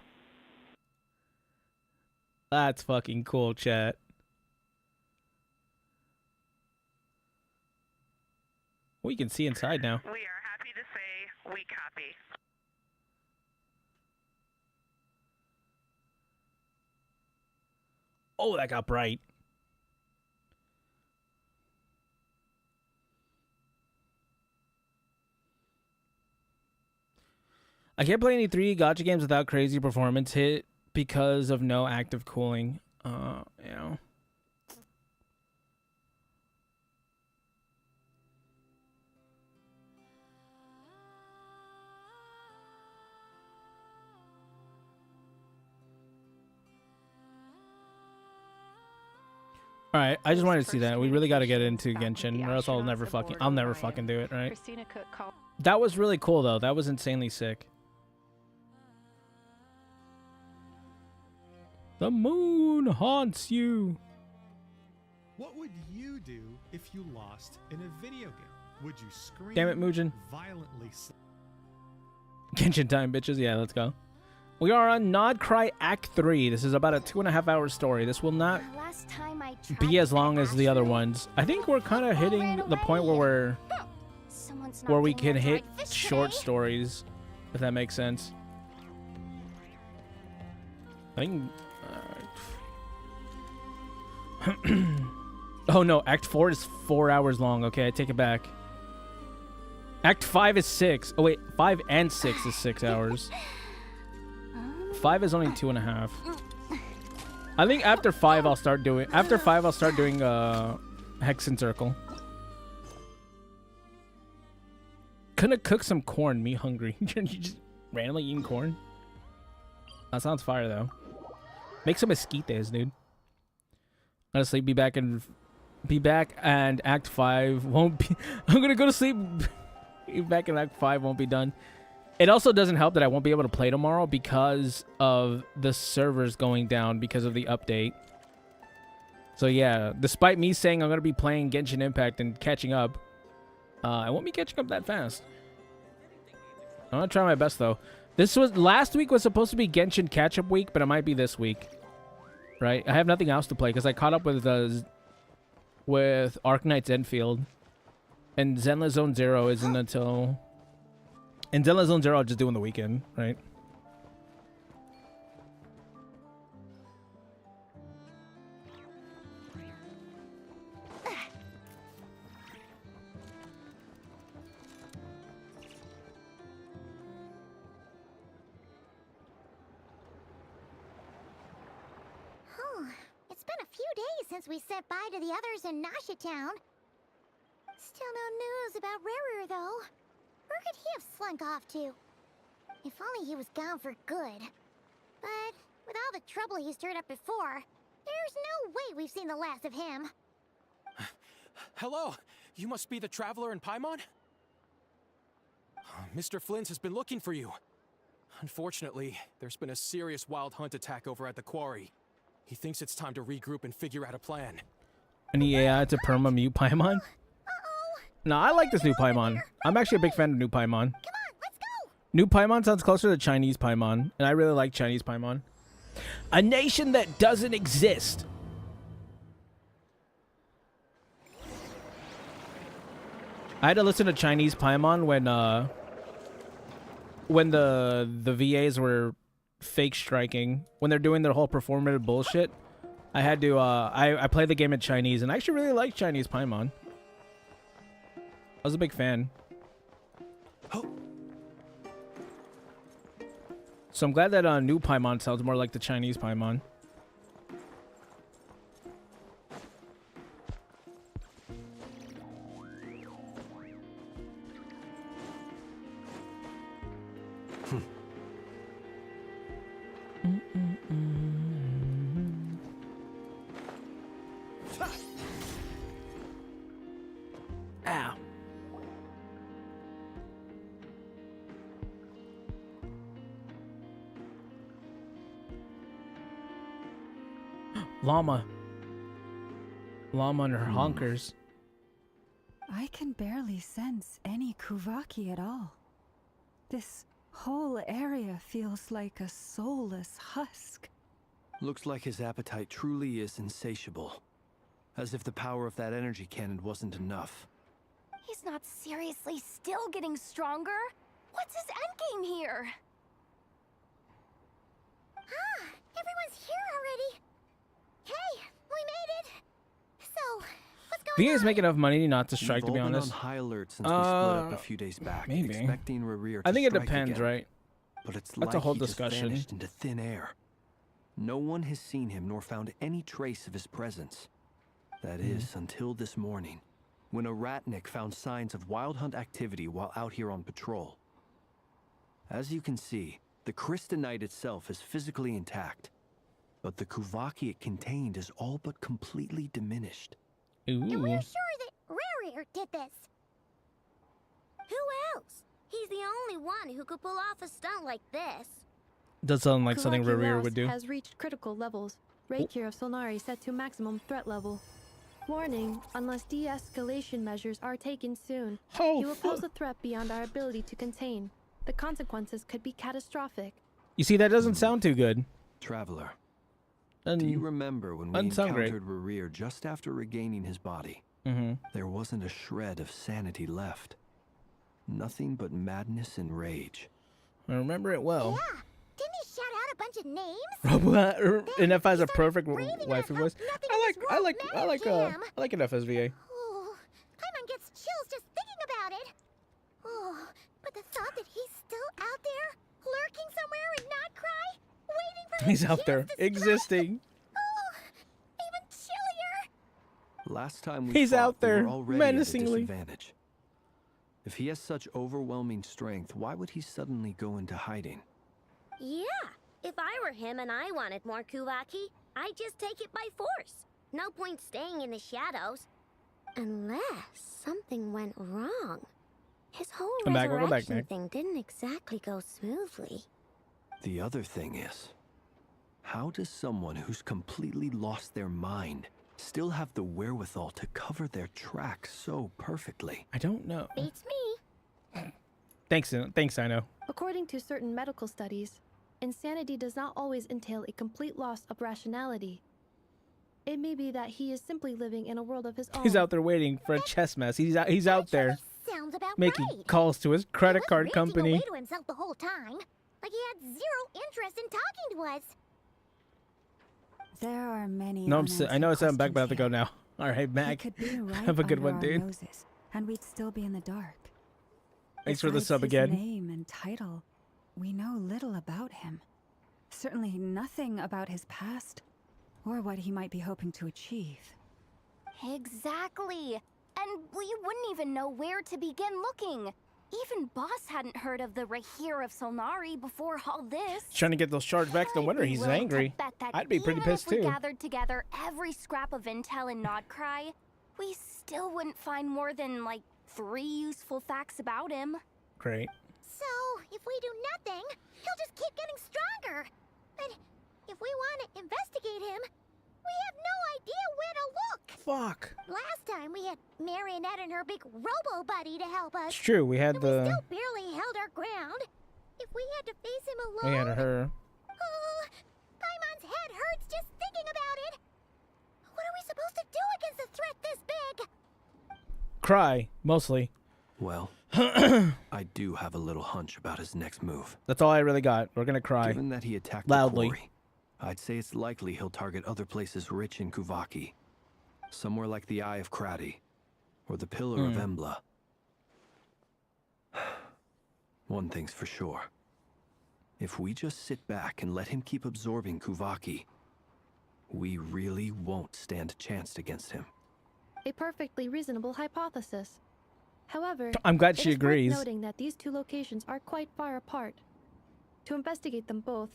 That's fucking cool, chat. We can see inside now. We are happy to say we copy. Oh, that got bright. I can't play any 3D gacha games without crazy performance hit because of no active cooling. You know. All right, I just wanted to see that. We really got to get into Genshin, or else I'll never fucking do it, right? That was really cool though. That was insanely sick. The moon haunts you. What would you do if you lost in a video game? Would you scream? Damn it, Mugen. Violently. Genshin time, bitches. Yeah, let's go. We are on Nod Cry Act 3. This is about a 2.5-hour story. This will not be as long as the other ones. I think we're kind of hitting the point where we can hit short stories, if that makes sense. I think... oh no, Act 4 is 4 hours long. Okay, I take it back. Act 5 is 6. Oh wait, 5 and 6 is 6 hours. 5 is only 2.5. I think after 5 I'll start doing Hex and Circle. Gonna cook some corn, me hungry. You just randomly eating corn? That sounds fire though. Make some esquites, dude. Honestly, be back and Act 5 won't be I'm gonna go to sleep. Back in Act 5 won't be done. It also doesn't help that I won't be able to play tomorrow because of the servers going down because of the update. So yeah, despite me saying I'm going to be playing Genshin Impact and catching up, I won't be catching up that fast. I'm going to try my best though. Last week was supposed to be Genshin catch-up week, but it might be this week. right? I have nothing else to play because I caught up with Arknight's Enfield, and Zenless Zone Zero isn't until. And Zenless Zone Zero I'll just do on the weekend, right? It's been a few days since we said bye to the others in Nasha Town. Still no news about Rarer, though. Where could he have slunk off to? If only he was gone for good. But with all the trouble he stirred up before, there's no way we've seen the last of him. Hello, you must be the traveler in Paimon? Mr. Flynn has been looking for you. Unfortunately, there's been a serious wild hunt attack over at the quarry. He thinks it's time to regroup and figure out a plan. Any AI to perma mute Paimon? No, I like this new Paimon. I'm actually a big fan of new Paimon. Come on, let's go. New Paimon sounds closer to Chinese Paimon, and I really like Chinese Paimon. A nation that doesn't exist. I had to listen to Chinese Paimon when the VAs were fake striking, when they're doing their whole performative bullshit. I had to I played the game in Chinese, and I actually really like Chinese Paimon. I was a big fan. So I'm glad that new Paimon sounds more like the Chinese Paimon. Ow. Llama and her honkers. I can barely sense any Kuvaki at all. This whole area feels like a soulless husk. Looks like his appetite truly is insatiable. As if the power of that energy cannon wasn't enough. He's not seriously still getting stronger? What's his endgame here? Ah, everyone's here already. Hey, we made it. So, what's going VA's make enough money not to strike, to be honest. We've all been on high alert since we split up a few days back, maybe. expecting Rerir to I think it strike depends, again. right? But it's That's like a whole he just discussion. vanished into thin air. No one has seen him nor found any trace of his presence. That is, until this morning, when a ratnik found signs of wild hunt activity while out here on patrol. As you can see, the Crystonite itself is physically intact, but the Kuvaki it contained is all but completely diminished. And we're sure that Rarir did this. Who else? He's the only one who could pull off a stunt like this. Does sound like something Kuvaki Rerir loss would do. has reached critical levels. Reikir of Solnari set to maximum threat level. Warning, unless de-escalation measures are taken soon, he will pose a threat beyond our ability to contain. The consequences could be catastrophic. You see, that doesn't sound too good. Traveler, do you remember when we doesn't sound great. encountered Rerir just after regaining his body? There wasn't a shred of sanity left. Nothing but madness and rage. I remember it well. Yeah, didn't he shout out a bunch of names? And F has a perfect waifu voice. I like an FSVA. Oh, Paimon gets chills just thinking about it. Oh, but the thought that he's still out there, lurking somewhere and not cry, waiting for He's his out chance there, to strike. existing. Oh, even chillier. Last time we He's fought, out there, we were already menacingly. at a disadvantage. If he has such overwhelming strength, why would he suddenly go into hiding? Yeah, if I were him and I wanted more Kuvaki, I'd just take it by force. No point staying in the shadows. Unless something went wrong. His whole Welcome back, resurrection Nick. thing didn't exactly go smoothly. The other thing is, how does someone who's completely lost their mind still have the wherewithal to cover their tracks so perfectly? I don't know. Beats me. Thanks, I know. According to certain medical studies, insanity does not always entail a complete loss of rationality. It may be that he is simply living in a world of his own. He's out there waiting for a chess mess. He's out there Sounds about making right. calls to his credit card Ranting company. away to himself the whole time, like he had zero interest in talking to us. There are many. No, I know I said I'm back, but I have to go now. All right, He Mac. could be right Have a good under one, our dude. noses, and we'd still be in the dark. Thanks for the Besides sub his again. Name and title, we know little about him. Certainly nothing about his past, or what he might be hoping to achieve. Exactly. And we wouldn't even know where to begin looking. Even Boss hadn't heard of the Rahir of Solnari before all this. Trying to get those shards back to the winner. I'd be He's willing to angry. bet that I'd be pretty even pissed if we too. gathered together every scrap of intel in Nodcry, we still wouldn't find more than like 3 useful facts about him. Great. So, if we do nothing, he'll just keep getting stronger. And if we want to investigate him, we have no idea where to look. Fuck. Last time we had Marionette and her big robo buddy to help us. It's true. We had and we the. still barely held our ground. If we had to face him alone. We had her. Oh, Paimon's head hurts just thinking about it. What are we supposed to do against a threat this big? Cry, mostly. Well, I do have a little hunch about his next move. That's all I really got. We're gonna cry. Given that he attacked loudly. the quarry, I'd say it's likely he'll target other places rich in Kuvaki. Somewhere like the Eye of Krati, or the Pillar of Embla. One thing's for sure. If we just sit back and let him keep absorbing Kuvaki, we really won't stand a chance against him. A perfectly reasonable hypothesis. However, I'm glad it she is worth agrees. noting that these two locations are quite far apart. To investigate them both,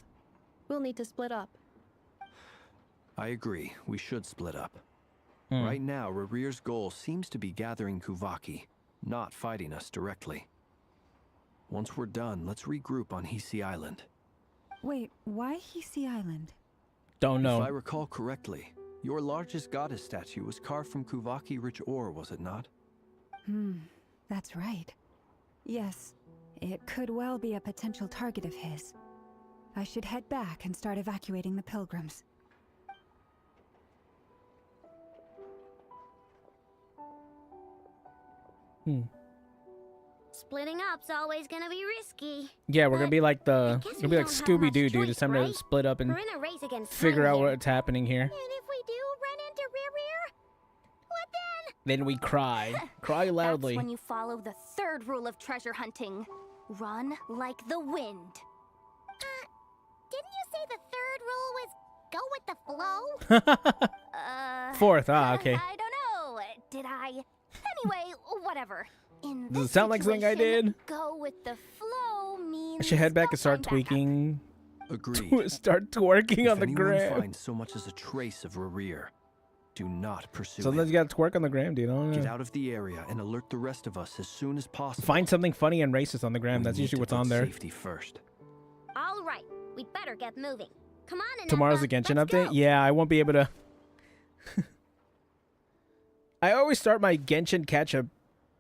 we'll need to split up. I agree, we should split up. Right now, Rarir's goal seems to be gathering Kuvaki, not fighting us directly. Once we're done, let's regroup on Hisi Island. Wait, why Hisi Island? Don't know. If I recall correctly, your largest goddess statue was carved from Kuvaki-rich ore, was it not? That's right. Yes, it could well be a potential target of his. I should head back and start evacuating the pilgrims. Splitting up's always gonna be risky. Yeah, we're gonna be like the. guess Gonna we be like don't have Scooby much Doo, dude. choice, It's time right? to split up and We're in a race against figure time out here. what's happening here. And if we do run into Rear, what then? Then we cry. Cry loudly. That's when you follow the third rule of treasure hunting. Run like the wind. Didn't you say the third rule was go with the flow? Fourth, okay. I don't know. Did I? Anyway, whatever. In Does this it sound like something I situation, did? Go with the flow means I should head back and start go find backup. tweaking. Agreed. Start twerking If on the anyone gram. finds so much as a trace of Rarir, do not pursue Sometimes him. you gotta twerk on the gram, dude. I don't Get know. out of the area and alert the rest of us as soon as possible. Find something funny and racist on the gram. We That's need usually to what's put on there. Safety first. All right, we'd better get moving. Come on, Ananda, Tomorrow's the Genshin let's update? go. Yeah, I won't be able to. I always start my Genshin catch-up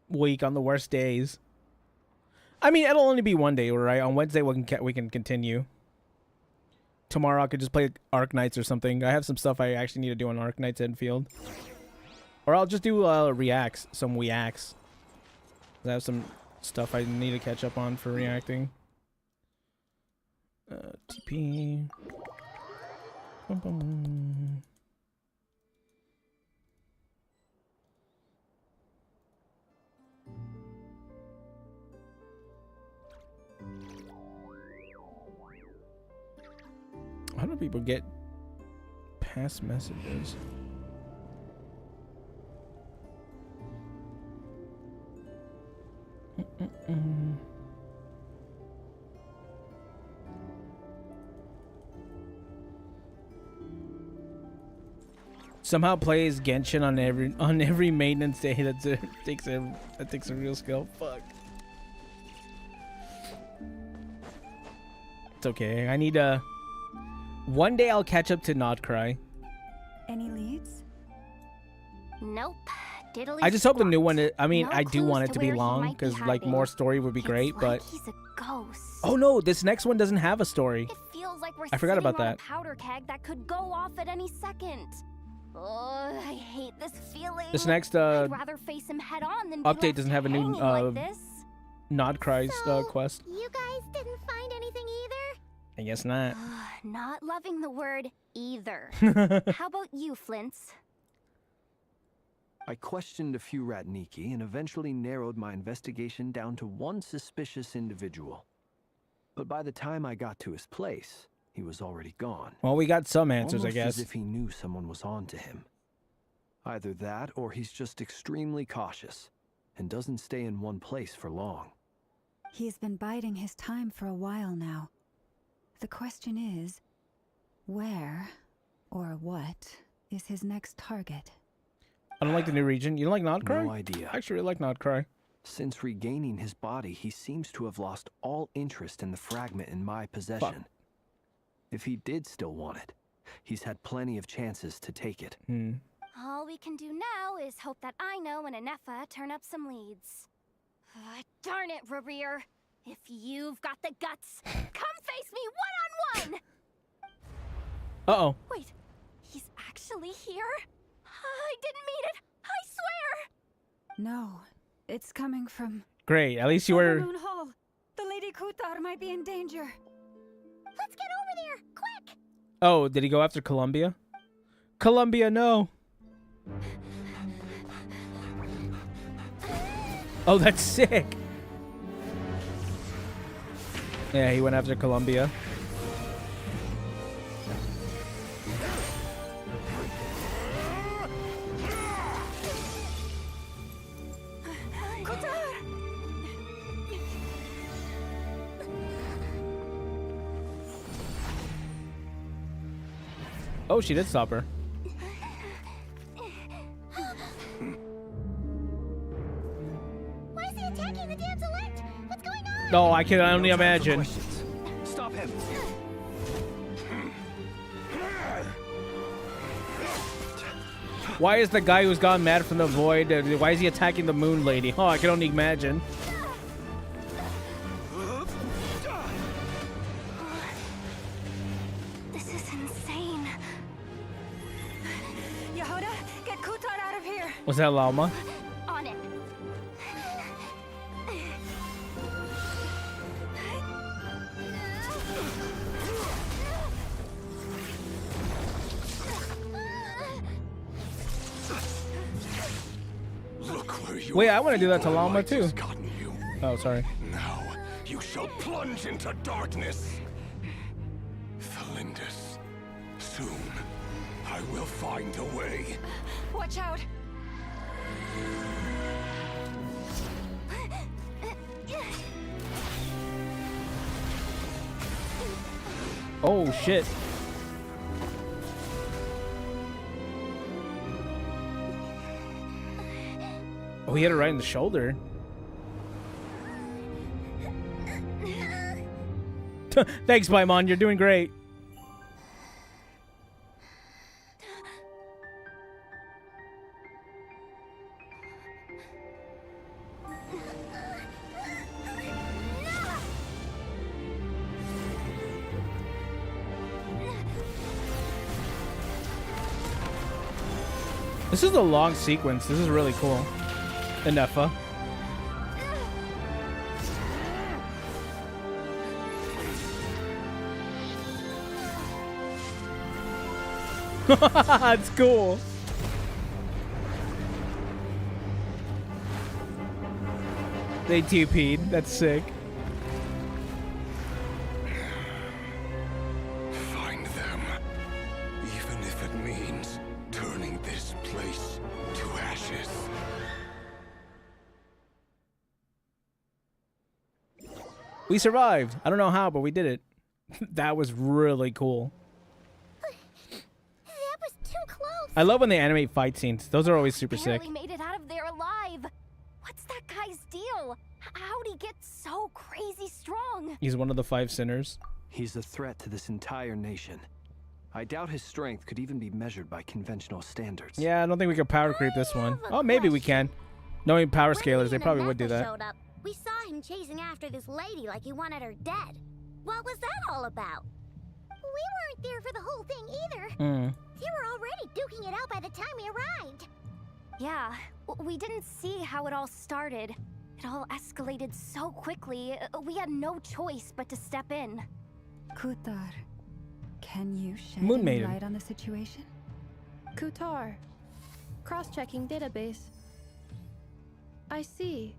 week on the worst days. I mean, it'll only be one day, right? On Wednesday, we can continue. Tomorrow, I could just play Arc Knights or something. I have some stuff I actually need to do on Arc Knights Enfield. Or I'll just do reacts, some reacts. I have some stuff I need to catch up on for reacting. TP. Bum, bum. How do people get past messages? Somehow plays Genshin on every maintenance day. That takes a real skill. Fuck. It's okay. I need a. One day I'll catch up to Nodcry. Any leads? Nope. Diddly I just hope the new squat. one. I mean, No I do clues want it to to be where he long might be because like hiding. more story would be great. It's But like he's a ghost. oh no, this next one doesn't have a story. It feels like we're I forgot sitting about on that. a powder keg that could go off at any second. Oh, I hate this feeling. This next I'd rather face him head on than be update left doesn't have a new hanging like this. Nod Cries quest. You guys didn't find anything either? I guess not. Not loving the word either. How about you, Flints? I questioned a few Ratniki and eventually narrowed my investigation down to one suspicious individual. But by the time I got to his place, he was already gone. Well, we got some answers, Almost I guess. as if he knew someone was on to him. Either that, or he's just extremely cautious and doesn't stay in one place for long. He's been biding his time for a while now. The question is, where or what is his next target? I don't like the new region. You don't like Nod Cry? No idea. I actually really like Nod Cry. Since regaining his body, he seems to have lost all interest in the fragment in my possession. Fuck. If he did still want it, he's had plenty of chances to take it. All we can do now is hope that Aino and Anefa turn up some leads. Darn it, Rereer. If you've got the guts, come face me one-on-one! Uh-oh. Wait, he's actually here? I didn't mean it, I swear! No, it's coming from Great. At least you were... Moon Hall. The Lady Kutar might be in danger. Let's get over there, quick! Oh, did he go after Columbia? Columbia, no. Oh, that's sick. Yeah, he went after Columbia. Oh, she did stop her. Why is he attacking the damsel-elect? What's going on? No, I can only imagine. Stop him! Why is the guy who's gone mad from the void, why is he attacking the moon lady? Oh, I can only imagine. This is insane. Yehuda, get Kutar out of here. Was that Llama? On it. Look where you Wait, I want to do that to Llama light has too. gotten you. Oh, sorry. Now you shall plunge into darkness. Thalindus, soon I will find a way. Watch out. Oh, shit. Oh, he hit her right in the shoulder. Thanks, Paimon. You're doing great. This is a long sequence. This is really cool. Anefa. It's cool. They TP'd. That's sick. Find them, even if it means turning this place to ashes. We survived. I don't know how, but we did it. That was really cool. That was too close. I love when they animate fight scenes. Those are always super sick. Barely made it out of there alive. What's that guy's deal? How'd he get so crazy strong? He's one of the 5 sinners. He's a threat to this entire nation. I doubt his strength could even be measured by conventional standards. Yeah, I don't think we could power creep this one. Oh, maybe we can. Knowing power scalers, they probably would do that. Showed up, we saw him chasing after this lady like he wanted her dead. What was that all about? We weren't there for the whole thing either. Mm. They were already duking it out by the time we arrived. Yeah, we didn't see how it all started. It all escalated so quickly, we had no choice but to step in. Kutar, can you shed Moon any Maiden. light on the situation? Kutar. Cross-checking database. I see.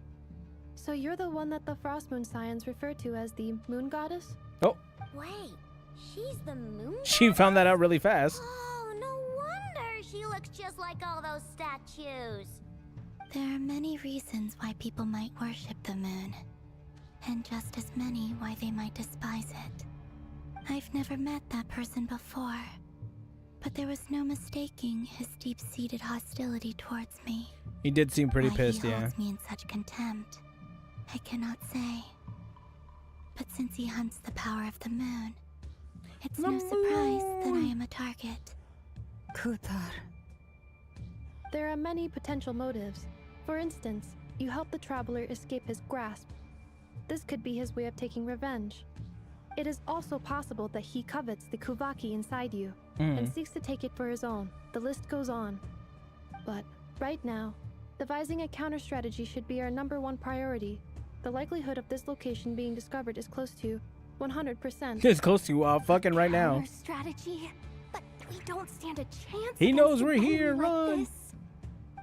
So you're the one that the Frost Moon Scions refer to as the Moon Goddess? Oh. Wait, she's the moon? She found that out really fast. Oh, no wonder she looks just like all those statues. There are many reasons why people might worship the moon, and just as many why they might despise it. I've never met that person before, but there was no mistaking his deep-seated hostility towards me. He did seem pretty Why pissed, he yeah. holds me in such contempt, I cannot say. But since he hunts the power of the moon, it's no surprise that I am a target. Kutar. There are many potential motives. For instance, you help the traveler escape his grasp. This could be his way of taking revenge. It is also possible that he covets the Kuvaki inside you and seeks to take it for his own. The list goes on. But right now, devising a counter strategy should be our #1 priority. The likelihood of this location being discovered is close to 100%. It's close to fucking right now. Counter strategy? But we don't stand a chance. He against knows an we're enemy here, like run. this.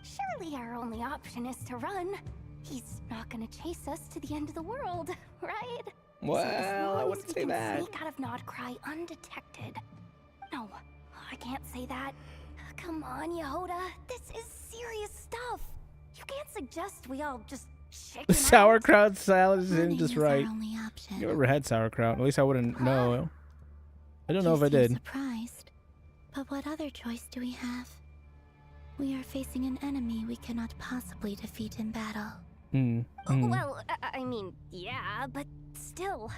Surely our only option is to run. He's not gonna chase us to the end of the world, right? Well, So as I long wouldn't as we say can that. Sneak out of Nodcry undetected. No, I can't say that. Come on, Yehoda. This is serious stuff. You can't suggest we all just chicken out. Sauerkraut salad isn't Running just is our right. only option. You ever had sauerkraut? At least I wouldn't know. I don't know if I You seem did. surprised, but what other choice do we have? We are facing an enemy we cannot possibly defeat in battle. Well, I mean, yeah, but still.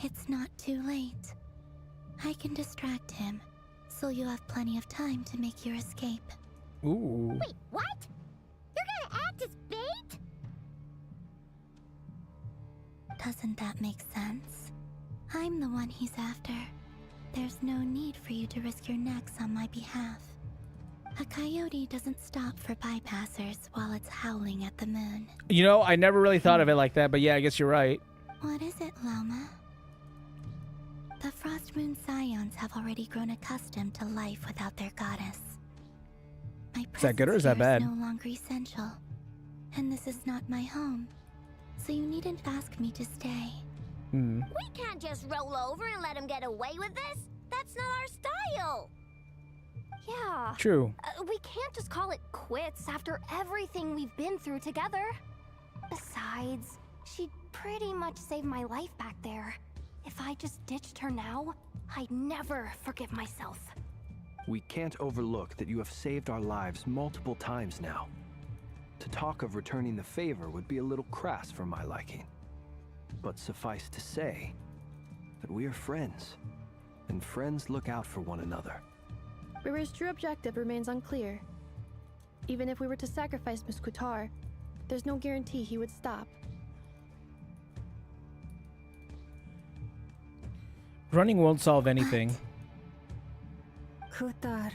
It's not too late. I can distract him, so you have plenty of time to make your escape. Ooh. Wait, what? You're gonna act as bait? Doesn't that make sense? I'm the one he's after. There's no need for you to risk your necks on my behalf. A coyote doesn't stop for bypassers while it's howling at the moon. You know, I never really thought of it like that, but yeah, I guess you're right. What is it, Loma? The Frost Moon Scions have already grown accustomed to life without their goddess. My Is that good or is that presence bad? here is no longer essential, and this is not my home, so you needn't ask me to stay. We can't just roll over and let him get away with this. That's not our style. Yeah. True. We can't just call it quits after everything we've been through together. Besides, she pretty much saved my life back there. If I just ditched her now, I'd never forgive myself. We can't overlook that you have saved our lives multiple times now. To talk of returning the favor would be a little crass for my liking. But suffice to say that we are friends, and friends look out for one another. Rira's true objective remains unclear. Even if we were to sacrifice Miss Kutar, there's no guarantee he would stop. Running won't solve anything. Kutar,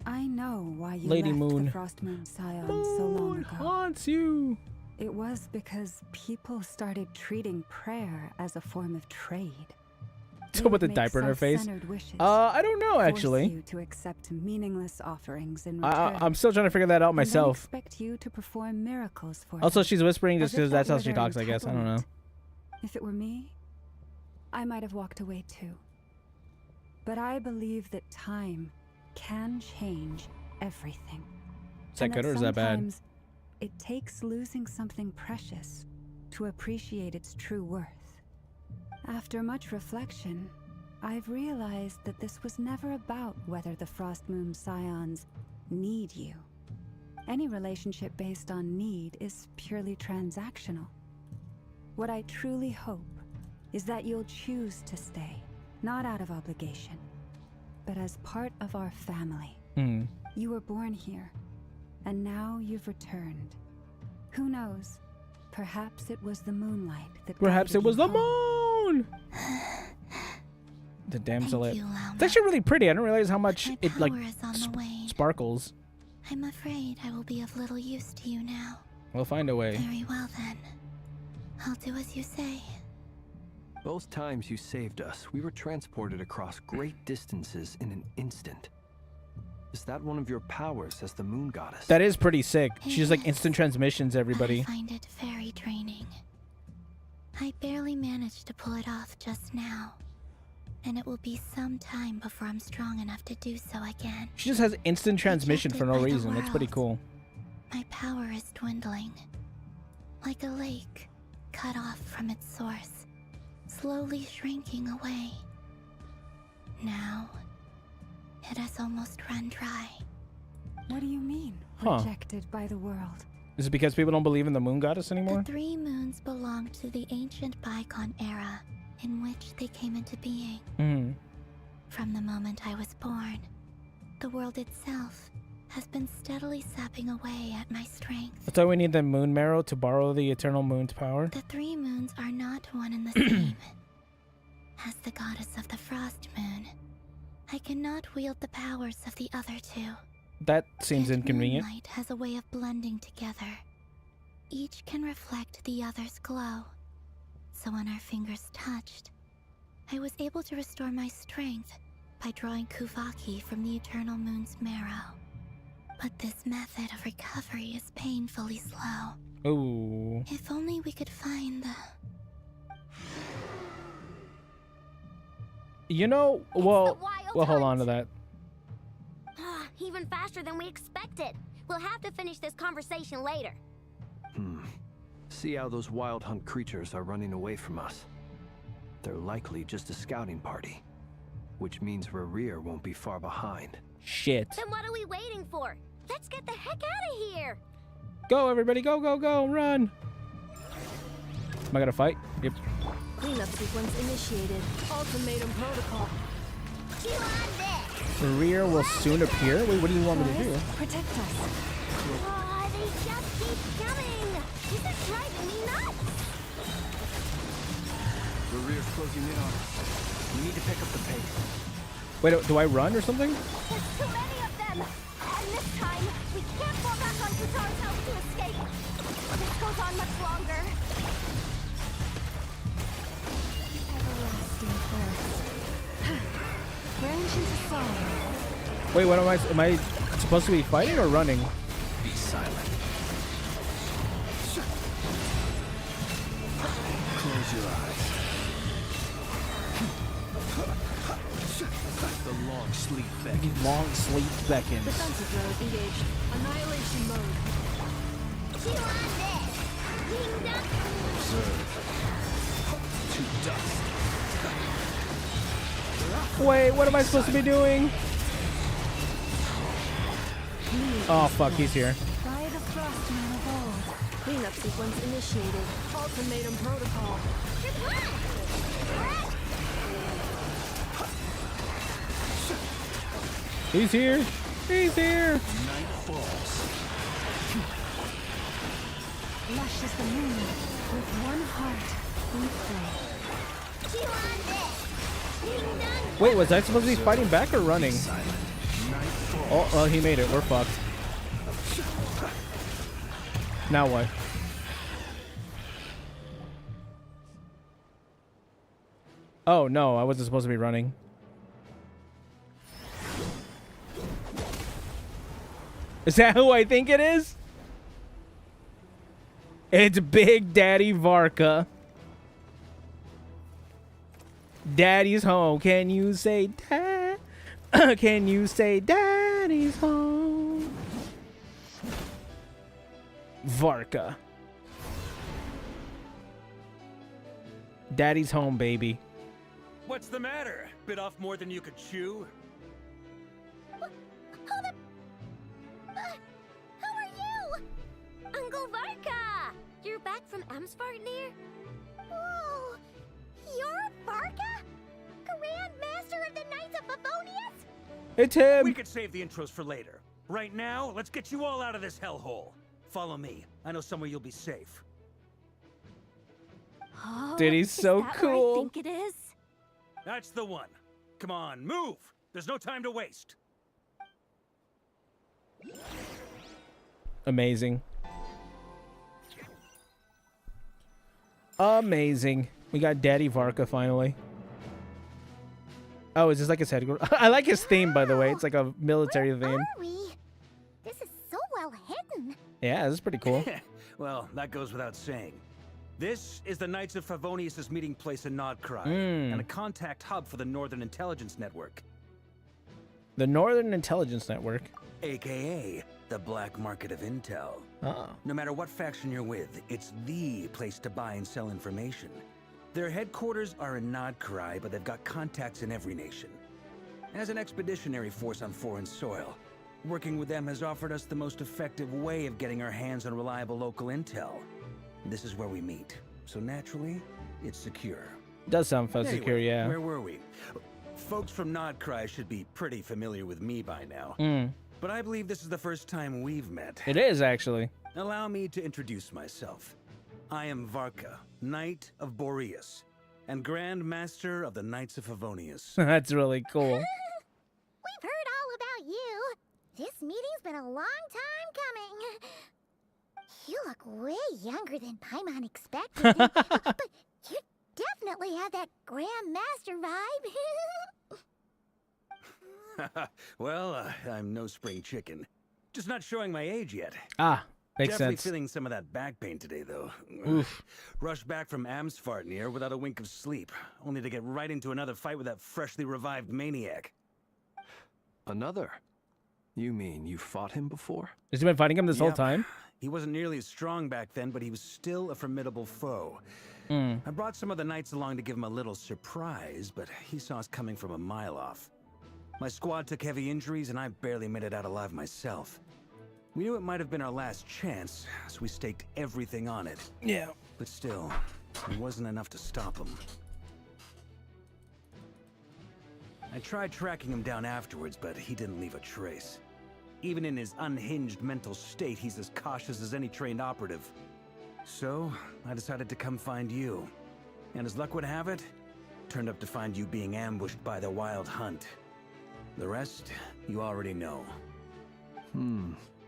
I know why you Lady left Moon. the Frost Moon Scions so long ago. Haunts you. It was because people started treating prayer as a form of trade. So with the diaper in her face? I don't know actually. You to accept meaningless offerings in return. I'm still trying to figure that out and then myself. expect you to perform miracles for Also, them, she's whispering just as if because that's that how were she their talks, I guess. I don't know. entitlement. If it were me, I might have walked away too. But I believe that time can change everything. Is that And good or is that bad? sometimes it takes losing something precious to appreciate its true worth. After much reflection, I've realized that this was never about whether the Frost Moon Scions need you. Any relationship based on need is purely transactional. What I truly hope is that you'll choose to stay, not out of obligation, but as part of our family. You were born here, and now you've returned. Who knows? Perhaps it was the moonlight that Perhaps it guided was you the home. moon. The damselette. you, Lama. It's actually really pretty. I didn't realize how much My it like power is on the way. sparkles. I'm afraid I will be of little use to you now. We'll find a way. Very well then. I'll do as you say. Both times you saved us, we were transported across great distances in an instant. Is that one of your powers as the moon goddess? That is pretty sick. She's like instant transmissions, everybody. I find it very draining. I barely managed to pull it off just now. And it will be some time before I'm strong enough to do so again. She just has instant transmission for no Rejected by the reason. That's pretty world. cool. My power is dwindling. Like a lake, cut off from its source, slowly shrinking away. Now, it has almost run dry. What do you mean, Huh. rejected by the world? Is it because people don't believe in the moon goddess anymore? The 3 moons belong to the ancient bygone era in which they came into being. Hmm. From the moment I was born, the world itself has been steadily sapping away at my strength. That's why we need the moon marrow to borrow the eternal moon's power. The 3 moons are not one and the same. As the goddess of the frost moon, I cannot wield the powers of the other 2. That seems inconvenient. Moonlight has a way of blending together. Each can reflect the other's glow. So when our fingers touched, I was able to restore my strength by drawing Kuvaki from the eternal moon's marrow. But this method of recovery is painfully slow. Ooh. If only we could find the... You know, well, hold on to that. Even faster than we expected. We'll have to finish this conversation later. See how those wild hunt creatures are running away from us. They're likely just a scouting party, which means Rerir won't be far behind. Shit. Then what are we waiting for? Let's get the heck out of here. Go, everybody, go, go, go, run. Am I gonna fight? Yep. Cleanup sequence initiated. Ultimatum protocol. The rear will soon appear. Wait, what do you want me to do? Protect us. Oh, they just keep coming. This is driving me nuts. Rerir's closing in on us. We need to pick up the pace. Wait, do I run or something? There's too many of them. And this time, we can't fall back on Kutar's house to escape. This goes on much longer. Everlasting thirst. Branch into song. Wait, what am I supposed to be fighting or running? Be silent. Close your eyes. The long sleep beckons. Long sleep beckons. Defensive mode engaged. Annihilation mode. Observe. To dust. Wait, what am I supposed to be doing? Oh, fuck, he's here. By the Frostman of old. Cleanup sequence initiated. Ultimatum protocol. He's here. He's here. Night falls. Lush as the moon, with one heart, we play. Wait, was I supposed to be fighting back or running? Oh, well, he made it. We're fucked. Now what? Oh, no, I wasn't supposed to be running. Is that who I think it is? It's Big Daddy Varka. Daddy's home. Can you say dad? Can you say daddy's home? Varka. Daddy's home, baby. What's the matter? Bit off more than you could chew? Hold up. Who are you? Uncle Varka! You're back from Amsvartnir? Whoa! You're Varka? Grand Master of the Knights of Favonius? It's him! We could save the intros for later. Right now, let's get you all out of this hellhole. Follow me. I know somewhere you'll be safe. Oh, Dude, he's so is that cool. What I think it is? That's the one. Come on, move! There's no time to waste. Amazing. Amazing. We got Daddy Varka finally. Oh, is this like his headquarters? I like his theme, by the way. It's like a military theme. Are we? This is so well hidden. Yeah, this is pretty cool. Well, that goes without saying. This is the Knights of Favonius' meeting place in Nodcry, and a contact hub for the Northern Intelligence Network. The Northern Intelligence Network. AKA the black market of intel. Oh. No matter what faction you're with, it's the place to buy and sell information. Their headquarters are in Nodcry, but they've got contacts in every nation. As an expeditionary force on foreign soil, working with them has offered us the most effective way of getting our hands on reliable local intel. This is where we meet, so naturally, it's secure. Does sound fun Anyway, secure, yeah. Where were we? Folks from Nodcry should be pretty familiar with me by now. But I believe this is the first time we've met. It is, actually. Allow me to introduce myself. I am Varka, Knight of Boreas, and Grand Master of the Knights of Favonius. That's really cool. We've heard all about you. This meeting's been a long time coming. You look way younger than Paimon expected. But you definitely have that Grand Master vibe. Well, I'm no spring chicken. Just not showing my age yet. Ah, makes Definitely sense. feeling some of that back pain today, though. Oof. Rushed back from Amsfartnir without a wink of sleep, only to get right into another fight with that freshly revived maniac. Another? You mean you fought him before? Has he been fighting him this whole Yep. time? He wasn't nearly as strong back then, but he was still a formidable foe. I brought some of the knights along to give him a little surprise, but he saw us coming from a mile off. My squad took heavy injuries, and I barely made it out alive myself. We knew it might have been our last chance, so we staked everything on it. Yeah. But still, it wasn't enough to stop him. I tried tracking him down afterwards, but he didn't leave a trace. Even in his unhinged mental state, he's as cautious as any trained operative. So, I decided to come find you. And as luck would have it, turned up to find you being ambushed by the Wild Hunt. The rest, you already know.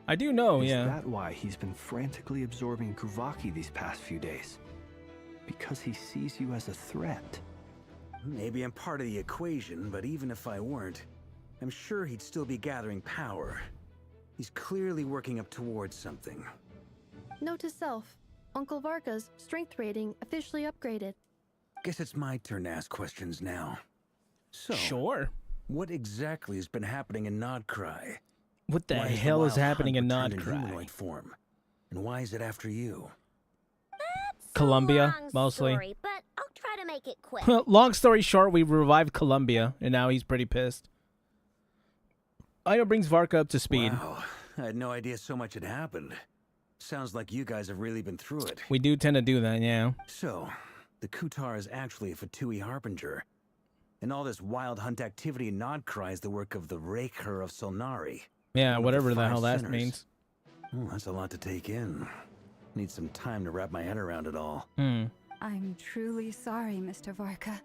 I do know, Is yeah. that why he's been frantically absorbing Kuvaki these past few days? Because he sees you as a threat? Maybe I'm part of the equation, but even if I weren't, I'm sure he'd still be gathering power. He's clearly working up towards something. Note to self, Uncle Varka's strength rating officially upgraded. Guess it's my turn to ask questions now. So, Sure. what exactly has been happening in Nodcry? What the Why has hell is Wild happening Hunt in returned in Nodcry? humanoid form? And why is it after you? Columbia, Long mostly. story, but I'll try to make it quick. Long story short, we revived Columbia, and now he's pretty pissed. Ida brings Varka up to speed. Wow, I had no idea so much had happened. Sounds like you guys have really been through it. We do tend to do that, yeah. So, the Kutar is actually a Fatui Harbinger. And all this Wild Hunt activity in Nodcry is the work of the Raker of Solnari. Yeah, one of whatever the five hell that sinners. means. Oh, that's a lot to take in. Need some time to wrap my head around it all. I'm truly sorry, Mr. Varka.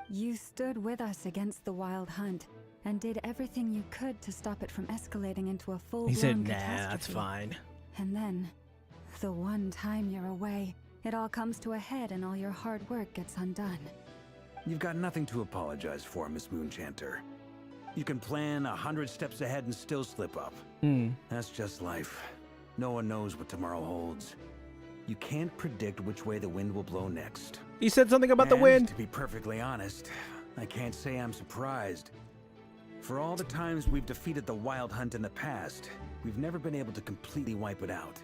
You stood with us against the Wild Hunt and did everything you could to stop it from escalating into a full-blown He said, nah, catastrophe. that's fine. And then, the one time you're away, it all comes to a head and all your hard work gets undone. You've got nothing to apologize for, Miss Moonchanter. You can plan 100 steps ahead and still slip up. That's just life. No one knows what tomorrow holds. You can't predict which way the wind will blow next. He said something about the And wind. to be perfectly honest, I can't say I'm surprised. For all the times we've defeated the Wild Hunt in the past, we've never been able to completely wipe it out.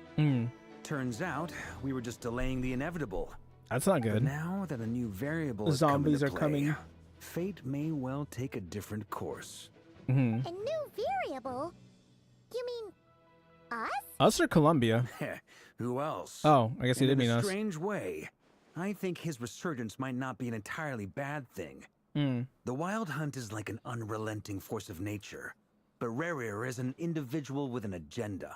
Turns out, we were just delaying the inevitable. That's not But good. now that a new variable The has come zombies into are play, coming. fate may well take a different course. A new variable? You mean us? Us or Columbia? Who else? Oh, I guess he And did in mean a us. strange way, I think his resurgence might not be an entirely bad thing. The Wild Hunt is like an unrelenting force of nature, but Rerir is an individual with an agenda.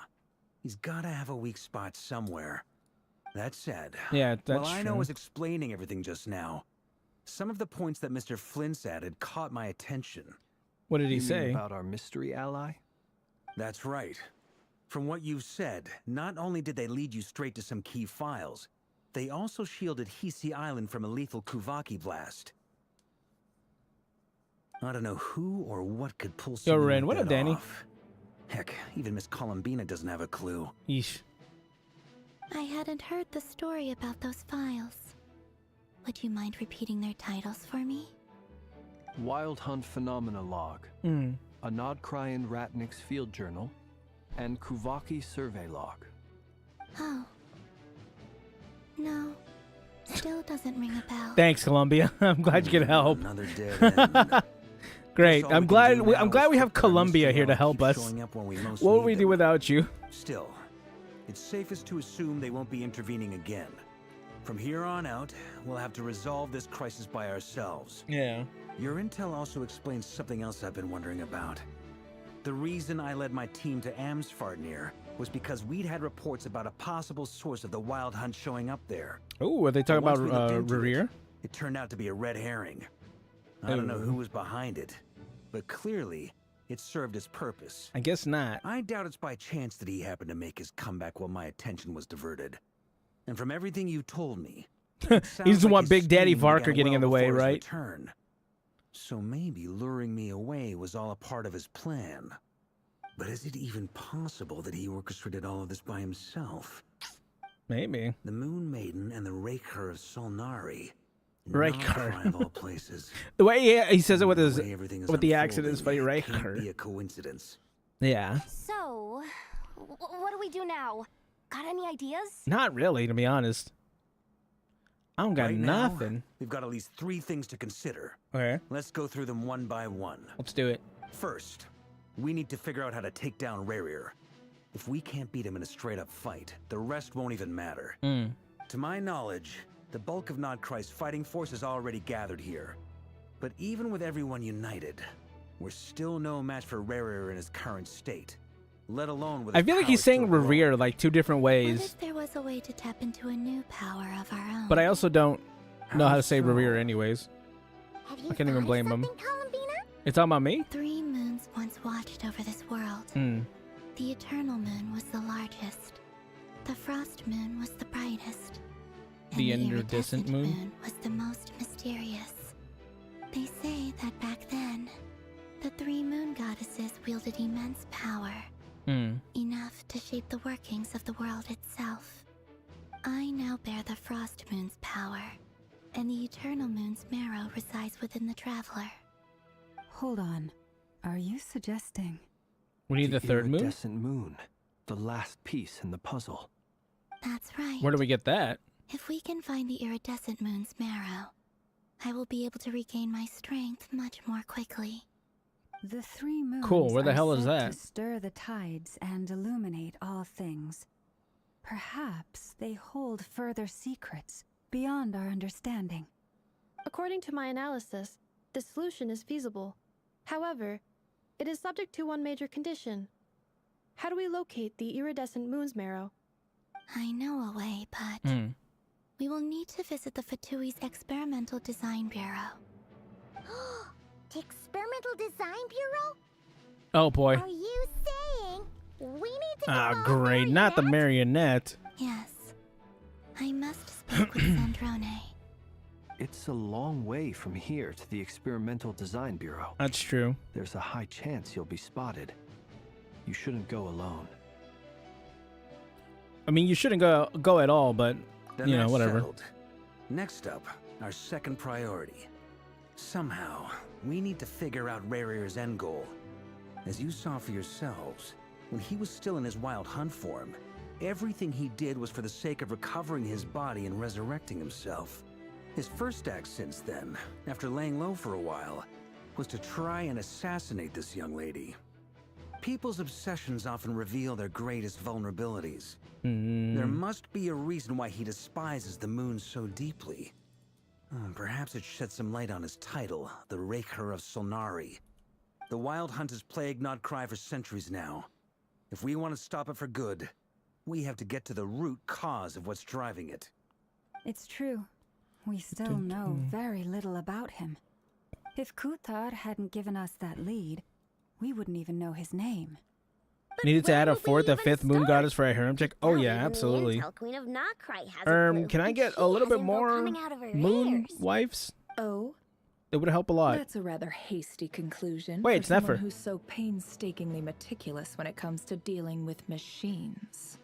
He's gotta have a weak spot somewhere. That said, Yeah, that's while I know I true. was explaining everything just now, Some of the points that Mr. Flint's added caught my attention. What did he You mean say? about our mystery ally? That's right. From what you've said, not only did they lead you straight to some key files, they also shielded Hisi Island from a lethal Kuvaki blast. I don't know who or what could pull Yo, something Ren, like what up, that Danny? off. Heck, even Miss Columbina doesn't have a clue. Yeesh. I hadn't heard the story about those files. Would you mind repeating their titles for me? Wild Hunt Phenomena Log, Mm. a Nodcrian Ratnik's Field Journal, and Kuvaki Survey Log. Oh. No. Still doesn't ring a bell. Thanks, Columbia. I'm glad you could help. Another dead end. Great. Guess all I'm we glad. can do I'm now glad is we have hope that our Columbia mystery here to ally help keeps us. showing up when we most What would need we do them. without you? Still, it's safest to assume they won't be intervening again. From here on out, we'll have to resolve this crisis by ourselves. Yeah. Your intel also explains something else I've been wondering about. The reason I led my team to Amsfartnir was because we'd had reports about a possible source of the Wild Hunt showing up there. Oh, are they talking Once about we looked into Rerir? It turned out to be a red herring. I don't know Ooh. who was behind it, but clearly it served its purpose. I guess not. I doubt it's by chance that he happened to make his comeback while my attention was diverted. And from everything you told me, He sounds doesn't like want his Big Daddy scheming began Varker getting in the well way, before his right? return. So maybe luring me away was all a part of his plan. But is it even possible that he orchestrated all of this by himself? Maybe. The Moon Maiden and the Raker of Solnari. Raker. Not of all places. The way he says it with The his way everything is with the accent is funny. unfolding can't Raker. be a coincidence. Yeah. So, what do we do now? Got any ideas? Not really, to be honest. I don't got Right now, nothing. we've got at least 3 things to consider. Okay. Let's go through them one by one. Let's do it. First, we need to figure out how to take down Rerir. If we can't beat him in a straight-up fight, the rest won't even matter. Mm. To my knowledge, the bulk of Nodcri's fighting force is already gathered here. But even with everyone united, we're still no match for Rerir in his current state. Let alone with I his feel like he's powers saying still growing. Rerir like 2 different What ways, if there was a way to tap into a new power of our own? but I also don't know how to say so? Rerir anyways. Have you I can't even thought blame of him. something, Columbina? You talking about me? 3 moons once watched over this world. Hmm. The Eternal Moon was the largest. The Frost Moon was the brightest. And The the Iridescent Iridescent Moon? was the most mysterious. They say that back then, the 3 moon goddesses wielded immense power. Hmm. Enough to shape the workings of the world itself. I now bear the Frost Moon's power, and the Eternal Moon's marrow resides within the Traveler. Hold on. Are you suggesting? We need the 3rd moon? Iridescent moon, the last piece in the puzzle. That's right. Where do we get that? If we can find the Iridescent Moon's marrow, I will be able to regain my strength much more quickly. The 3 moons Cool, where the are hell is said that? to stir the tides and illuminate all things. Perhaps they hold further secrets beyond our understanding. According to my analysis, the solution is feasible. However, it is subject to one major condition. How do we locate the iridescent moon's marrow? I know a way, but Hmm. we will need to visit the Fatui's Experimental Design Bureau. The Experimental Design Bureau? Oh boy. Are you saying we need to Ah, go all great. Not the marionette. Yes. I must speak with Sandrone. It's a long way from here to the Experimental Design Bureau. That's true. There's a high chance you'll be spotted. You shouldn't go alone. I mean, you shouldn't go at all, but Then you know, that's whatever. settled. Next up, our second priority. Somehow, we need to figure out Rerir's end goal. As you saw for yourselves, when he was still in his Wild Hunt form, everything he did was for the sake of recovering his body and resurrecting himself. His first act since then, after laying low for a while, was to try and assassinate this young lady. People's obsessions often reveal their greatest vulnerabilities. There must be a reason why he despises the moon so deeply. Perhaps it sheds some light on his title, the Raker of Solnari. The Wild Hunt has plagued Nodcry for centuries now. If we want to stop it for good, we have to get to the root cause of what's driving it. It's true. We still know very little about him. If Kutar hadn't given us that lead, we wouldn't even know his name. Needed to add a fourth, a fifth moon goddess for a harem chick? Oh yeah, absolutely. Queen of Nocrai has a clue, Can I but get she a little has bit info more coming out of her moon ears. wives? Oh, It would help a lot. that's a rather hasty conclusion. Wait, for it's someone Nefer. who's so painstakingly meticulous when it comes to dealing with machines.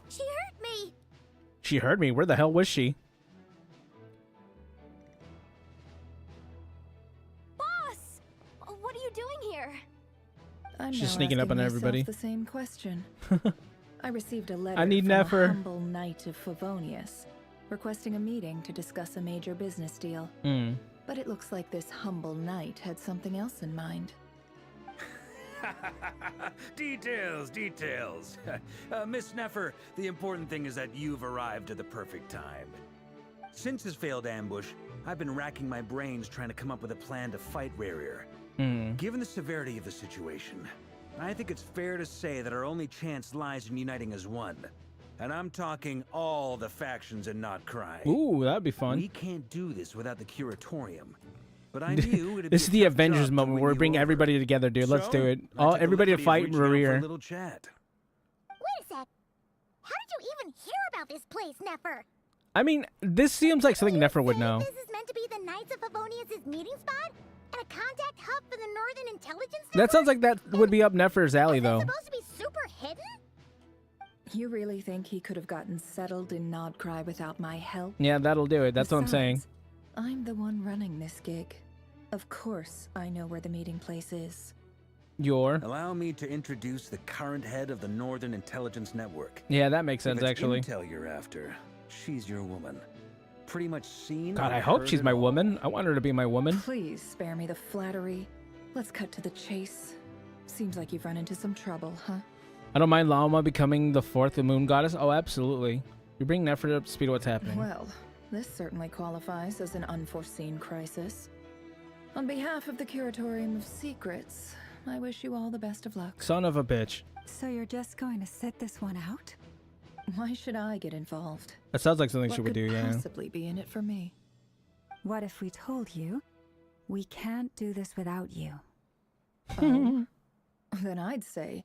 She hurt me. She heard me. Where the hell was she? Boss! What are you doing here? I'm She's now sneaking up asking on myself everybody. the same question. I received a letter I need from Nefer. a humble knight of Favonius, requesting a meeting to discuss a major business deal. Hmm. But it looks like this humble knight had something else in mind. Details, details. Miss Nefer, the important thing is that you've arrived at the perfect time. Since his failed ambush, I've been racking my brains trying to come up with a plan to fight Rarier. Given the severity of the situation, I think it's fair to say that our only chance lies in uniting as one. And I'm talking all the factions in Nocrai. Ooh, that'd be fun. We can't do this without the Curatorium. But I knew it'd be This is a the tough Avengers job to moment win where we you bring over. everybody together, dude. Let's So, do it. I All took the everybody to liberty of fight reaching out for a Rarier. little chat. Wait a sec. How did you even hear about this place, Nefer? I mean, this seems like something Nefer would know. This is meant to be the Knights of Favonius' meeting spot? And a contact hub for the Northern Intelligence That sounds like that would be up Nefer's alley, though. supposed to be super hidden? You really think he could have gotten settled in Nodcry without my help? Yeah, that'll do it. That's what I'm saying. Besides, I'm the one running this gig. Of course, I know where the meeting place is. Allow me to introduce the current head of the Northern Intelligence Network. Yeah, that makes sense, If it's actually. Intel you're after, she's your woman. Pretty much seen. God, or I hope heard she's it my all. woman. I want her to be my woman. Please spare me the flattery. Let's cut to the chase. Seems like you've run into some trouble, huh? I don't mind Lama becoming the fourth moon goddess. Oh, absolutely. You bring Nefer up to speed of what's happening. Well, this certainly qualifies as an unforeseen crisis. On behalf of the Curatorium of Secrets, I wish you all the best of luck. Son of a bitch. So you're just going to sit this one out? Why should I get involved? That sounds like something What she would could do, yeah. possibly be in it for me? What if we told you we can't do this without you? Oh, then I'd say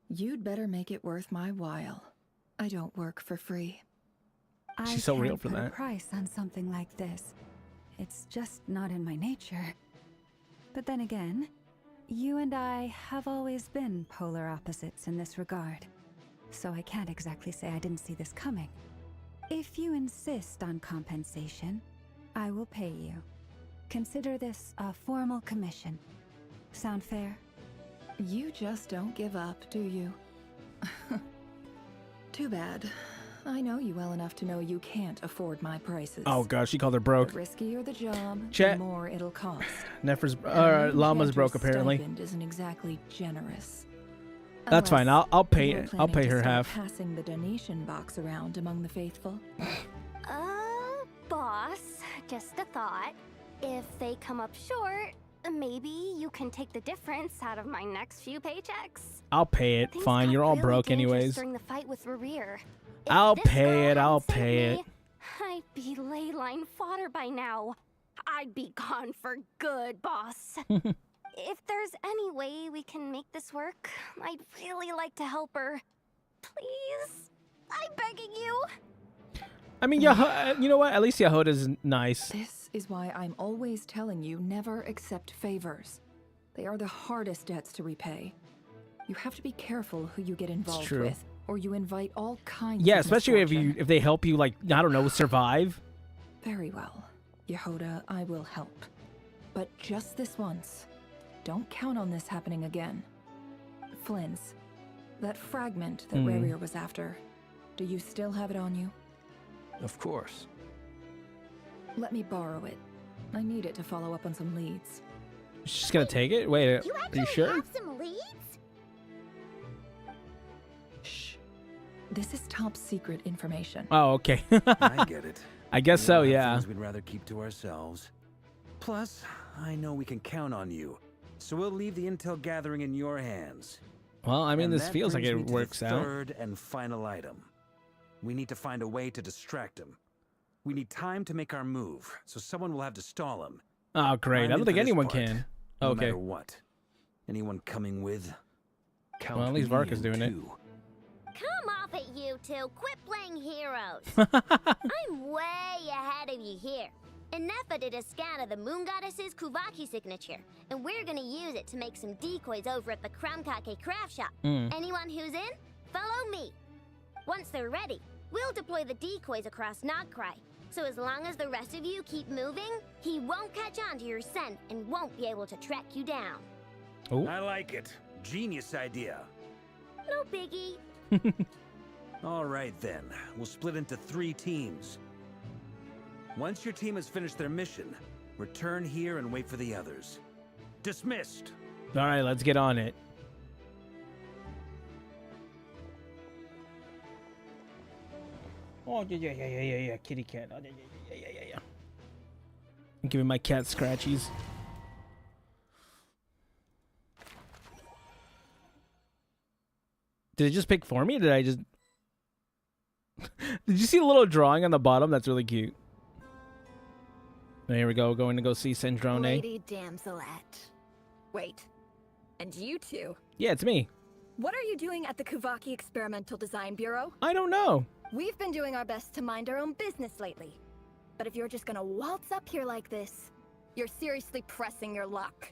you'd better make it worth my while. I don't work for free. She's so real can't for put a that. price on something like this. It's just not in my nature. But then again, you and I have always been polar opposites in this regard. So I can't exactly say I didn't see this coming. If you insist on compensation, I will pay you. Consider this a formal commission. Sound fair? You just don't give up, do you? Too bad. I know you well enough to know you can't afford my prices. Oh, God, she called her broke. The riskier the job, Chat. the more it'll cost. Nefer's, And Llama's Enchanter's broke, apparently. stipend isn't exactly generous. That's fine. Unless I'll pay you're it. I'll planning pay to her start half. Passing the donation box around among the faithful. Boss, just a thought. If they come up short, maybe you can take the difference out of my next few paychecks. I'll pay it. Things Fine. got You're all really broke dangerous anyways. During the fight with Rerir. I'll pay it. I'll pay it. I'd be ley line fodder by now. I'd be gone for good, boss. If there's any way we can make this work, I'd really like to help her. Please? I'm begging you. I mean, you know what? At least Yahoda's nice. This is why I'm always telling you never accept favors. They are the hardest debts to repay. You have to be careful who you get involved true. with, or you invite all kinds Yeah, of especially misfortune. if they help you, like, I don't know, survive. Very well. Yehoda, I will help. But just this once. Don't count on this happening again. Flynn's. That fragment that Rarier was after. Do you still have it on you? Of course. Let me borrow it. I need it to follow up on some leads. She's gonna take it? Wait, are you sure? Have some leads? This is top secret information. Oh, okay. I get it. I guess We so, all have yeah. things we'd rather keep to ourselves. Plus, I know we can count on you, so we'll leave the intel gathering in your hands. Well, I mean, And this that feels like brings it me to works the out. third and final item. We need to find a way to distract him. We need time to make our move, so someone will have to stall him. Oh, great. I'm I in don't think for this anyone part, can. no Okay. matter what. Anyone coming with? Well, at least Varka's doing it. Come off it, you two. Quit playing heroes. I'm way ahead of you here. Nefa did a scan of the moon goddess's Kuvaki signature, and we're gonna use it to make some decoys over at the Kramkake craft shop. Anyone who's in, follow me. Once they're ready, we'll deploy the decoys across Nagcry. So as long as the rest of you keep moving, he won't catch on to your scent and won't be able to track you down. Oh. I like it. Genius idea. No biggie. All right then, we'll split into 3 teams. Once your team has finished their mission, return here and wait for the others. Dismissed. All right, let's get on it. Oh, yeah. Kitty cat. Oh, yeah. I'm giving my cat scratchies. Did it just pick for me? Did I just... Did you see a little drawing on the bottom? That's really cute. There we go. Going to go see Sandrone. Lady Damselette. Wait. And you two? Yeah, it's me. What are you doing at the Kuvaki Experimental Design Bureau? I don't know. We've been doing our best to mind our own business lately. But if you're just gonna waltz up here like this, you're seriously pressing your luck.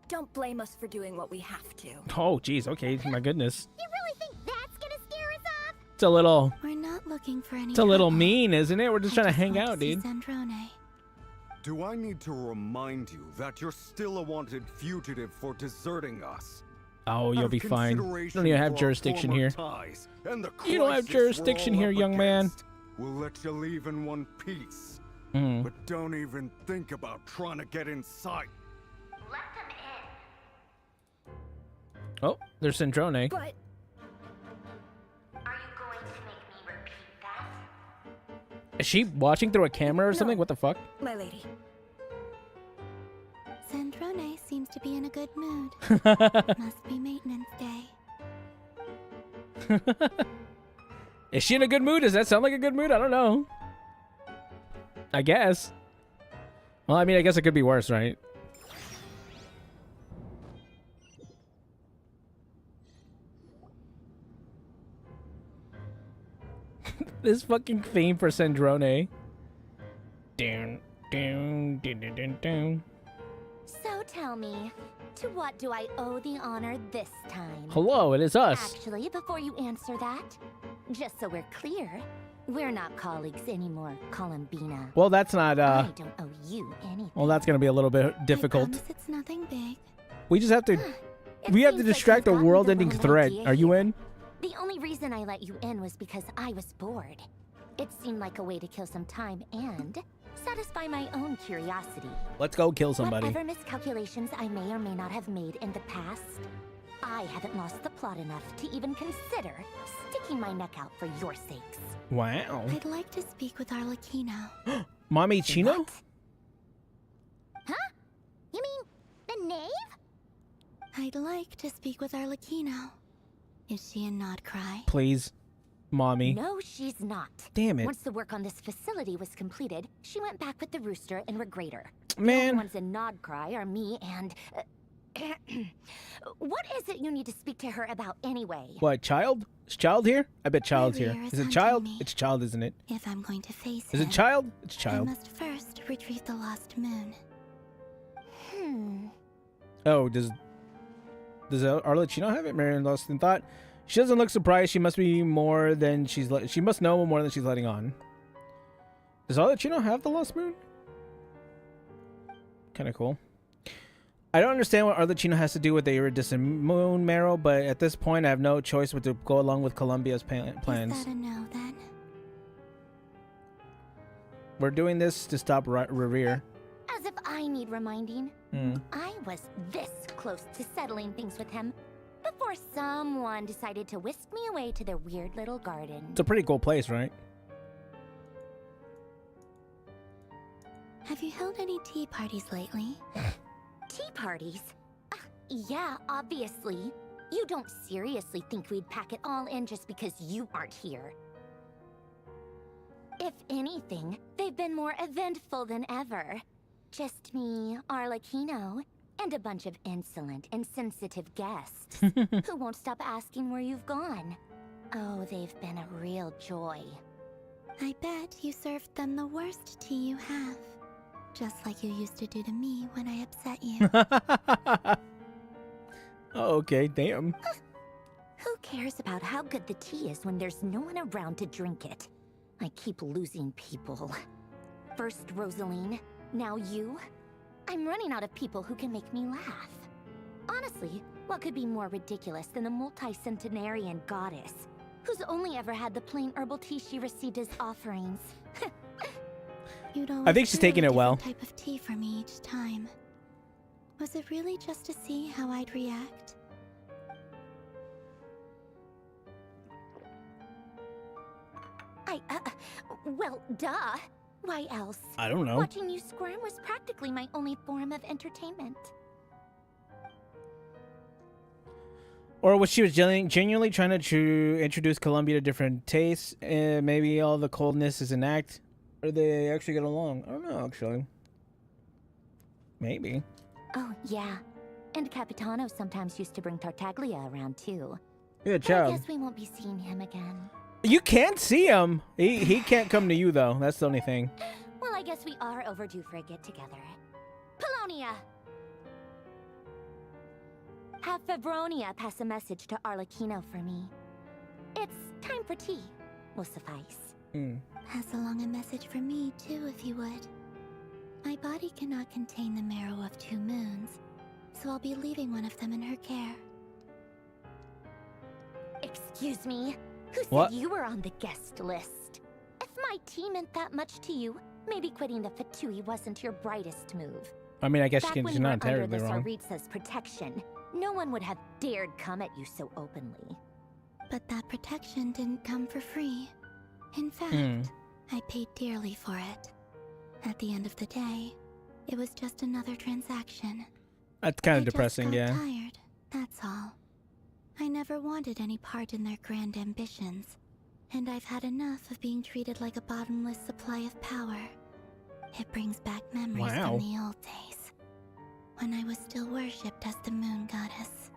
Don't blame us for doing what we have to. Oh, jeez. Okay, my goodness. You really think that's gonna scare us off? It's a little... We're not looking for any It's a little trouble. mean, isn't it? We're just trying to hang out, dude. Sandrone. Do I need to remind you that you're still a wanted fugitive for deserting us? Oh, you'll be fine. You don't even have jurisdiction here. You don't have jurisdiction here, young man. We'll let you leave in one piece. But don't even think about trying to get inside. Let them in. Oh, there's Sandrone. But... Are you going to make me repeat that? Is she watching through a camera or something? What the fuck? My lady. Sandrone seems to be in a good mood. Must be maintenance day. Is she in a good mood? Does that sound like a good mood? I don't know. I guess. Well, I mean, I guess it could be worse, right? This fucking theme for Sandrone. Down, down, down, down, down. So tell me, to what do I owe the honor this time? Hello, it is us. Actually, before you answer that, just so we're clear, we're not colleagues anymore, Columbina. Well, that's not, I don't owe you anything. Well, that's gonna be a little bit difficult. I promise it's nothing big. We just have to... we have to distract a world-ending threat. Are you in? The only reason I let you in was because I was bored. It seemed like a way to kill some time and satisfy my own curiosity. Let's go kill somebody. Whatever miscalculations I may or may not have made in the past, I haven't lost the plot enough to even consider sticking my neck out for your sakes. Wow. I'd like to speak with Arlecchino. Mommy Chino? What? Huh? You mean the knave? I'd like to speak with Arlecchino. Is she in Nodcry? Please. Mommy. No, she's not. Damn it. Once the work on this facility was completed, she went back with the rooster and Regrator. Man. The only ones in Nodcry are me and... what is it you need to speak to her about anyway? What, Child? Is Child here? I bet Child's here. Rear Is it hunting Child? me. It's Child, isn't it? If I'm going to face Is him, it Child? It's I Child. must first retrieve the lost moon. Oh, does Arlecchino have it? Marion lost in thought. She doesn't look surprised. She must be more than she must know more than she's letting on. Does Arlecchino have the lost moon? Kind of cool. I don't understand what Arlecchino has to do with the iridescent moon marrow, but at this point I have no choice but to go along with Columbia's plans. Is that a no then? We're doing this to stop Reverie. As if I need reminding. Hmm. I was this close to settling things with him before someone decided to whisk me away to their weird little garden. It's a pretty cool place, right? Have you held any tea parties lately? Tea parties? Yeah, obviously. You don't seriously think we'd pack it all in just because you aren't here. If anything, they've been more eventful than ever. Just me, Arlecchino, and a bunch of insolent and sensitive guests who won't stop asking where you've gone. Oh, they've been a real joy. I bet you served them the worst tea you have. Just like you used to do to me when I upset you. Oh, okay, damn. Who cares about how good the tea is when there's no one around to drink it? I keep losing people. First Rosaline, now you. I'm running out of people who can make me laugh. Honestly, what could be more ridiculous than a multi-centenarian goddess who's only ever had the plain herbal tea she received as offerings? You'd I think she's taking it well. type of tea for me each time. Was it really just to see how I'd react? Well, duh. Why else? I don't know. Watching you squirm was practically my only form of entertainment. Or was she genuinely trying to introduce Columbia to different tastes? And maybe all the coldness is an act? Or they actually get along? I don't know, actually. Maybe. Oh, yeah. And Capitano sometimes used to bring Tartaglia around, too. Yeah, I child. guess we won't be seeing him again. You can't see him. He can't come to you, though. That's the only thing. Well, I guess we are overdue for a get-together. Polonia! Have Febronia pass a message to Arlecchino for me. It's time for tea. Will suffice. Pass along a message for me, too, if you would. My body cannot contain the marrow of 2 moons, so I'll be leaving one of them in her care. Excuse me? Who What? said you were on the guest list? If my tea meant that much to you, maybe quitting the Fatui wasn't your brightest move. I mean, I guess Back she's when you not were under terribly the wrong. Tsaritsa's protection, no one would have dared come at you so openly. But that protection didn't come for free. In fact, I paid dearly for it. At the end of the day, it was just another transaction. That's kind of I just depressing, got yeah. tired, that's all. I never wanted any part in their grand ambitions, and I've had enough of being treated like a bottomless supply of power. It brings back memories Wow. from the old days, when I was still worshipped as the moon goddess.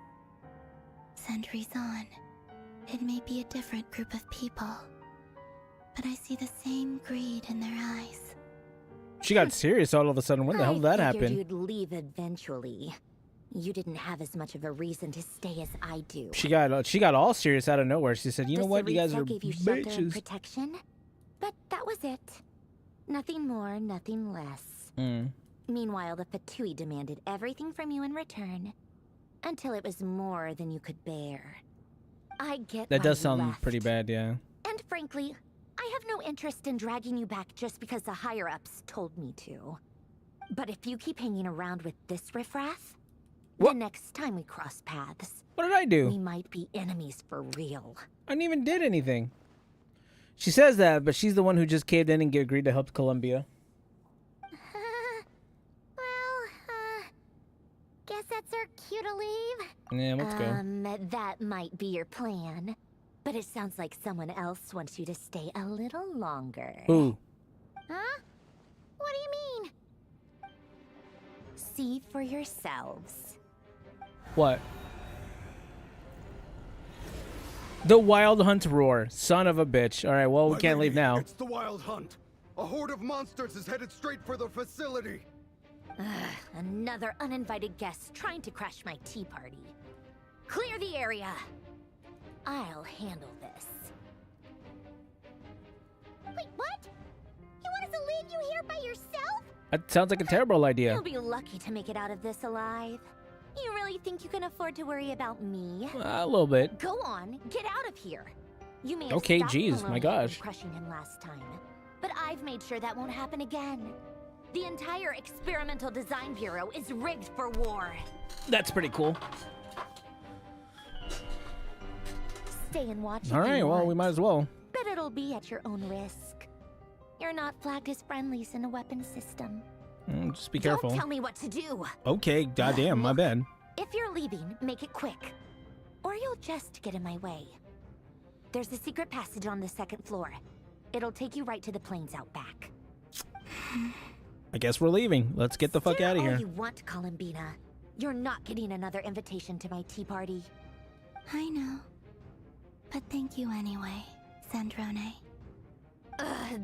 Centuries on, it may be a different group of people, but I see the same greed in their eyes. She got serious all of a sudden. When the hell did that I figured happen? you'd leave eventually. You didn't have as much of a reason to stay as I do. She got all serious out of nowhere. She said, "You know what? You guys Tsaritsa are gave you shelter and bitches." protection, but that was it. Nothing more, nothing less. Meanwhile, the Fatui demanded everything from you in return, until it was more than you could bear. I get That why does you sound left. pretty bad, yeah. And frankly, I have no interest in dragging you back just because the higher-ups told me to. But if you keep hanging around with this riffraff, the next time we cross paths, what did I do? We might be enemies for real. I didn't even did anything. She says that, but she's the one who just caved in and agreed to help Columbia. Guess that's our cue to leave. Yeah, let's go. That might be your plan. But it sounds like someone else wants you to stay a little longer. Who? Huh? What do you mean? See for yourselves. What? The Wild Hunt roar. Son of a bitch. All right, well, we My can't leave lady, now. It's the Wild Hunt. A horde of monsters is headed straight for the facility. Another uninvited guest trying to crash my tea party. Clear the area. I'll handle this. Wait, what? You want us to leave you here by yourself? That sounds like a terrible idea. You'll be lucky to make it out of this alive. You really think you can afford to worry about me? A little bit. Go on, get out of here. You may have Okay, stopped geez, my Maloney gosh. from crushing him last time, but I've made sure that won't happen again. The entire Experimental Design Bureau is rigged for war. That's pretty cool. Stay and watch. All if you right, well, want, we might as well. but it'll be at your own risk. You're not flagged as friendlies in the weapon system. Just be careful. Don't tell me what to do. Okay, goddamn, my bad. If you're leaving, make it quick, or you'll just get in my way. There's a secret passage on the second floor. It'll take you right to the plains out back. I guess we're leaving. Let's get the fuck out of All here. you want, Columbina. You're not getting another invitation to my tea party. I know. But thank you anyway, Sandrone.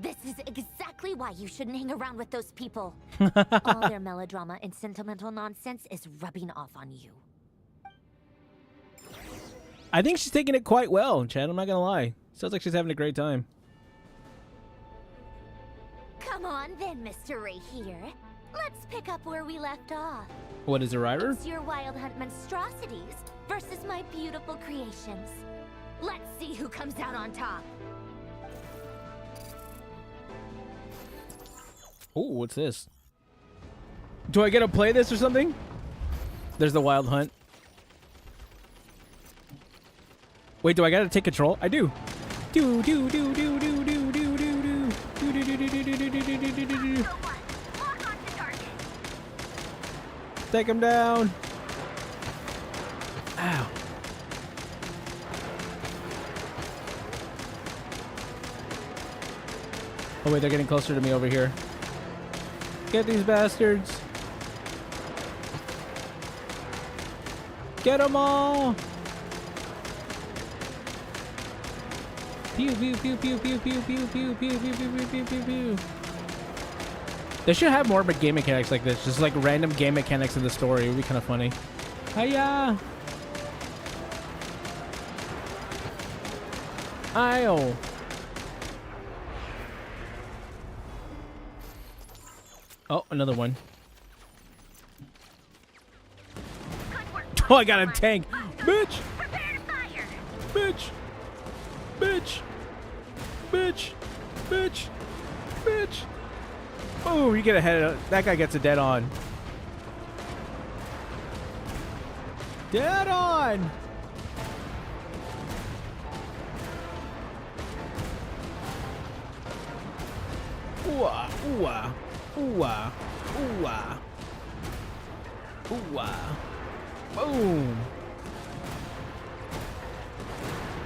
This is exactly why you shouldn't hang around with those people. All their melodrama and sentimental nonsense is rubbing off on you. I think she's taking it quite well, Chad. I'm not gonna lie. Sounds like she's having a great time. Come on then, Mr. Ray here. Let's pick up where we left off. What is a rider? It's your Wild Hunt monstrosities versus my beautiful creations. Let's see who comes out on top. Oh, what's this? Do I get to play this or something? There's the Wild Hunt. Wait, do I gotta take control? I do. Do do do do do do do do do do do do do do do do do do do do. Take him down. Ow. Oh wait, they're getting closer to me over here. Get these bastards. Get them all. Pew pew pew pew pew pew pew pew pew pew pew pew pew pew. They should have more game mechanics like this, just like random game mechanics in the story. It would be kind of funny. Hiya! Ayo! Oh, another one. Oh, I got a tank! Bitch! Bitch! Bitch! Bitch! Bitch! Bitch! Oh, you get a head. That guy gets a dead on. Dead on! Ooh-ah, ooh-ah, ooh-ah, ooh-ah, ooh-ah. Boom!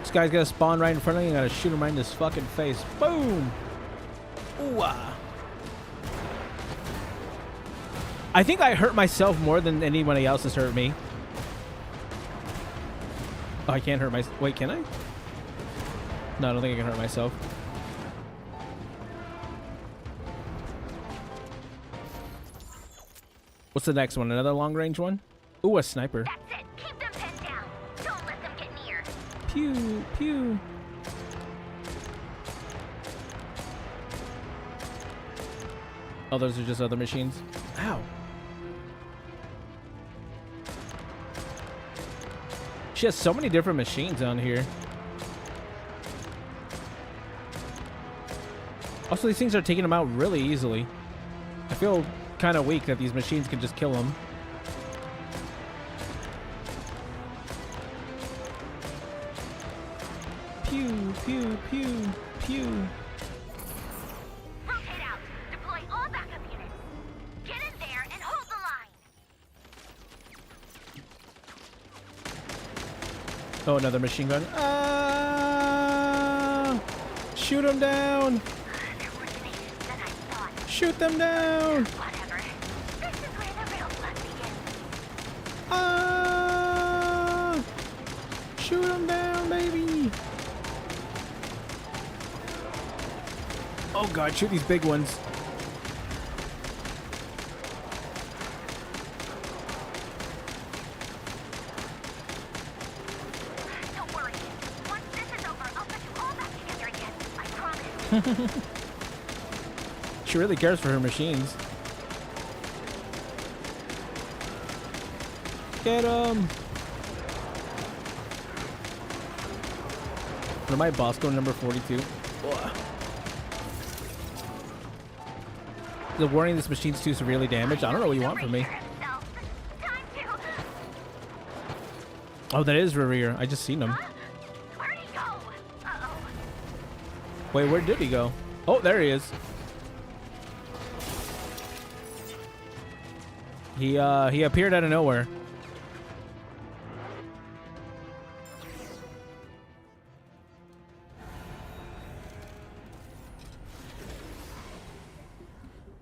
This guy's gonna spawn right in front of me. I gotta shoot him right in his fucking face. Boom! Ooh-ah. I think I hurt myself more than anybody else has hurt me. Oh, I can't hurt myself. Wait, can I? No, I don't think I can hurt myself. What's the next one? Another long range one? Ooh, a sniper. That's it. Keep them pinned down. Don't let them get near. Pew, pew. Oh, those are just other machines. Ow. She has so many different machines on here. Also, these things are taking them out really easily. I feel kind of weak that these machines can just kill them. Pew, pew, pew, pew. Rotate out. Deploy all backup units. Get in there and hold the line. Oh, another machine gun. Ah! Shoot them down! Shoot them down! Whatever. This is where the real fun begins. Ah! Shoot them down, baby! Oh god, shoot these big ones. Don't worry. Once this is over, I'll put you all back together again. I promise. She really cares for her machines. Get 'em! What am I, Bosco number 42? Ugh. The warning, this machine's too severely damaged. I don't know what you want from me. Oh, that is Rear. I just seen him. Where'd he go? Uh-oh. Wait, where did he go? Oh, there he is. He appeared out of nowhere.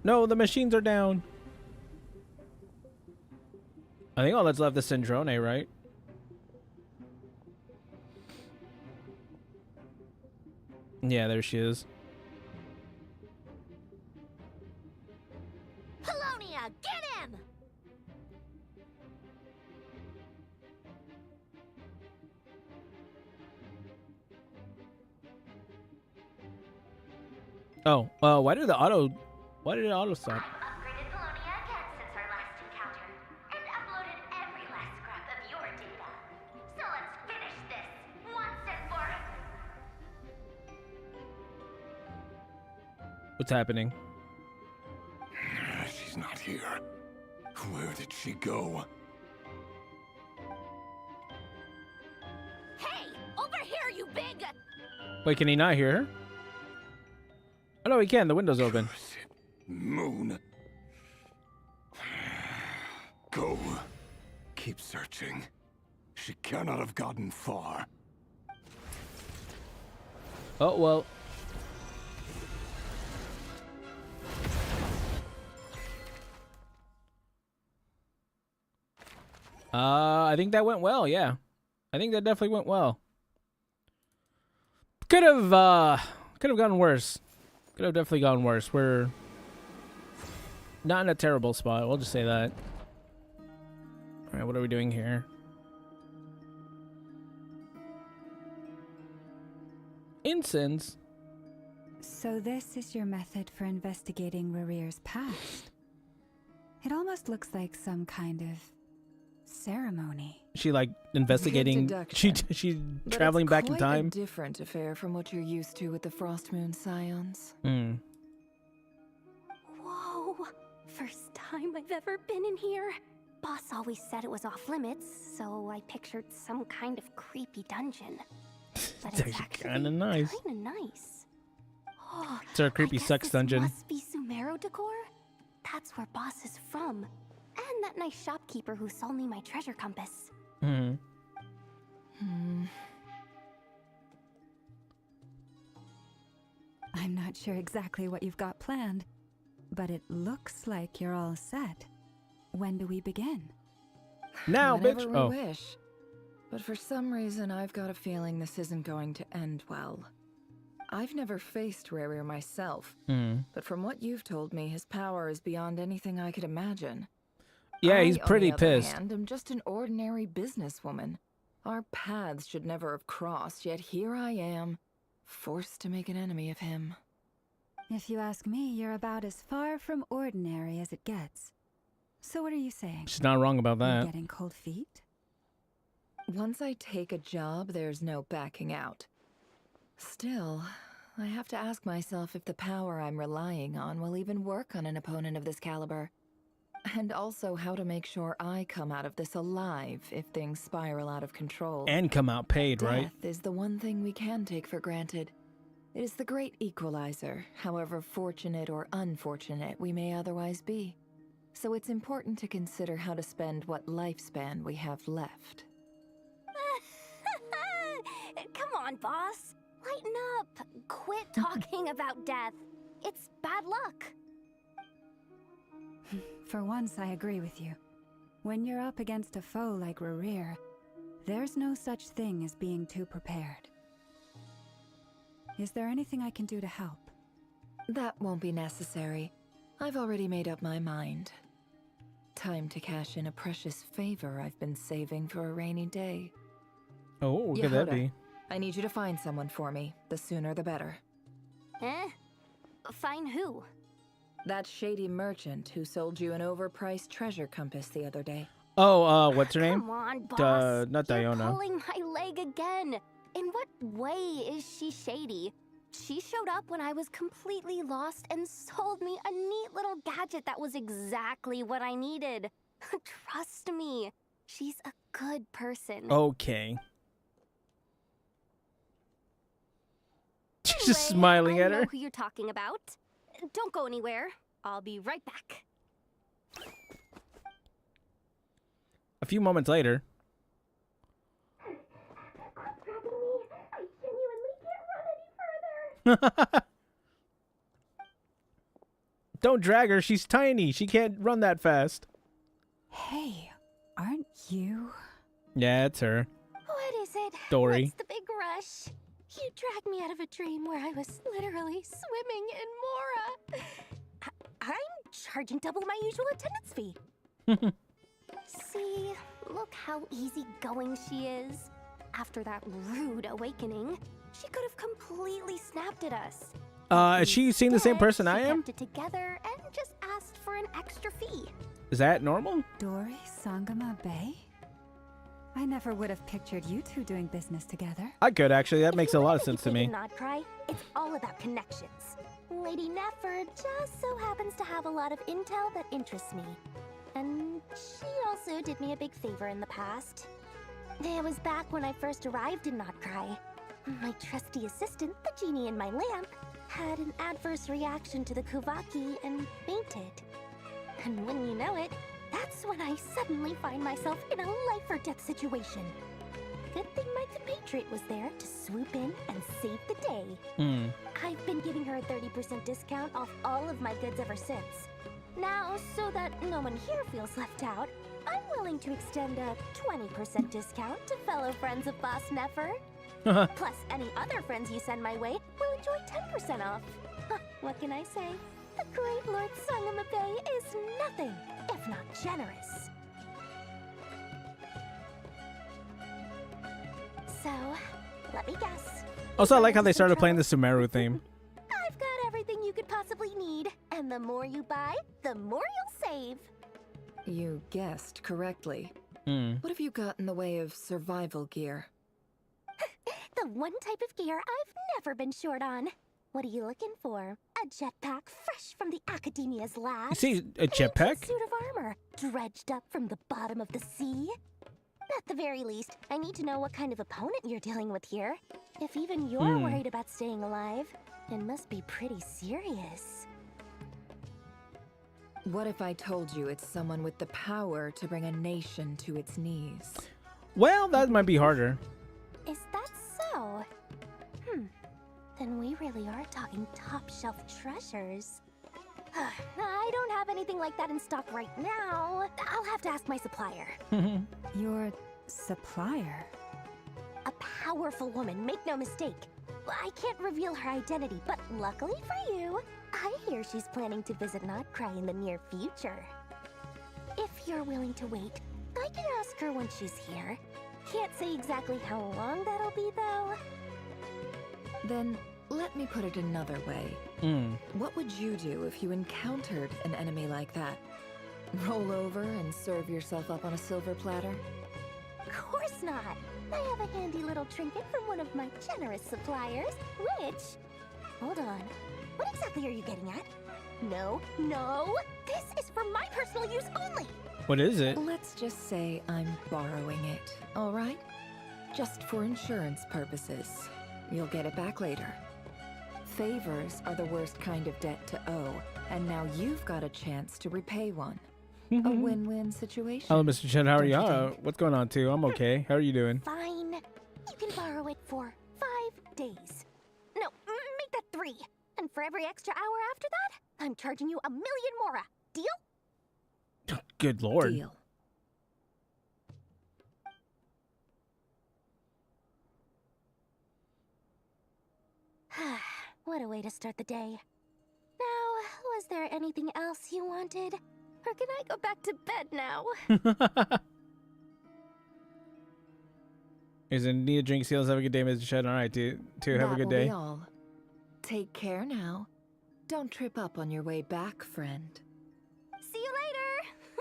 No, the machines are down. I think all that's left is Cendrone, right? Yeah, there she is. Polonia, get him! Oh, why did it auto stop? Upgraded Polonia again since our last encounter, and uploaded every last scrap of your data. So let's finish this once and for What's happening? She's not here. Where did she go? Hey, over here, you big! Wait, can he not hear her? Oh no, he can. The window's open. Moon. Go. Keep searching. She cannot have gotten far. Oh well. I think that went well. Yeah, I think that definitely went well. Could have gotten worse. Could have definitely gone worse. We're not in a terrible spot. We'll just say that. All right, what are we doing here? Incense. So this is your method for investigating Rarir's past. It almost looks like some kind of ceremony. She like investigating. She's traveling back in time. A different affair from what you're used to with the Frost Moon Scions. Hmm. Whoa, first time I've ever been in here. Boss always said it was off limits, so I pictured some kind of creepy dungeon. But It's actually kind of nice. Kind of nice. Oh, It's our creepy sex dungeon. Must be Sumero decor. That's where Boss is from, and that nice shopkeeper who sold me my treasure compass. Hmm. I'm not sure exactly what you've got planned, but it looks like you're all set. When do we begin? Now, Whenever bitch. we Oh. wish. But for some reason, I've got a feeling this isn't going to end well. I've never faced Rarir myself, but from what you've told me, his power is beyond anything I could imagine. Yeah, he's pretty on the other pissed. hand, I'm just an ordinary businesswoman. Our paths should never have crossed, yet here I am, forced to make an enemy of him. If you ask me, you're about as far from ordinary as it gets. So what are you saying? She's not wrong about You're that. getting cold feet? Once I take a job, there's no backing out. Still, I have to ask myself if the power I'm relying on will even work on an opponent of this caliber. And also how to make sure I come out of this alive if things spiral out of control. And come out paid, right? Death is the one thing we can take for granted. It is the great equalizer, however fortunate or unfortunate we may otherwise be. So it's important to consider how to spend what lifespan we have left. Come on, boss. Lighten up. Quit talking about death. It's bad luck. For once, I agree with you. When you're up against a foe like Rarir, there's no such thing as being too prepared. Is there anything I can do to help? That won't be necessary. I've already made up my mind. Time to cash in a precious favor I've been saving for a rainy day. Oh, what could that Yehuda, be? I need you to find someone for me. The sooner the better. Eh? Find who? That shady merchant who sold you an overpriced treasure compass the other day. Oh, what's her name? Come on, boss. Not You're Diona. pulling my leg again. In what way is she shady? She showed up when I was completely lost and sold me a neat little gadget that was exactly what I needed. Trust me, she's a good person. Okay. She's just smiling at I her. know who you're talking about. Don't go anywhere. I'll be right back. A few moments later. Don't drag her. She's tiny. She can't run that fast. Hey, aren't you? Yeah, it's her. What is it? Dory. What's the big rush? You dragged me out of a dream where I was literally swimming in Mora. I'm charging double my usual attendance fee. See, look how easygoing she is. After that rude awakening, she could have completely snapped at us. Is she seeing the same person I am? Kept it together and just asked for an extra fee. Is that normal? Dory Sangama Bay? I never would have pictured you two doing business together. I could actually. That makes a lot of sense to me. Not cry. It's all about connections. Lady Nefer just so happens to have a lot of intel that interests me. And she also did me a big favor in the past. It was back when I first arrived in Notcry. My trusty assistant, the genie in my lamp, had an adverse reaction to the Kuvaki and fainted. And when you know it, that's when I suddenly find myself in a life-or-death situation. Good thing my compatriot was there to swoop in and save the day. I've been giving her a 30% discount off all of my goods ever since. Now, so that no one here feels left out, I'm willing to extend a 20% discount to fellow friends of Boss Nefer. Plus, any other friends you send my way will enjoy 10% off. What can I say? The great Lord Sangama Bay is nothing if not generous. So, let me guess. Also, I like how they started playing the Sumeru theme. I've got everything you could possibly need, and the more you buy, the more you'll save. You guessed correctly. What have you got in the way of survival gear? The one type of gear I've never been short on. What are you looking for? A jetpack fresh from the Academia's lab? You see a jetpack? A suit of armor dredged up from the bottom of the sea? At the very least, I need to know what kind of opponent you're dealing with here. If even you're worried about staying alive, it must be pretty serious. What if I told you it's someone with the power to bring a nation to its knees? Well, that might be harder. Is that so? Then we really are talking top-shelf treasures. I don't have anything like that in stock right now. I'll have to ask my supplier. Your supplier? A powerful woman, make no mistake. I can't reveal her identity, but luckily for you, I hear she's planning to visit Notcry in the near future. If you're willing to wait, I can ask her when she's here. Can't say exactly how long that'll be, though. Then, let me put it another way. What would you do if you encountered an enemy like that? Roll over and serve yourself up on a silver platter? Of course not. I have a handy little trinket from one of my generous suppliers, which... Hold on. What exactly are you getting at? No, this is for my personal use only! What is it? Let's just say I'm borrowing it, all right? Just for insurance purposes. You'll get it back later. Favors are the worst kind of debt to owe, and now you've got a chance to repay one. A win-win situation. Hello, Mr. Chen. How are you? What's going on, too? I'm okay. How are you doing? Fine. You can borrow it for 5 days. No, make that 3. And for every extra hour after that, I'm charging you 1,000,000 mora. Deal? Good lord. Deal. What a way to start the day. Now, was there anything else you wanted? Or can I go back to bed now? Is it need a drink? Seals. Have a good day, Mr. Chen. All right, dude. Have a good day. That will be all. Take care now. Don't trip up on your way back, friend. See you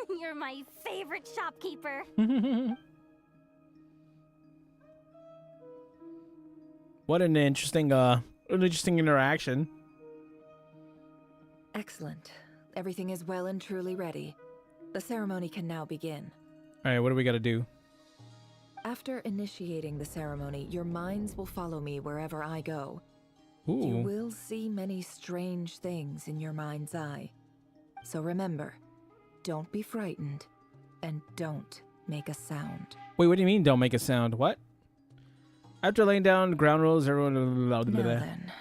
later! You're my favorite shopkeeper. What an interesting interaction. Excellent. Everything is well and truly ready. The ceremony can now begin. All right, what do we got to do? After initiating the ceremony, your minds will follow me wherever I go. Ooh. You will see many strange things in your mind's eye. So remember, don't be frightened, and don't make a sound. Wait, what do you mean don't make a sound? What? After laying down ground rules, everyone... Now then.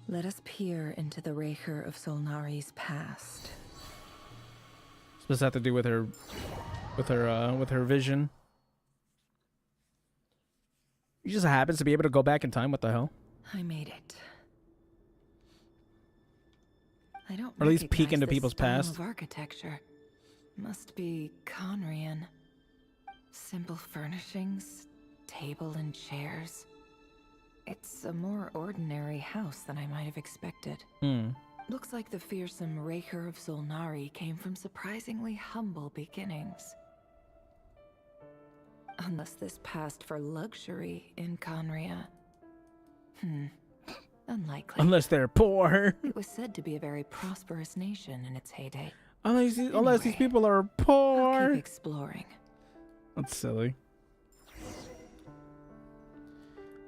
Let us peer into the Raker of Solnari's past. Does that have to do with her vision? He just happens to be able to go back in time. What the hell? I made it. I don't Or at least peek recognize into this people's style past. of architecture. Must be Conrian. Simple furnishings, table and chairs. It's a more ordinary house than I might have expected. Looks like the fearsome Raker of Solnari came from surprisingly humble beginnings. Unless this passed for luxury in Conria. Unlikely. Unless they're poor. It was said to be a very prosperous nation in its heyday. Unless these people are poor. I'll keep exploring. That's silly.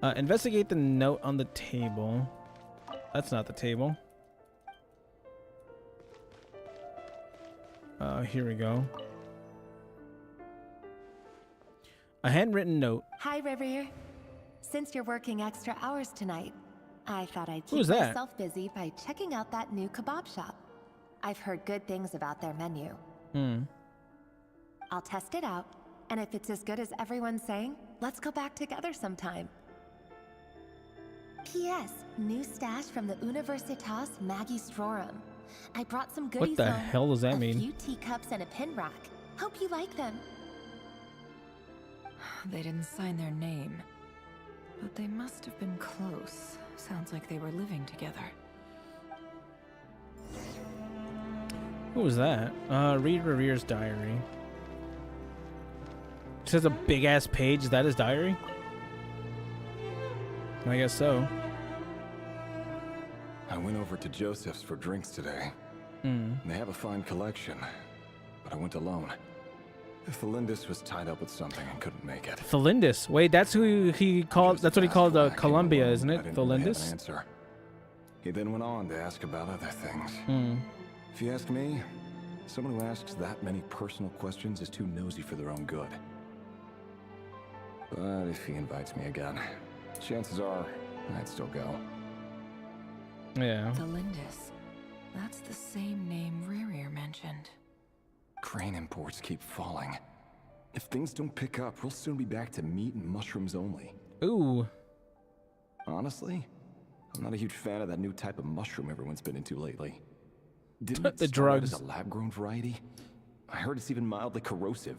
Investigate the note on the table. That's not the table. Here we go. A handwritten note. Hi, River. Since you're working extra hours tonight, I thought I'd keep Who's that? myself busy by checking out that new kebab shop. I've heard good things about their menu. I'll test it out, and if it's as good as everyone's saying, let's go back together sometime. P.S. New stash from the Universitas Magistrorum. I brought some goodies What the home. hell does that mean? A few teacups and a pin rack. Hope you like them. They didn't sign their name, but they must have been close. Sounds like they were living together. Who was that? Read Revere's diary. It says a big ass page. Is that his diary? I guess so. I went over to Joseph's for drinks today. They have a fine collection, but I went alone. Thelindis was tied up with something and couldn't make it. Thelindis. Wait, that's who he called. That's what he called Columbia, isn't it? I didn't really have an Thelindis. answer. He then went on to ask about other things. Hmm. If you ask me, someone who asks that many personal questions is too nosy for their own good. But if he invites me again, chances are I'd still go. Yeah. Thelindis. That's the same name Rerir mentioned. Crane imports keep falling. If things don't pick up, we'll soon be back to meat and mushrooms only. Ooh. Honestly, I'm not a huge fan of that new type of mushroom everyone's been into lately. Didn't it The start out drugs. as a lab-grown variety? I heard it's even mildly corrosive.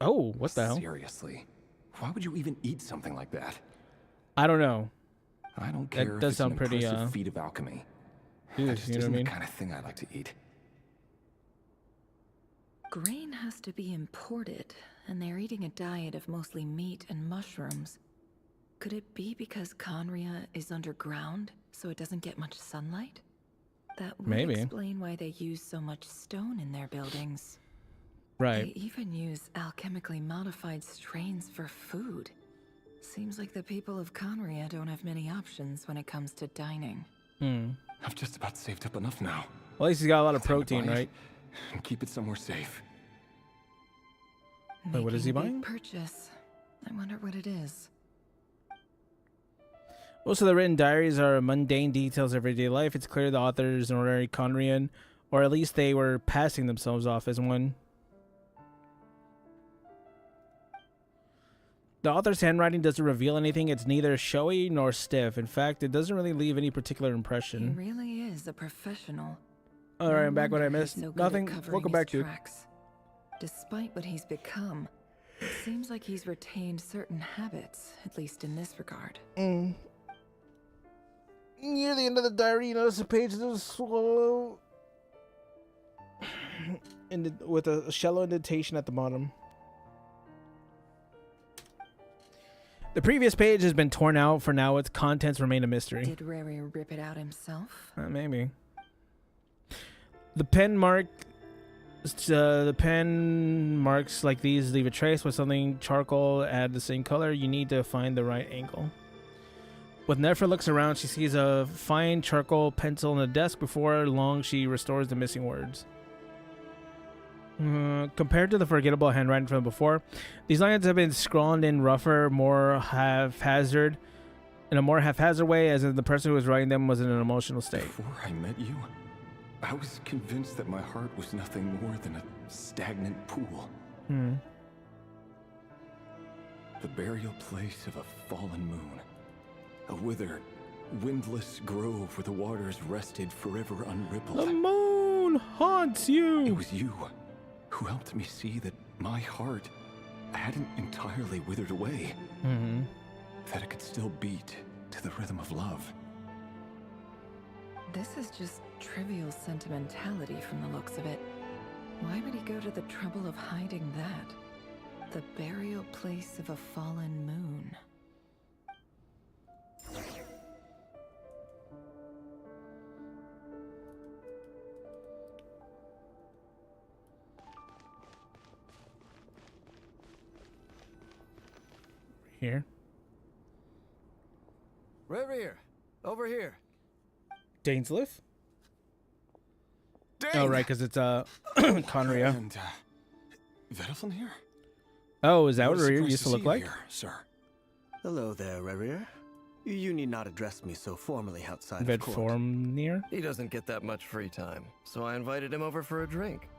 Oh, what the hell? Seriously, why would you even eat something like that? I don't know. I don't care That if does it's sound an pretty, impressive feat of alchemy. Dude, That just you know isn't what I mean? the kind of thing I like to eat. Grain has to be imported, and they're eating a diet of mostly meat and mushrooms. Could it be because Conria is underground, so it doesn't get much sunlight? That would Maybe. explain why they use so much stone in their buildings. Right. They even use alchemically modified strains for food. Seems like the people of Conria don't have many options when it comes to dining. I've just about saved up enough now. Well, at least he's got a lot of Time to protein, buy it right? And keep it somewhere safe. Wait, what is he Making a big buying? purchase. I wonder what it is. Most of the written diaries are mundane details of everyday life. It's clear the author is an ordinary Conrian, or at least they were passing themselves off as one. The author's handwriting doesn't reveal anything. It's neither showy nor stiff. In fact, it doesn't really leave any particular He impression. really is a professional. All right, I'm back. What I wonder missed? he's so good at Nothing. covering Welcome his back, dude. tracks. Despite what he's become, it seems like he's retained certain habits, at least in this regard. Near the end of the diary, you notice the page is slow, with a shallow indentation at the bottom. The previous page has been torn out. For now, its contents remain a mystery. Did Rary rip it out himself? Maybe. The pen marks like these leave a trace. With something charcoal add the same color, you need to find the right angle. When Nefer looks around, she sees a fine charcoal pencil on the desk. Before long, she restores the missing words. Compared to the forgettable handwriting from before, these lines have been scrawled in rougher, more haphazard. in a more haphazard way, as if the person who was writing them was in an emotional state. Before I met you, I was convinced that my heart was nothing more than a stagnant pool. The burial place of a fallen moon. A withered, windless grove where the waters rested forever unrippled. The moon haunts you! It was you who helped me see that my heart hadn't entirely withered away. That it could still beat to the rhythm of love. This is just trivial sentimentality from the looks of it. Why would he go to the trouble of hiding that? The burial place of a fallen moon. Here. Rear, over here. Dainsliff? Dane! Oh, right, because it's Conria. And Vediflin here? Oh, is that what What a Rear surprise used to to look see you like? here, sir. Hello there, Rerir. You need not address me so formally outside of court. Vedformnir? He doesn't get that much free time, so I invited him over for a drink.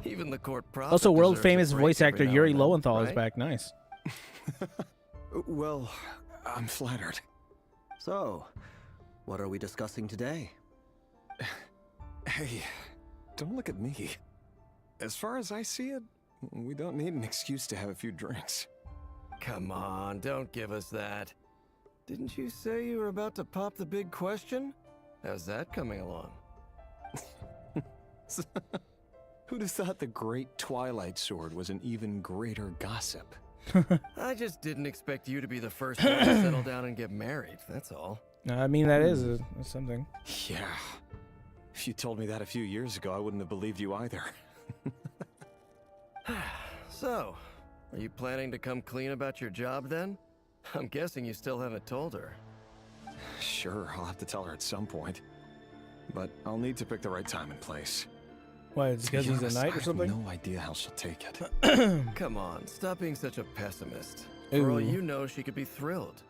Even the court prophet Also, world deserves a famous break voice every actor now Yuri and then, Lowenthal is right? back. Nice. Well, I'm flattered. So, what are we discussing today? Hey, don't look at me. As far as I see it, we don't need an excuse to have a few drinks. Come on, don't give us that. Didn't you say you were about to pop the big question? How's that coming along? Who'd have thought the great Twilight Sword was an even greater gossip? I just didn't expect you to be the first one to settle down and get married, that's all. I mean, that is something. Yeah. If you told me that a few years ago, I wouldn't have believed you either. So, are you planning to come clean about your job then? I'm guessing you still haven't told her. Sure, I'll have to tell her at some point. But I'll need to pick the right time and place. Why, it's because he's a knight or something? I have no idea how she'll take it. Come on, stop being such a pessimist. For all Ooh. you know, she could be thrilled.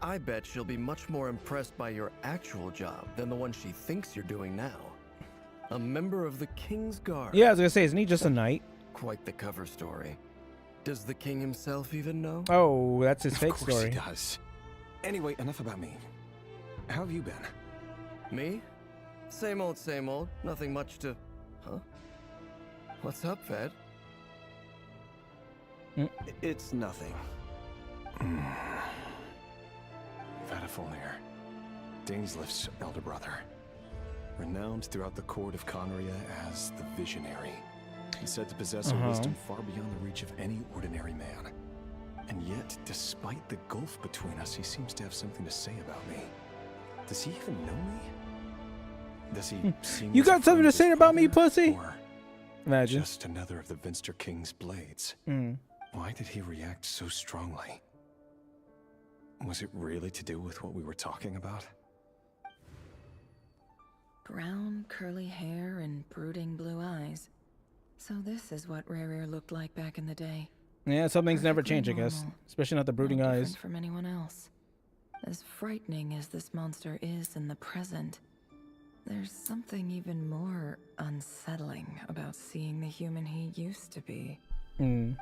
I bet she'll be much more impressed by your actual job than the one she thinks you're doing now. A member of the King's Guard. Yeah, I was gonna say, isn't he just a knight? Quite the cover story. Does the king himself even know? Oh, that's his fake Of course story. he does. Anyway, enough about me. How have you been? Me? Same old, same old. Nothing much to... Huh? What's up, Ved? It's nothing. Vediflin, Dainsliff's elder brother. Renowned throughout the court of Conria as the Visionary. He's said to possess a wisdom far beyond the reach of any ordinary man. And yet, despite the gulf between us, he seems to have something to say about me. Does he even know me? Does he see me You as a got something friend to of say his about me, brother, pussy? or Imagine. just another of the Vinster King's blades? Why did he react so strongly? Was it really to do with what we were talking about? Brown, curly hair and brooding blue eyes. So this is what Rerir looked like back in the day. Yeah, some things never Perfectly change, I guess. normal. Especially not the brooding No eyes. different from anyone else. As frightening as this monster is in the present, there's something even more unsettling about seeing the human he used to be. Yeah,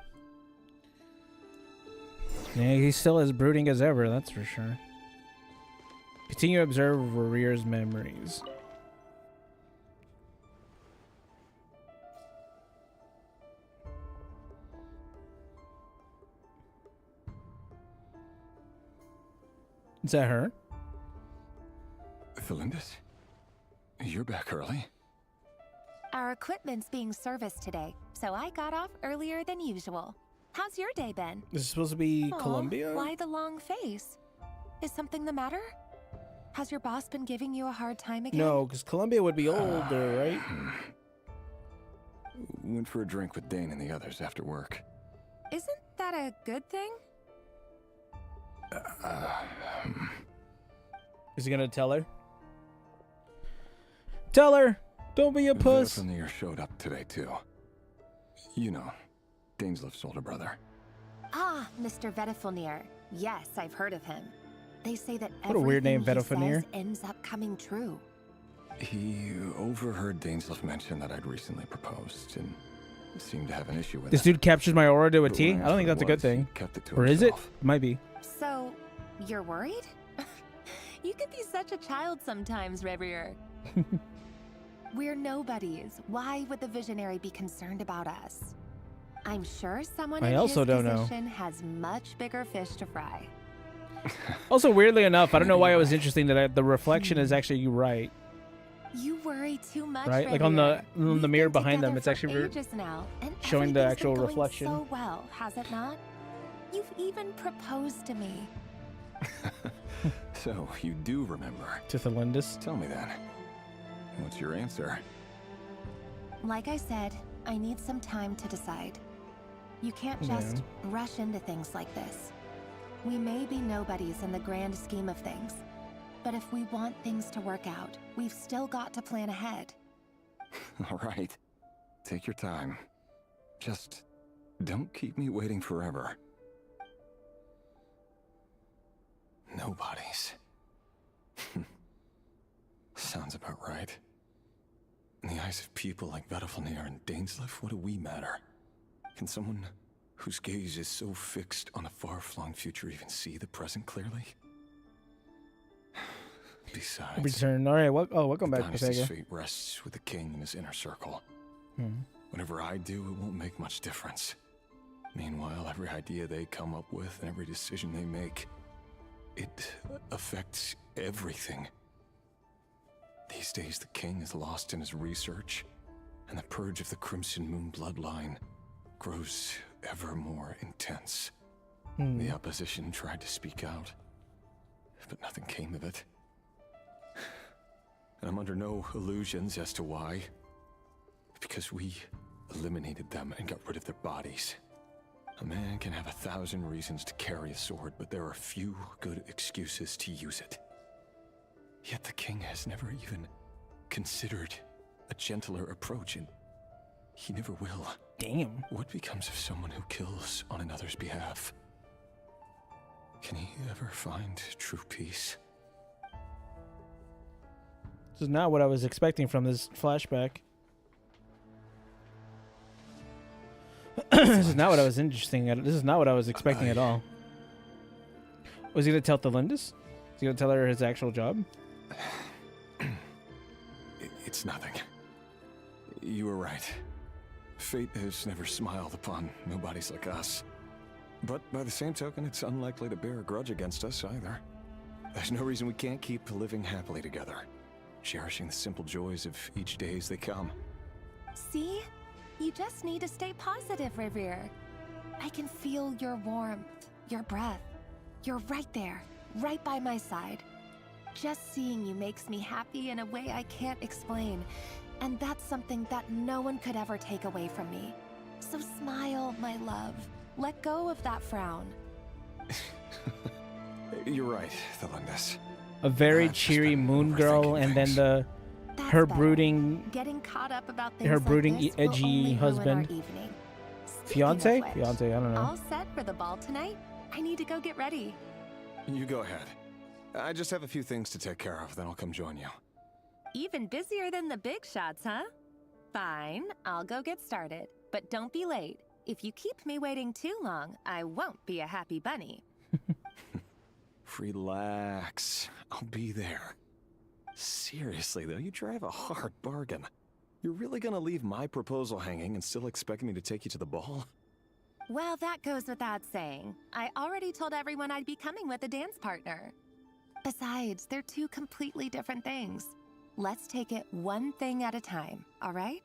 he's still as brooding as ever, that's for sure. Continue to observe Rerir's memories. Is that her? Felindis? You're back early? Our equipment's being serviced today, so I got off earlier than usual. How's your day been? This is supposed to be Aw, Columbia? Why the long face? Is something the matter? Has your boss been giving you a hard time again? No, because Columbia would be older, right? Went for a drink with Dane and the others after work. Isn't that a good thing? Is he gonna tell her? Tell her! Don't be a puss! Vediflin showed up today, too. You know, Dainsliff's older brother. Ah, Mr. Vediflin. Yes, I've heard of him. They say that What a weird name, everything he Vtuber. says ends up coming true. He overheard Dainsleif mention that I'd recently proposed and seemed to have an issue with This it. dude captured my aura to a But T? when I don't think asked that's a what good it was, thing. he kept it to Or is it? himself. Might be. So, you're worried? You can be such a child sometimes, Revier. We're nobodies. Why would the Visionary be concerned about us? I'm sure someone I in also his don't know. position has much bigger fish to fry. Also, weirdly enough, I don't know why it was interesting that the reflection is actually you right. You worry too much, Right? Like on the Revier. mirror We've been behind them, together it's for actually ages now, and showing the everything's actual been going reflection. so well, has it not? You've even proposed to me. So, you do remember. To Thelindis. Tell me then. What's your answer? Like I said, I need some time to decide. You can't just rush into things like this. We may be nobodies in the grand scheme of things, but if we want things to work out, we've still got to plan ahead. All right. Take your time. Just don't keep me waiting forever. Nobodies. Sounds about right. In the eyes of people like Vtuber and Dainsleif, what do we matter? Can someone whose gaze is so fixed on a far-flung future even see the present clearly? Besides, Return. All right. Welcome the back, dynasty's Protega. fate rests with the king and his inner circle. Hmm. Whatever I do, it won't make much difference. Meanwhile, every idea they come up with and every decision they make, it affects everything. These days, the king is lost in his research, and the purge of the Crimson Moon bloodline grows ever more intense. The opposition tried to speak out, but nothing came of it. And I'm under no illusions as to why. Because we eliminated them and got rid of their bodies. A man can have 1,000 reasons to carry a sword, but there are few good excuses to use it. Yet the king has never even considered a gentler approach, and he never will. Damn. What becomes of someone who kills on another's behalf? Can he ever find true peace? This is not what I was expecting from this flashback. This is not what I was interesting at. This is not what I was expecting at all. Was he gonna tell Thelindis? Is he gonna tell her his actual job? It's nothing. You were right. Fate has never smiled upon nobodies like us. But by the same token, it's unlikely to bear a grudge against us either. There's no reason we can't keep living happily together, cherishing the simple joys of each day as they come. See? You just need to stay positive, Revier. I can feel your warmth, your breath. You're right there, right by my side. Just seeing you makes me happy in a way I can't explain. And that's something that no one could ever take away from me. So smile, my love. Let go of that frown. You're right, Thelindis. A very cheery moon girl, and then her brooding, Getting caught up about things her like brooding, this will edgy only ruin our husband. evening. Fiance? Speaking of which, Fiance, I don't know. All set for the ball tonight? I need to go get ready. You go ahead. I just have a few things to take care of, then I'll come join you. Even busier than the big shots, huh? Fine, I'll go get started. But don't be late. If you keep me waiting too long, I won't be a happy bunny. Relax. I'll be there. Seriously, though, you drive a hard bargain. You're really gonna leave my proposal hanging and still expect me to take you to the ball? Well, that goes without saying. I already told everyone I'd be coming with a dance partner. Besides, they're two completely different things. Let's take it one thing at a time, all right?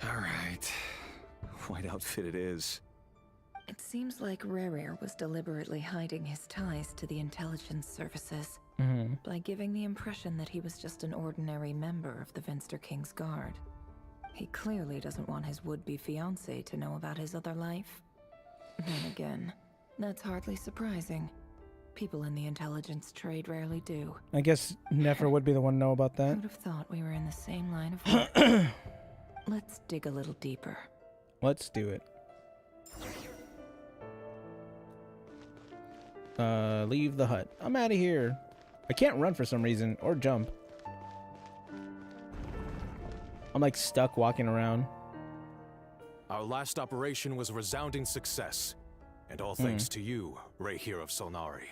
All right. White outfit it is. It seems like Rerir was deliberately hiding his ties to the intelligence services by giving the impression that he was just an ordinary member of the Venster King's Guard. He clearly doesn't want his would-be fiancée to know about his other life. Then again, that's hardly surprising. People in the intelligence trade rarely do. I guess Nefer would be the one to know about that. Who'd have thought we were in the same line of work? Let's dig a little deeper. Let's do it. Leave the hut. I'm out of here. I can't run for some reason or jump. I'm like stuck walking around. Our last operation was a resounding success, and all thanks to you, Ray here of Solnari.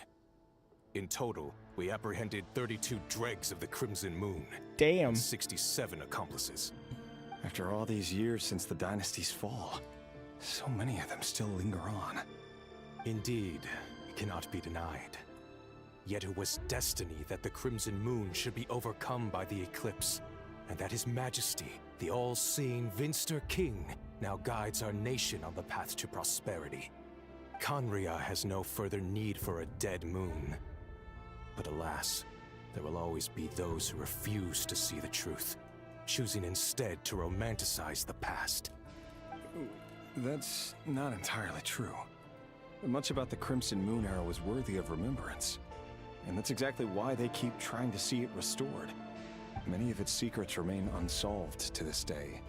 In total, we apprehended 32 dregs of the Crimson Moon. Damn. And 67 accomplices. After all these years since the dynasty's fall, so many of them still linger on. Indeed, it cannot be denied. Yet it was destiny that the Crimson Moon should be overcome by the eclipse, and that His Majesty, the all-seeing Vinster King, now guides our nation on the path to prosperity. Conria has no further need for a dead moon. But alas, there will always be those who refuse to see the truth, choosing instead to romanticize the past. That's not entirely true. Much about the Crimson Moon era was worthy of remembrance. And that's exactly why they keep trying to see it restored. Many of its secrets remain unsolved to this day.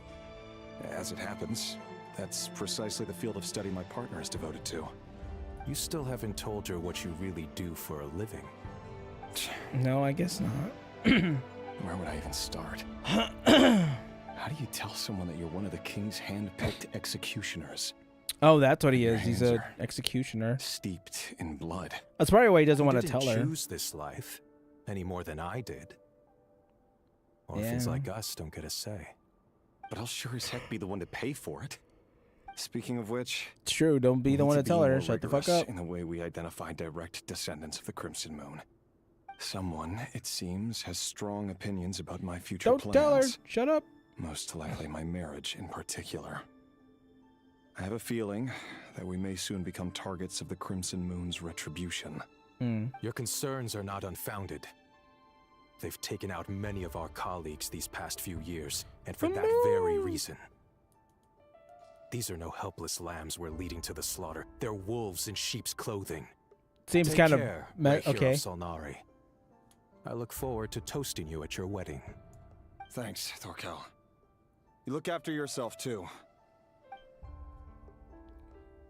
As it happens, that's precisely the field of study my partner is devoted to. You still haven't told her what you really do for a living. No, I guess not. Where would I even start? How do you tell someone that you're one of the king's hand-picked executioners? Oh, that's what he is. He's an executioner. Steeped in blood. That's probably why he doesn't want to didn't tell her. choose this life any more than I did. Orphans like us don't get a say. But I'll sure as heck be the one to pay for it. Speaking of which, It's true. Don't be the one to tell her. Shut the fuck up. In the way we identify direct descendants of the Crimson Moon. Someone, it seems, has strong opinions about my future plans. Don't tell her. Shut up. Most likely my marriage in particular. I have a feeling that we may soon become targets of the Crimson Moon's retribution. Your concerns are not unfounded. They've taken out many of our colleagues these past few years, and for that very reason. These are no helpless lambs we're leading to the slaughter. They're wolves in sheep's clothing. Seems Take kind of care, okay. Hero Solnari. I look forward to toasting you at your wedding. Thanks, Thorkel. You look after yourself, too.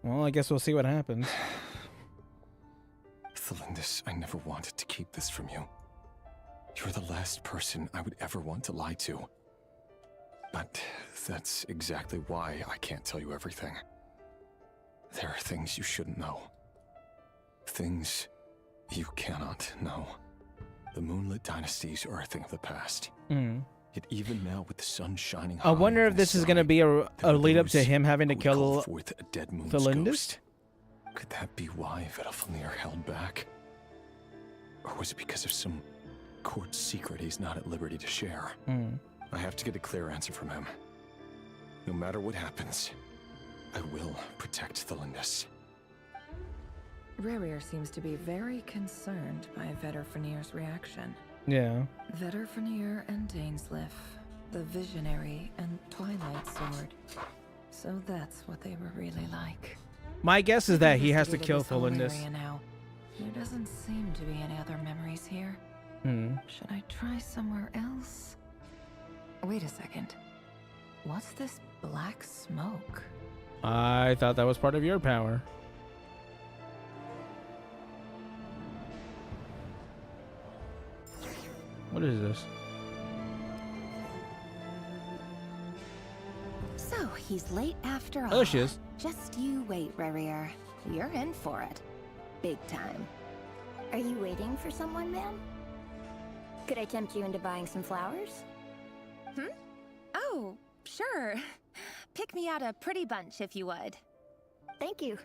Well, I guess we'll see what happens. Thelindis, I never wanted to keep this from you. You're the last person I would ever want to lie to. But that's exactly why I can't tell you everything. There are things you shouldn't know. Things you cannot know. The Moonlit Dynasty's are a thing of the past. Yet even now, with the sun shining high, I wonder if this is going to be a lead up to him having to kill forth a dead moon's Thelindis? ghost. Could that be why Vedalfnir held back? Or was it because of some court secret he's not at liberty to share? I have to get a clear answer from him. No matter what happens, I will protect Thelindis. Rerir seems to be very concerned by Vedalfnir's reaction. Yeah. Vedalfnir and Dainsleif, the Visionary and Twilight Sword. So that's what they were really like. My guess is that he has to kill Thelindis. Now. There doesn't seem to be any other memories here. Should I try somewhere else? Wait a second. What's this black smoke? I thought that was part of your power. What is this? So, he's late after all. Oh, she is. Just you wait, Rerir. You're in for it. Big time. Are you waiting for someone, ma'am? Could I tempt you into buying some flowers? Oh, sure. Pick me out a pretty bunch if you would. Thank you.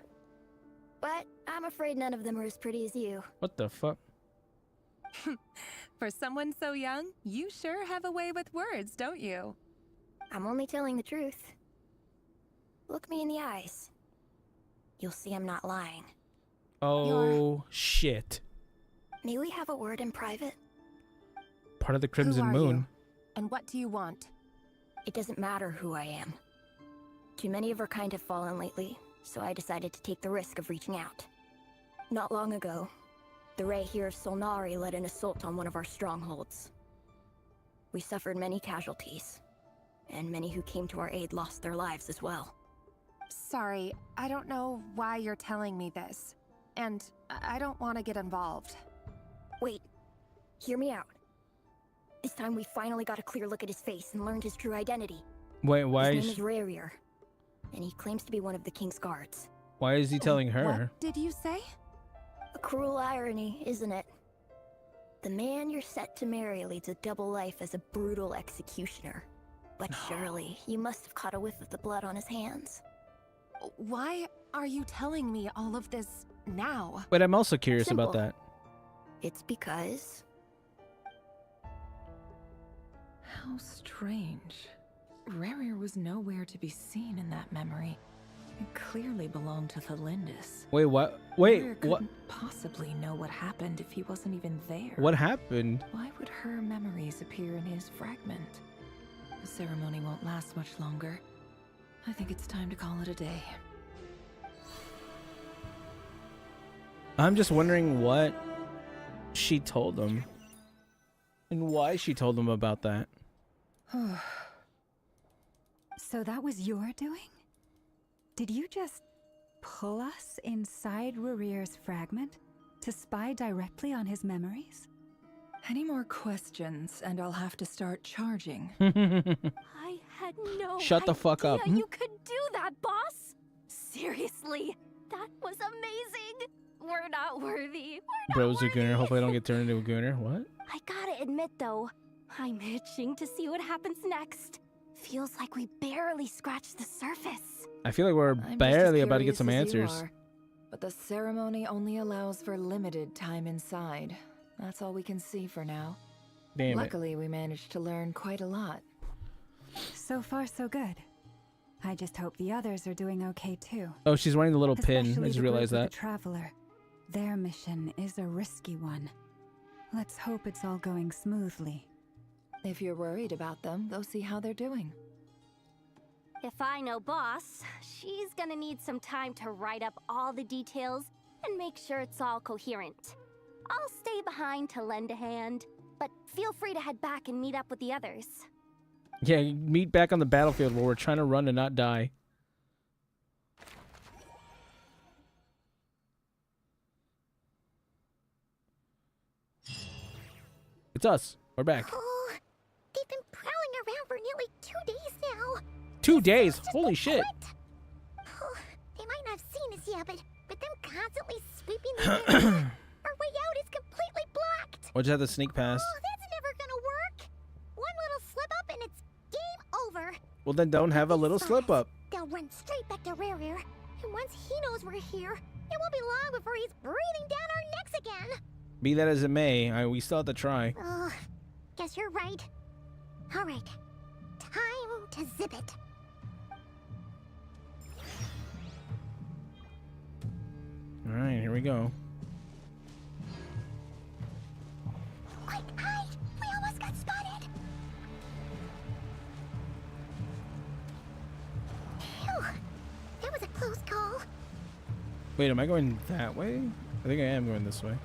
But I'm afraid none of them are as pretty as you. What the fuck? For someone so young, you sure have a way with words, don't you? I'm only telling the truth. Look me in the eyes. You'll see I'm not lying. Oh, shit. May we have a word in private? Part of the Crimson Who are Moon. you? And what do you want? It doesn't matter who I am. Too many of our kind have fallen lately, so I decided to take the risk of reaching out. Not long ago, the Ray here of Solnari led an assault on one of our strongholds. We suffered many casualties, and many who came to our aid lost their lives as well. Sorry, I don't know why you're telling me this. and I don't want to get involved. Wait, hear me out. This time we finally got a clear look at his face and learned his true identity. Wait, why His is name is Rarier, and he claims to be one of the king's guards. why is he telling her? What did you say? A cruel irony, isn't it? The man you're set to marry leads a double life as a brutal executioner. But surely, you must have caught a whiff of the blood on his hands. Why are you telling me all of this now? Wait, I'm also curious about Simple. that. It's because... How strange. Rarier was nowhere to be seen in that memory. It clearly belonged to the Lindis. Wait, what? Wait, Rarier what? couldn't possibly know what happened if he wasn't even there. What happened? Why would her memories appear in his fragment? The ceremony won't last much longer. I think it's time to call it a day. I'm just wondering what she told him and why she told him about that. So that was your doing? Did you just pull us inside Rarier's fragment to spy directly on his memories? Any more questions, and I'll have to start charging. I had no Shut the fuck up. idea you could do that, boss. Seriously, that was amazing. We're not worthy. Bro's a gooner. Hopefully I don't get turned into a gooner. What? I gotta admit, though, I'm itching to see what happens next. Feels like we barely scratched the surface. I feel like we're I'm just as barely about to get curious some as you answers. are, but the ceremony only allows for limited time inside. That's all we can see for now. Damn it. Luckily, we managed to learn quite a lot. So far, so good. I just hope the others are doing okay too. Oh, she's wearing the little pin. I Especially just the realized group with that. the traveler. Their mission is a risky one. Let's hope it's all going smoothly. If you're worried about them, go see how they're doing. If I know boss, she's gonna need some time to write up all the details and make sure it's all coherent. I'll stay behind to lend a hand, but feel free to head back and meet up with the others. Yeah, meet back on the battlefield where we're trying to run and not die. It's us. We're back. Oh, they've been prowling around for nearly 2 days now. 2 days? Holy shit. Oh, they might not have seen us yet, but them constantly sweeping the area. Our way out is completely blocked. We'll just have to sneak past. Oh, that's never gonna work. One little slip up and it's game over. Well, then don't have a little slip up. They'll run straight back to Rarier. And once he knows we're here, it won't be long before he's breathing down our necks again. Be that as it may, we still have to try. Oh, guess you're right. All right, time to zip it. All right, here we go. Quick, hide! We almost got spotted. Phew, that was a close call. Wait, am I going that way? I think I am going this way.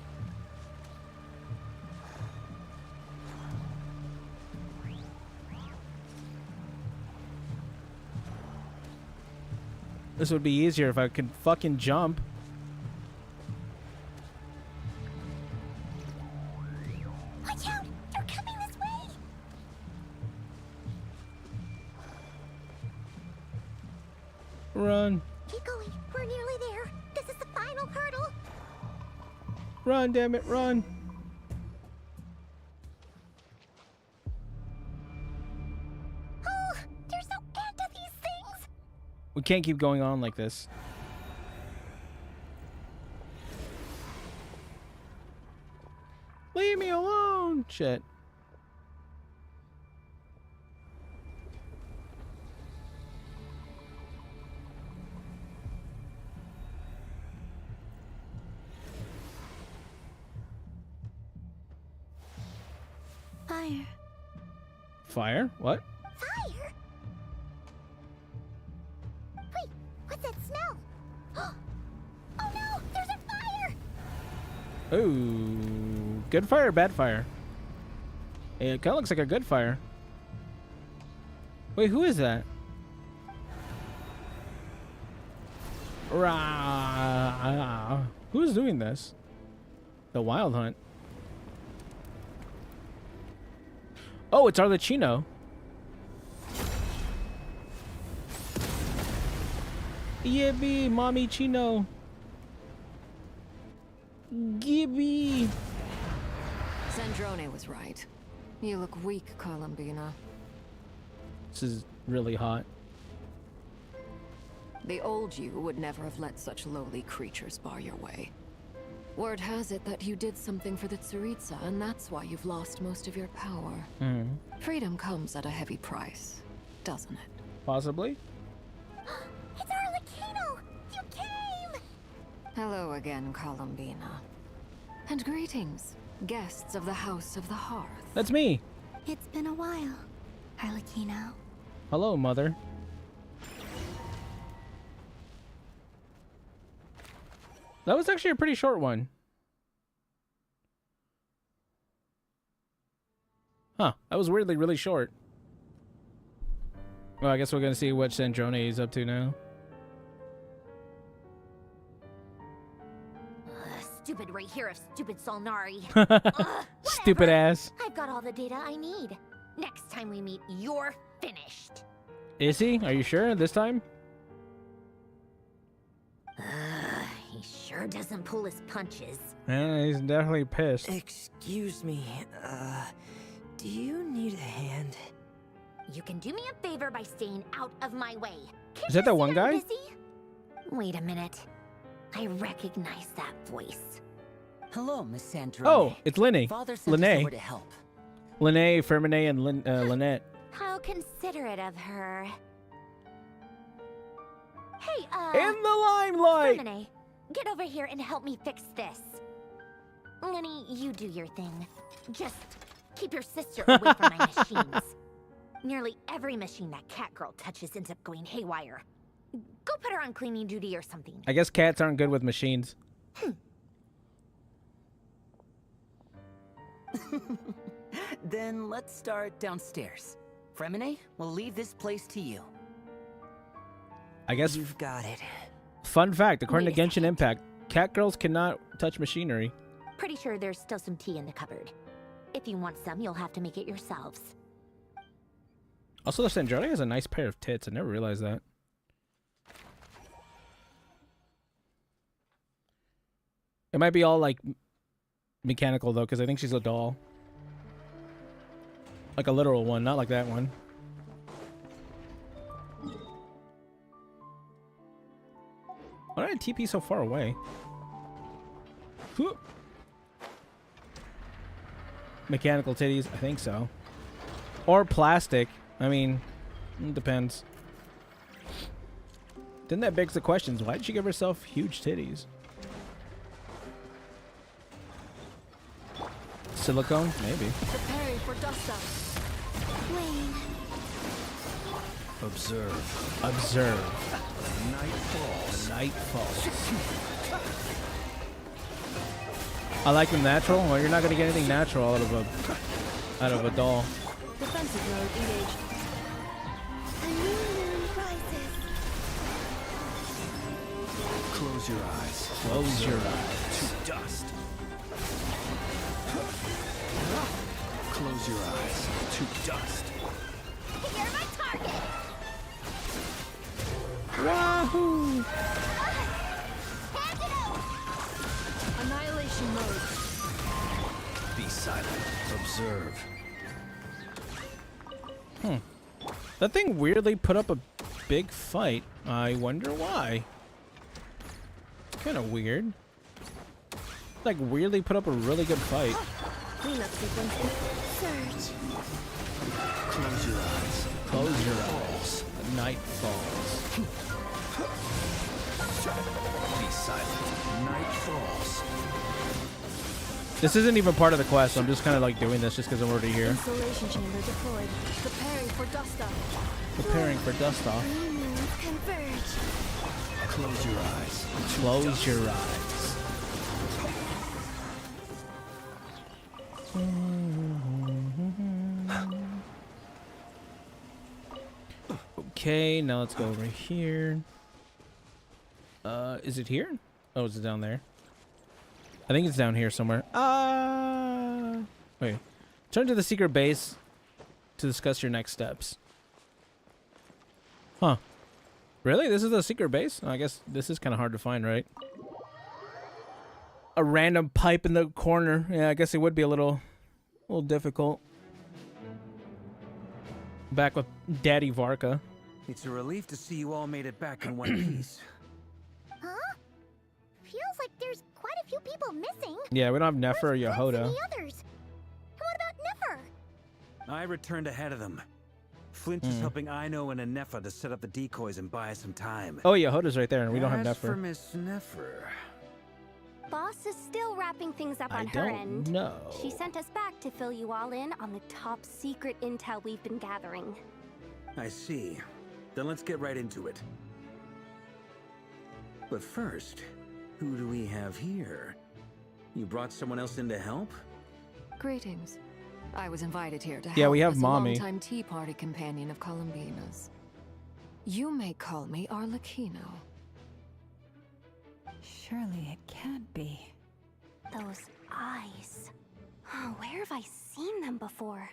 This would be easier if I could fucking jump. Watch out! They're coming this way! Run. Keep going. We're nearly there. This is the final hurdle. Run, damn it, run. Oh, there's no end to these things. We can't keep going on like this. Leave me alone. Shit. Fire. Fire? What? Fire? Wait, what's that smell? Oh no, there's a fire! Ooh. Good fire, bad fire? It kind of looks like a good fire. Wait, who is that? Rah. Who is doing this? The Wild Hunt. Oh, it's Arlecchino. Yippee, Mommy Chino. Gibby. Sandrone was right. You look weak, Columbina. This is really hot. The old you would never have let such lowly creatures bar your way. Word has it that you did something for the Tsaritsa, and that's why you've lost most of your power. Freedom comes at a heavy price, doesn't it? Possibly. It's Arlecchino! You came! Hello again, Columbina. And greetings, guests of the House of the Hearth. That's me. It's been a while, Arlecchino. Hello, Mother. That was actually a pretty short one. Huh. That was weirdly really short. Well, I guess we're gonna see what Sandrone is up to now. Stupid right here of stupid Solnari. Stupid ass. I've got all the data I need. Next time we meet, you're finished. Is he? Are you sure this time? He sure doesn't pull his punches. Yeah, he's definitely pissed. Excuse me, do you need a hand? You can do me a favor by staying out of my way. Is that the one guy? Busy? Wait a minute. I recognize that voice. Hello, Miss Sandrone. Oh, it's Linne. Father sent us Linne. over to help. Linne, Fermine, and Lynette. How considerate of her. Hey, In the limelight! Fermine, get over here and help me fix this. Linny, you do your thing. Just keep your sister away from my machines. Nearly every machine that cat girl touches ends up going haywire. Go put her on cleaning duty or something. I guess cats aren't good with machines. Then let's start downstairs. Fremine, we'll leave this place to you. I guess you've got it. Fun fact, according to Genshin Impact, cat girls cannot touch machinery. Pretty sure there's still some tea in the cupboard. If you want some, you'll have to make it yourselves. Also, the Sandrone has a nice pair of tits. I never realized that. It might be all like mechanical though, because I think she's a doll. Like a literal one, not like that one. Why did I TP so far away? Whew. Mechanical titties, I think so. Or plastic. I mean, it depends. Then that begs the questions, why did she give herself huge titties? Silicone? Maybe. Preparing for dust up. Observe. Observe. Night falls. Night falls. I like them natural. Well, you're not gonna get anything natural out of a doll. Defensive mode engaged. A new moon rises. Close your eyes. Close your eyes. To dust. Close your eyes. To dust. You're my target! Wahoo! Annihilation mode. Be silent. Observe. That thing weirdly put up a big fight. I wonder why. It's kind of weird. Like weirdly put up a really good fight. Cleanup sequence. Surge. Close your eyes. Close your eyes. The night falls. Be silent. Night falls. This isn't even part of the quest. So I'm just kind of like doing this just because I'm already here. Installation chamber deployed. Preparing for dust up. Preparing for dust off. New moons converge. Close your eyes. Close your eyes. Okay, now let's go over here. Is it here? Oh, is it down there? I think it's down here somewhere. Wait. Turn to the secret base to discuss your next steps. Huh. Really? This is the secret base? I guess this is kind of hard to find, right? A random pipe in the corner. Yeah, I guess it would be a little difficult. Back with Daddy Varka. It's a relief to see you all made it back in one piece. Huh? Feels like there's quite a few people missing. Yeah, we don't have Nefer or Where's Prince Yehoda. and the others? And what about Nefer? I returned ahead of them. Flint is helping Aino and Anefa to set up the decoys and buy us some time. Oh, Yehoda's right there, and we don't have As Nefer. for Miss Nefer... Boss is still wrapping things up I on her don't end. know. She sent us back to fill you all in on the top secret intel we've been gathering. I see. Then let's get right into it. But first, who do we have here? You brought someone else in to help? Greetings. I was invited here to Yeah, help we have as Mommy. a longtime tea party companion of Columbina's. You may call me Arlecchino. Surely it can't be. Those eyes. Oh, where have I seen them before?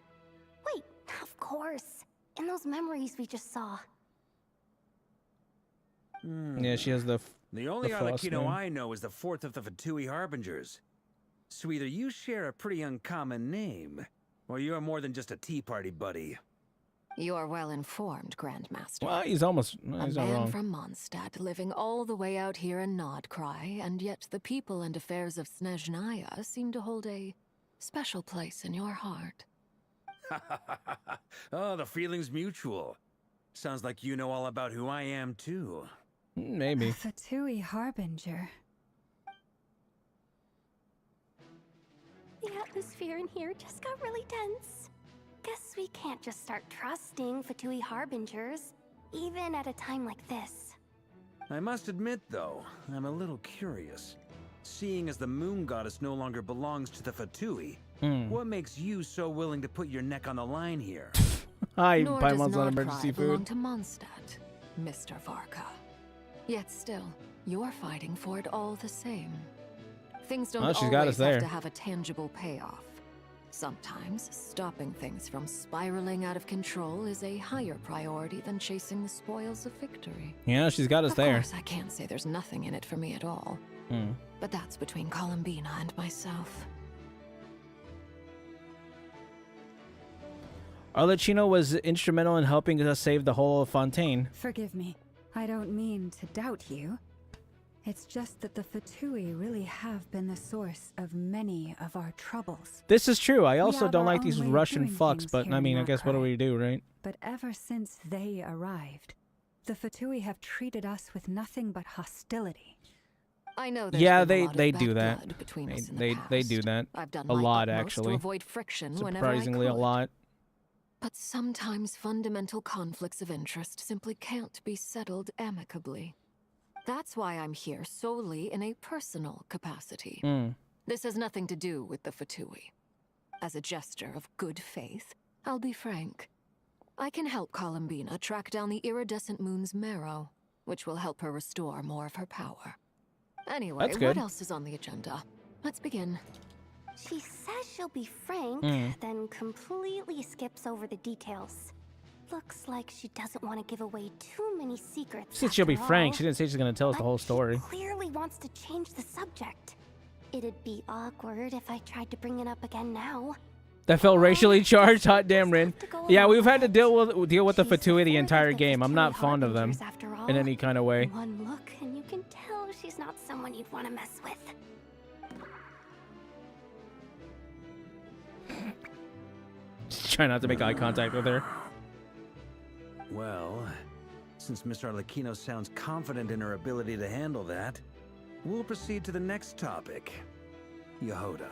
Wait, of course. In those memories we just saw. Yeah, she has the only frost Arlecchino name. I know is the fourth of the Vtuber Harbingers. So either you share a pretty uncommon name, or you're more than just a tea party buddy. You are well informed, Grandmaster. Well, he's almost... A he's not man wrong. from Mondstadt living all the way out here in Nodcry, and yet the people and affairs of Snezhnaya seem to hold a special place in your heart. Oh, the feeling's mutual. Sounds like you know all about who I am, too. Maybe. A Fatui Harbinger. The atmosphere in here just got really tense. Guess we can't just start trusting Fatui Harbingers, even at a time like this. I must admit, though, I'm a little curious. Seeing as the moon goddess no longer belongs to the Fatui, what makes you so willing to put your neck on the line here? Hi, Nor does Paimon's on Nodcry emergency belong food. to Mondstadt, Mr. Varka. Yet still, you're fighting for it all the same. Things don't Oh, she's got us always there. have to have a tangible payoff. Sometimes, stopping things from spiraling out of control is a higher priority than chasing the spoils of victory. Yeah, she's got us Of there. course, I can't say there's nothing in it for me at all. Hmm. But that's between Columbina and myself. Arlecchino was instrumental in helping us save the whole of Fontaine. Forgive me. I don't mean to doubt you. It's just that the Fatui really have been the source of many of our troubles. This is true. I We also have don't our like own these way of Russian doing fucks, things but here I in mean, I guess what do Nordkrai. we do, right? But ever since they arrived, the Fatui have treated us with nothing but hostility. I know there's Yeah, been a lot of they bad do that. blood between They us in the they do past. that I've done a my lot utmost actually. to avoid friction whenever I Surprisingly, a could. lot. But sometimes fundamental conflicts of interest simply can't be settled amicably. That's why I'm here solely in a personal capacity. Mm. This has nothing to do with the Fatui. As a gesture of good faith, I'll be frank. I can help Columbina track down the iridescent moon's marrow, which will help her restore more of her power. Anyway, That's good. what else is on the agenda? Let's begin. She says she'll be frank, then completely skips over the details. Looks like she doesn't want to give away too many secrets. She said she'll be after frank. all. She didn't say she's gonna tell us the whole story. Clearly wants to change the subject. It'd be awkward if I tried to bring it up again now. That felt racially charged. Hot damn, Rin. Yeah, we've had to deal with the Fatui the entire game. I'm not fond of them After all, in any kind of way. one look and you can tell she's not someone you'd want to mess with. Just try not to make eye contact with her. Well, since Miss Arlecchino sounds confident in her ability to handle that, we'll proceed to the next topic. Yehoda,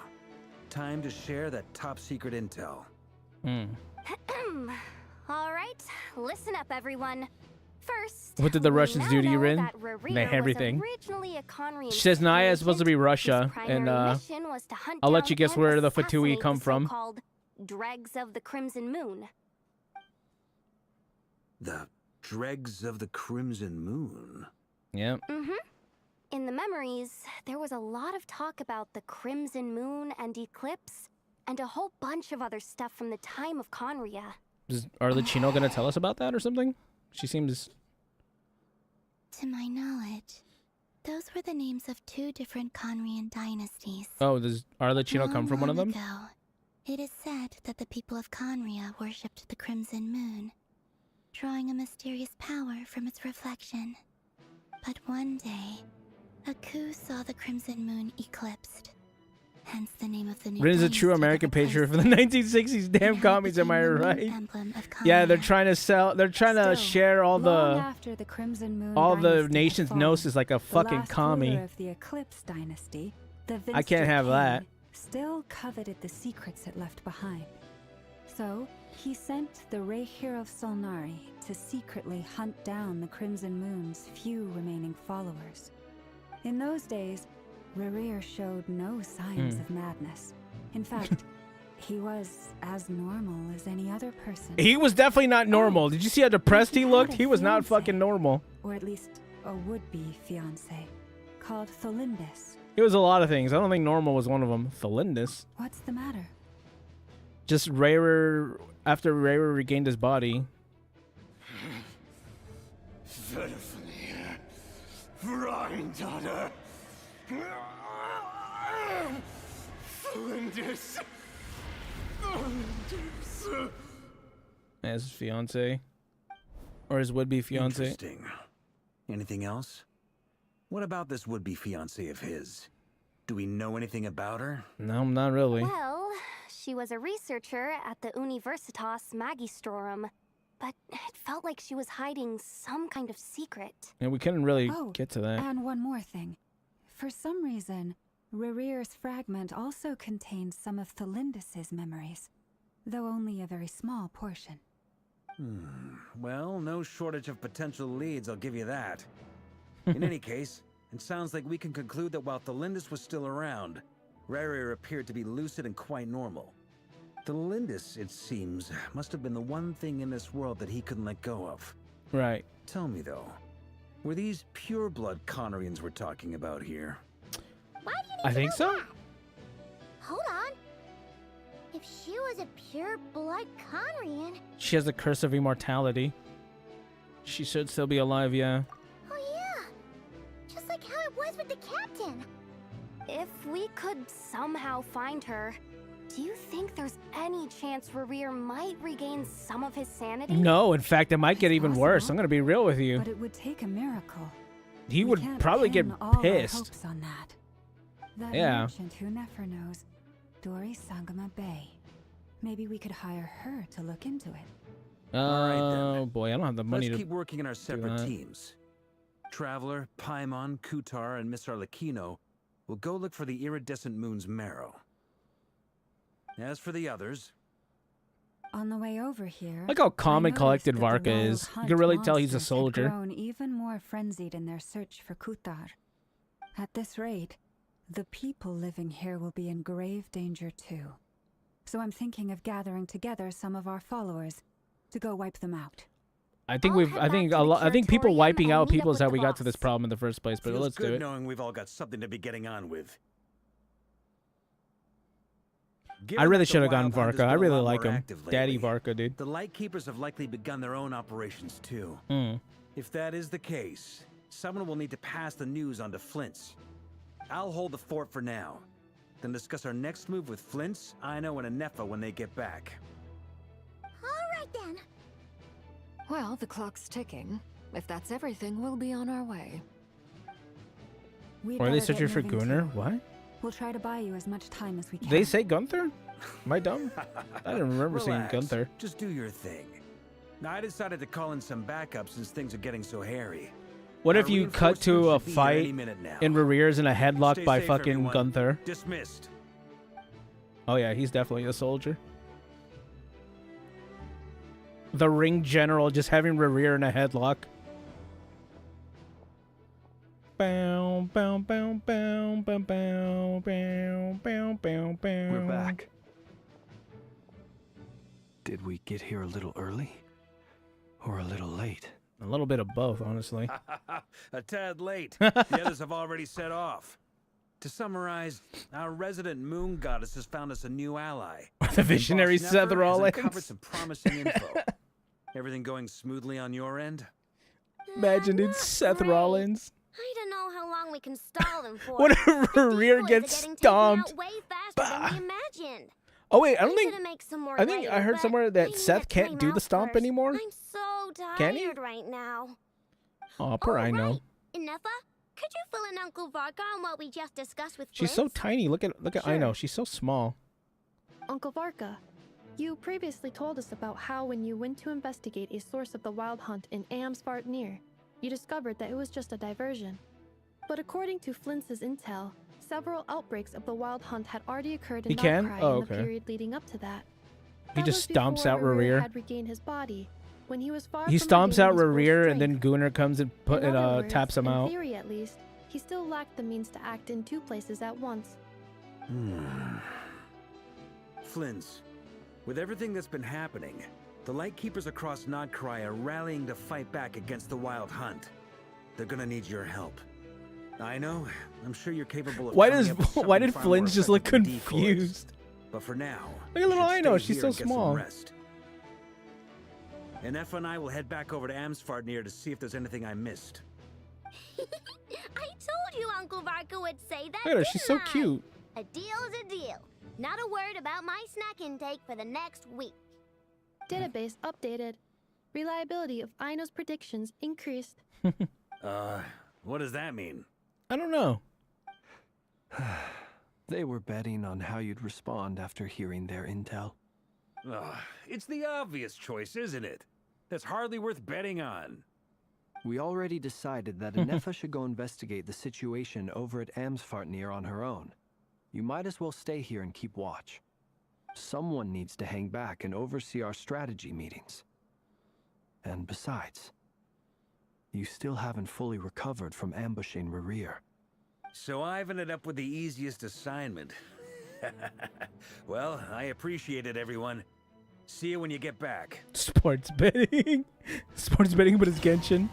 time to share that top secret intel. All right, listen up, everyone. First, What did the we Russians now do to you, know Rin? that Rerir They was everything. originally a Conrian She says Naya is supposed to be agent Russia, whose primary and mission was to hunt I'll let down you guess and where the Fatui assassinate come the from. So-called dregs of the Crimson Moon. The dregs of the Crimson Moon. Yeah. In the memories, there was a lot of talk about the Crimson Moon and Eclipse, and a whole bunch of other stuff from the time of Conria. Is Arlecchino gonna tell us about that or something? She seems... To my knowledge, those were the names of 2 different Conrian dynasties. Oh, does Arlecchino come from one of them? Ago, it is said that the people of Conria worshipped the Crimson Moon, drawing a mysterious power from its reflection. But one day, a coup saw the Crimson Moon eclipsed. Hence the name of the new Rin's a true American patriot for the 1960s. Damn commies, am I right? Yeah, they're trying to sell. They're trying to share all after the Crimson Moon all the dynasty nation's had fallen, gnosis like a fucking the last commie. ruler of the Eclipse dynasty, the I can't have King, that. Still coveted the secrets it left behind. So he sent the Ray Hero of Solnari to secretly hunt down the Crimson Moon's few remaining followers. In those days, Rerir showed no signs of madness. In fact, he was as normal as any other person. He was definitely not normal. Did you see how depressed he looked? He was not fucking normal. Or at least a would-be fiancé, called Tholindis. It was a lot of things. I don't think normal was one of them. Tholindis. What's the matter? Just Rarer, after Rarer regained his body. Daughter. Flinders. As his fiance. Or his would-be fiance. Interesting. Anything else? What about this would-be fiance of his? Do we know anything about her? No, not really. Well, she was a researcher at the Universitas Magistrorum, but it felt like she was hiding some kind of secret. And we couldn't really get to that. And one more thing. For some reason, Rerir's fragment also contains some of Tholindis' memories, though only a very small portion. Well, no shortage of potential leads, I'll give you that. In any case, it sounds like we can conclude that while Tholindis was still around, Rerir appeared to be lucid and quite normal. Tholindis, it seems, must have been the one thing in this world that he couldn't let go of. Right. Tell me, though, were these pure-blood Conrians we're talking about here? Why do you need I to think know so. that? Hold on. If she was a pure-blood Conrian... She has the curse of immortality. She should still be alive, yeah. Oh yeah, just like how it was with the captain. If we could somehow find her, do you think there's any chance Rerir might regain some of his sanity? No, in fact, it might get even worse. I'm gonna be real with you. But it would take a miracle. He We would can't probably get pin all our pissed. hopes on that. That Yeah. merchant who never knows, Dori Sangama Bay. Maybe we could hire her to look into it. Oh boy, I don't have the money Let's to keep working in our separate that. teams. Traveler, Paimon, Kutar, and Miss Arlecchino will go look for the iridescent moon's marrow. As for the others... On the way over here, Look how calm and I collected noticed that the Varka royal is. You hunt can really tell he's a monsters had soldier. grown even more frenzied in their search for Kutar. At this rate, the people living here will be in grave danger too. So I'm thinking of gathering together some of our followers to go wipe them out. I think I think people wiping out people is how we got to this problem in the first place. But Feels let's do good it. knowing we've all got something to be getting on with. I really Given that the should have gone Wild Hunt has Varka. I been a really lot like more him. active Daddy lately, Varka, dude. The Lightkeepers have likely begun their own operations too. Hmm. If that is the case, someone will need to pass the news on to Flint's. I'll hold the fort for now, then discuss our next move with Flint's, Ino, and Anefa when they get back. All right then. Well, the clock's ticking. If that's everything, we'll be on our way. We'd Or are they better searching get for moving Gunnar? too. What? We'll try to buy you as much time as we can. They say Gunther? Am I dumb? I didn't remember seeing Relax. Gunther. Just do your thing. Now, I decided to call in some backup since things are getting so hairy. What Our if you cut to a reinforcements should be here any fight minute now. in Rerir's in a headlock Stay by safe, fucking everyone. Gunther? Dismissed. Oh yeah, he's definitely a soldier. The ring general just having Rerir in a headlock. Bow, bow, bow, bow, bow, bow, bow, bow, bow, bow. We're back. Did we get here a little early? Or a little late? A little bit of both, honestly. A tad late. The others have already set off. To summarize, our resident moon goddess has found us a new ally. The visionary And Boss Seth Never has Rollins. uncovered some promising info. Everything going smoothly on your end? Imagine it's Seth Rollins. I don't know how long we can stall them for. What if Rear gets stomped? Way faster than we imagined. Oh wait, I don't We think. should make some more I think I later, heard but somewhere that Seth can't do the stomp anymore. I'm so Can he? tired right now. Oh, poor Ino. Ineffa, could you fill in Uncle Varka on what we just discussed with She's so Flint? tiny. Look at Sure. Ino. She's so small. Uncle Varka, you previously told us about how when you went to investigate a source of the wild hunt in Amsvartnir, you discovered that it was just a diversion. But according to Flintz's intel, several outbreaks of the wild hunt had already occurred in He can? Notcry Oh, in the okay. period leading up to that. He That just was stomps before out Rear. had regained his body, when he was far He from stomps regaining out his full Rear, and strength. then Gunnar comes and In other words, taps him in out. theory at least, he still lacked the means to act in two places at once. Flint's, with everything that's been happening, the Lightkeepers across Nodcry are rallying to fight back against the Wild Hunt. They're gonna need your help. I know, I'm sure you're capable of Why coming does up with why something did far Flynn more just look effective than decoys. confused? But for now, Look at little you should Ino, stay she's here so and get some small. rest. And Effa and I will head back over to Amsvartnir to see if there's anything I missed. I told you Uncle Varka would say that. Look at her, she's so didn't I? cute. A deal is a deal. Not a word about my snack intake for the next week. Database updated. Reliability of Ino's predictions increased. What does that mean? I don't know. They were betting on how you'd respond after hearing their intel. It's the obvious choice, isn't it? That's hardly worth betting on. We already decided that Ineffa should go investigate the situation over at Amsvartnir on her own. You might as well stay here and keep watch. Someone needs to hang back and oversee our strategy meetings. And besides, you still haven't fully recovered from ambushing Rear. So I've ended up with the easiest assignment. Well, I appreciate it, everyone. See you when you get back. Sports betting. Sports betting, but it's Genshin.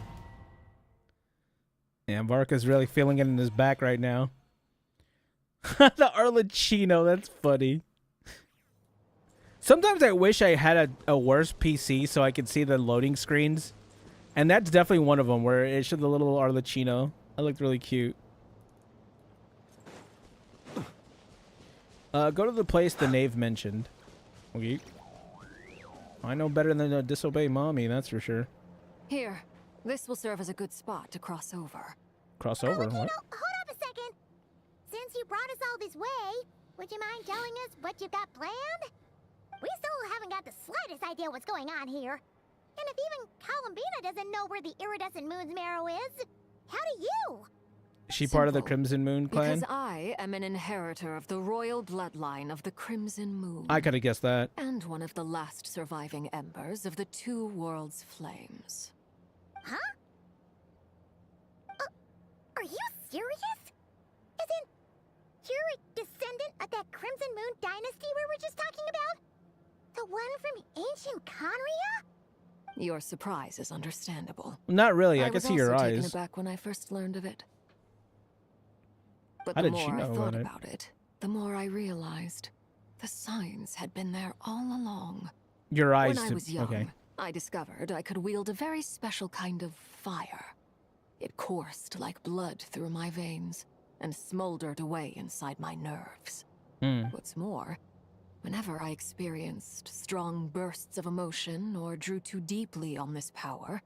Yeah, Varka's really feeling it in his back right now. The Arlecchino, that's funny. Sometimes I wish I had a worse PC so I could see the loading screens. And that's definitely one of them, where it showed the little Arlecchino. That looked really cute. Go to the place the knave mentioned. Okay. I know better than to disobey mommy, that's for sure. Here, this will serve as a good spot to cross over. Cross over? What? Hold up a second. Since you brought us all this way, would you mind telling us what you've got planned? We still haven't got the slightest idea what's going on here. And if even Columbina doesn't know where the iridescent moon's marrow is, how do you? Is she part of the Simple. Crimson Moon clan? Because I am an inheritor of the royal bloodline of the Crimson Moon. I could have guessed that. And one of the last surviving embers of the Two Worlds' flames. Huh? Are you serious? Isn't you're a descendant of that Crimson Moon dynasty we were just talking about? The one from ancient Conria? Your surprise is understandable. Not really, I I can was see your also taken eyes. aback when I first learned of it. But How the did she more I know thought about it? about it, the more I realized the signs had been there all along. Your eyes. When I was young, Okay. I discovered I could wield a very special kind of fire. It coursed like blood through my veins and smoldered away inside my nerves. What's more, whenever I experienced strong bursts of emotion or drew too deeply on this power,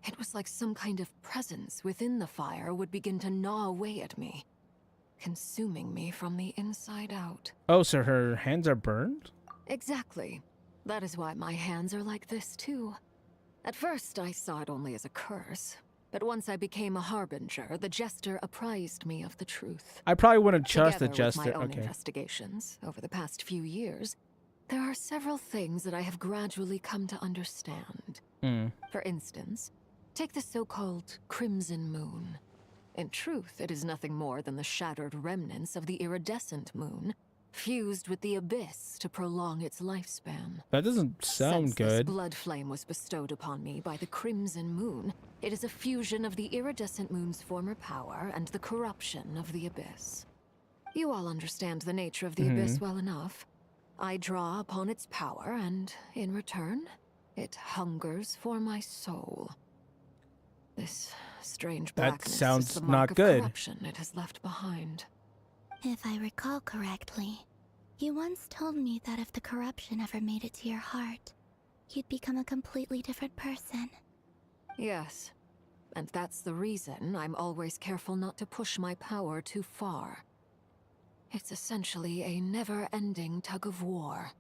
it was like some kind of presence within the fire would begin to gnaw away at me, consuming me from the inside out. Oh, so her hands are burned? Exactly. That is why my hands are like this, too. At first, I saw it only as a curse, but once I became a harbinger, the jester apprised me of the truth. I probably wouldn't trust the Together with jester. my own Okay. investigations over the past few years, there are several things that I have gradually come to understand. For instance, take the so-called Crimson Moon. In truth, it is nothing more than the shattered remnants of the iridescent moon, fused with the abyss to prolong its lifespan. That doesn't sound Since good. this blood flame was bestowed upon me by the Crimson Moon, it is a fusion of the iridescent moon's former power and the corruption of the abyss. You all understand the nature of the abyss well enough. I draw upon its power, and in return, it hungers for my soul. This strange blackness sounds is the not mark of good. corruption it has left behind. If I recall correctly, you once told me that if the corruption ever made it to your heart, you'd become a completely different person. Yes, and that's the reason I'm always careful not to push my power too far. It's essentially a never-ending tug-of-war.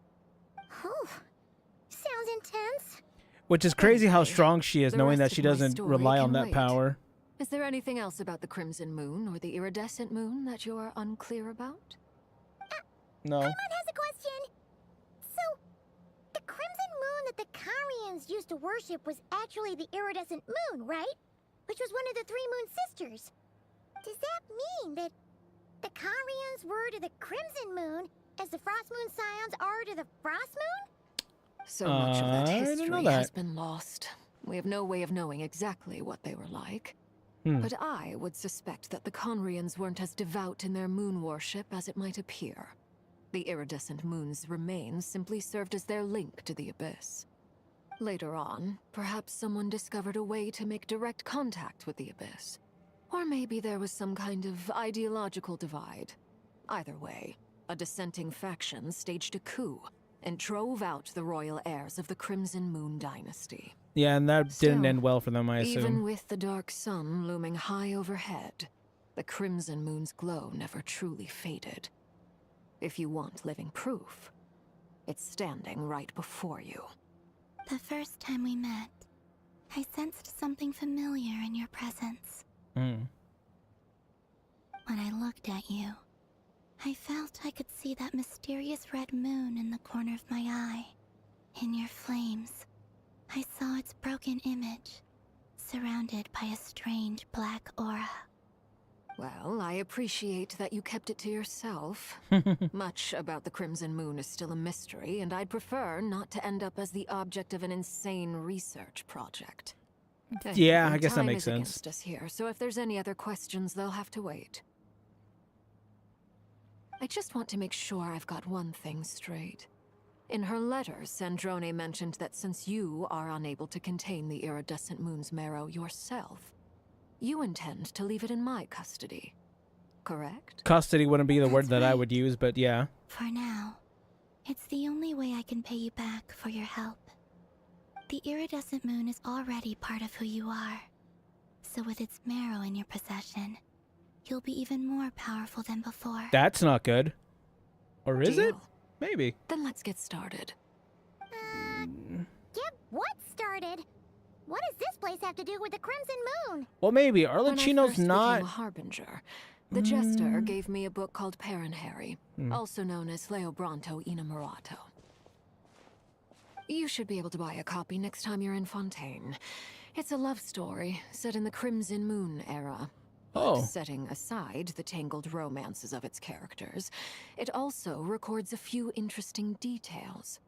Oh, sounds intense. Which is crazy how strong she is, The knowing that rest she of my doesn't story rely on can that wait. power. Is there anything else about the Crimson Moon or the Iridescent Moon that you're unclear about? No. Paimon has a question. So, the crimson moon that the Karians used to worship was actually the iridescent moon, right? Which was one of the three moon sisters. Does that mean that the Karians were to the crimson moon as the frost moon scions are to the frost moon? So much of that I didn't know history that. has been lost. We have no way of knowing exactly what they were like. But I would suspect that the Conrians weren't as devout in their moon worship as it might appear. The iridescent moon's remains simply served as their link to the abyss. Later on, perhaps someone discovered a way to make direct contact with the abyss. Or maybe there was some kind of ideological divide. Either way, a dissenting faction staged a coup and drove out the royal heirs of the Crimson Moon dynasty. Yeah, and that didn't end well for them, I Even assume. with the dark sun looming high overhead, the Crimson Moon's glow never truly faded. If you want living proof, it's standing right before you. The first time we met, I sensed something familiar in your presence. When I looked at you, I felt I could see that mysterious red moon in the corner of my eye. In your flames, I saw its broken image, surrounded by a strange black aura. Well, I appreciate that you kept it to yourself. Much about the Crimson Moon is still a mystery, and I'd prefer not to end up as the object of an insane research project. Yeah, Anyway, I guess that time makes is sense. against us here, so if there's any other questions, they'll have to wait. I just want to make sure I've got one thing straight. In her letter, Sandrone mentioned that since you are unable to contain the iridescent moon's marrow yourself, you intend to leave it in my custody, correct? Custody wouldn't be the word that I would use, but yeah. For now, it's the only way I can pay you back for your help. The iridescent moon is already part of who you are. So with its marrow in your possession, you'll be even more powerful than before. That's not good. Or is it? Deal. Maybe. Then let's get started. Get what started? What does this place have to do with the crimson moon? Well, maybe. When I Arlecchino's first not... became a harbinger, the Jester gave me a book called Paranhari, also known as Leobranto Inamorato. You should be able to buy a copy next time you're in Fontaine. It's a love story set in the Crimson Moon era. Oh. Setting aside the tangled romances of its characters, it also records a few interesting details.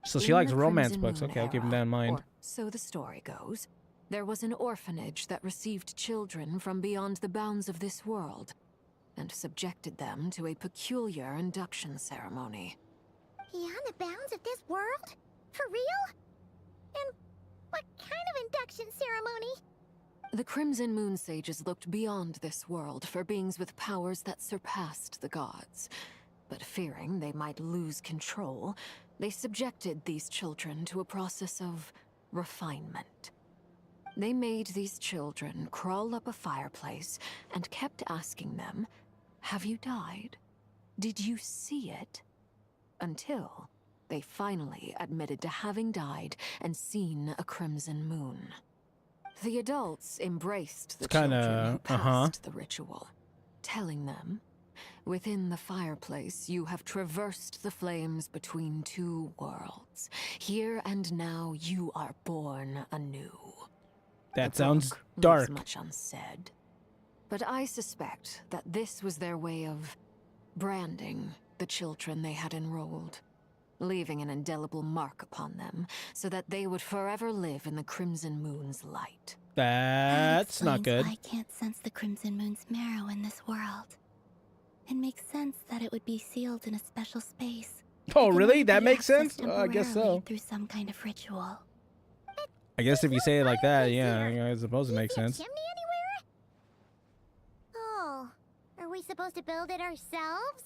So she In likes the romance Crimson books. Moon Okay, I'll keep era, that in mind. or so the story goes, there was an orphanage that received children from beyond the bounds of this world, and subjected them to a peculiar induction ceremony. Beyond the bounds of this world? For real? And what kind of induction ceremony? The Crimson Moon sages looked beyond this world for beings with powers that surpassed the gods. But fearing they might lose control, they subjected these children to a process of refinement. They made these children crawl up a fireplace and kept asking them, "Have you died? Did you see it?" Until they finally admitted to having died and seen a crimson moon. The adults embraced the It's kinda, children who passed the ritual, telling them, "Within the fireplace, you have traversed the flames between two worlds. Here and now, you are born anew." That The sounds book dark. leaves much unsaid, but I suspect that this was their way of branding the children they had enrolled, leaving an indelible mark upon them so that they would forever live in the Crimson Moon's light. That's not good. I can't sense the Crimson Moon's marrow in this world. It makes sense that it would be sealed in a special space. Oh, really? That makes sense? I guess so. Through some kind of ritual. I guess if you say it like that, yeah, I suppose it makes sense. Chimney anywhere? Oh, are we supposed to build it ourselves?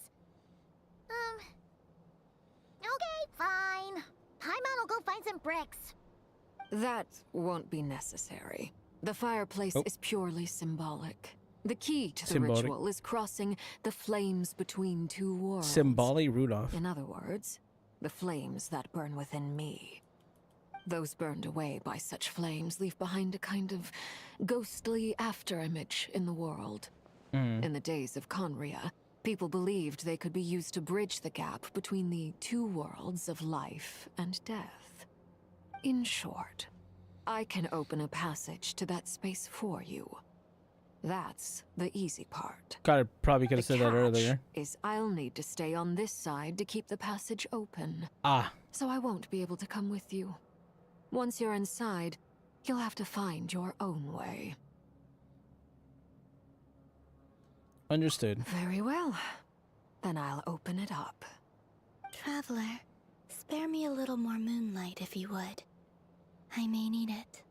Okay, fine. Paimon will go find some bricks. That won't be necessary. The fireplace is purely symbolic. The key to the ritual is crossing the flames between two worlds. Symbolic Rudolph. In other words, the flames that burn within me. Those burned away by such flames leave behind a kind of ghostly afterimage in the world. In the days of Conria, people believed they could be used to bridge the gap between the two worlds of life and death. In short, I can open a passage to that space for you. That's the easy part. Probably could have said that earlier. Is I'll need to stay on this side to keep the passage open. So I won't be able to come with you. Once you're inside, you'll have to find your own way. Understood. Very well. Then I'll open it up. Traveler, spare me a little more moonlight if you would. I may need it.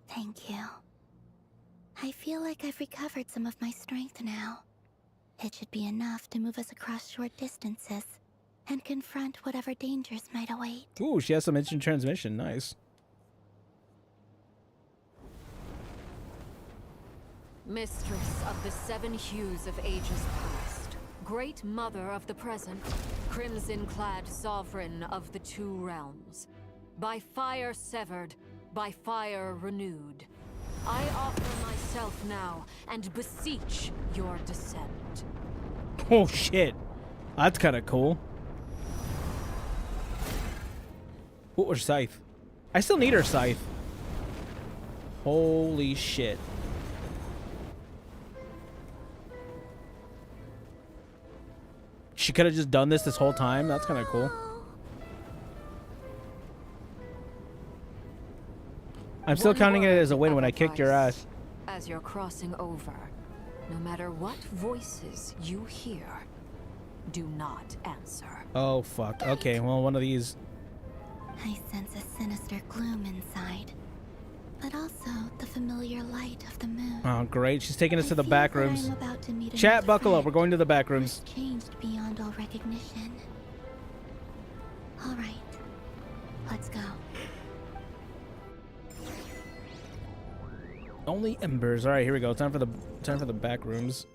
Thank you. I feel like I've recovered some of my strength now. It should be enough to move us across short distances and confront whatever dangers might await. Ooh, she has some instant transmission. Nice. Mistress of the seven hues of ages past, great mother of the present, crimson-clad sovereign of the two realms, by fire severed, by fire renewed, I offer myself now and beseech your descent. Oh shit, that's kind of cool. What was scythe? I still need her scythe. Holy shit. She could have just done this whole time. That's kind of cool. I'm still counting it as a win when I kicked your ass. As you're crossing over, no matter what voices you hear, do not answer. Oh fuck. Okay, well, one of these. I sense a sinister gloom inside, but also the familiar light of the moon. Oh great, she's taking us to the back rooms. I'm about to meet Chat, buckle up. We're going to the back rooms. Changed beyond all recognition. All right, let's go. Only embers. All right, here we go. Time for the back rooms.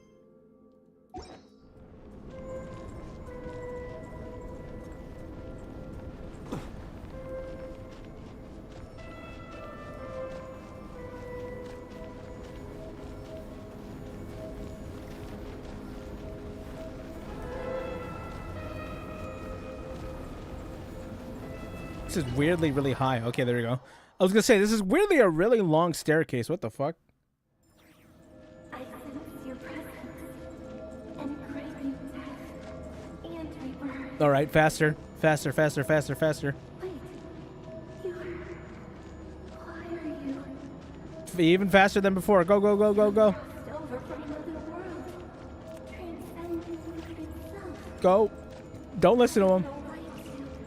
This is weirdly really high. Okay, there we go. I was gonna say, this is weirdly a really long staircase. What the fuck? I sense your presence and craving death and rebirth. All right, faster, faster, faster, faster, faster. Wait, why are you Even faster than before. Go, go, go, go, go. over from another world, transcending itself? Go. Don't listen to him.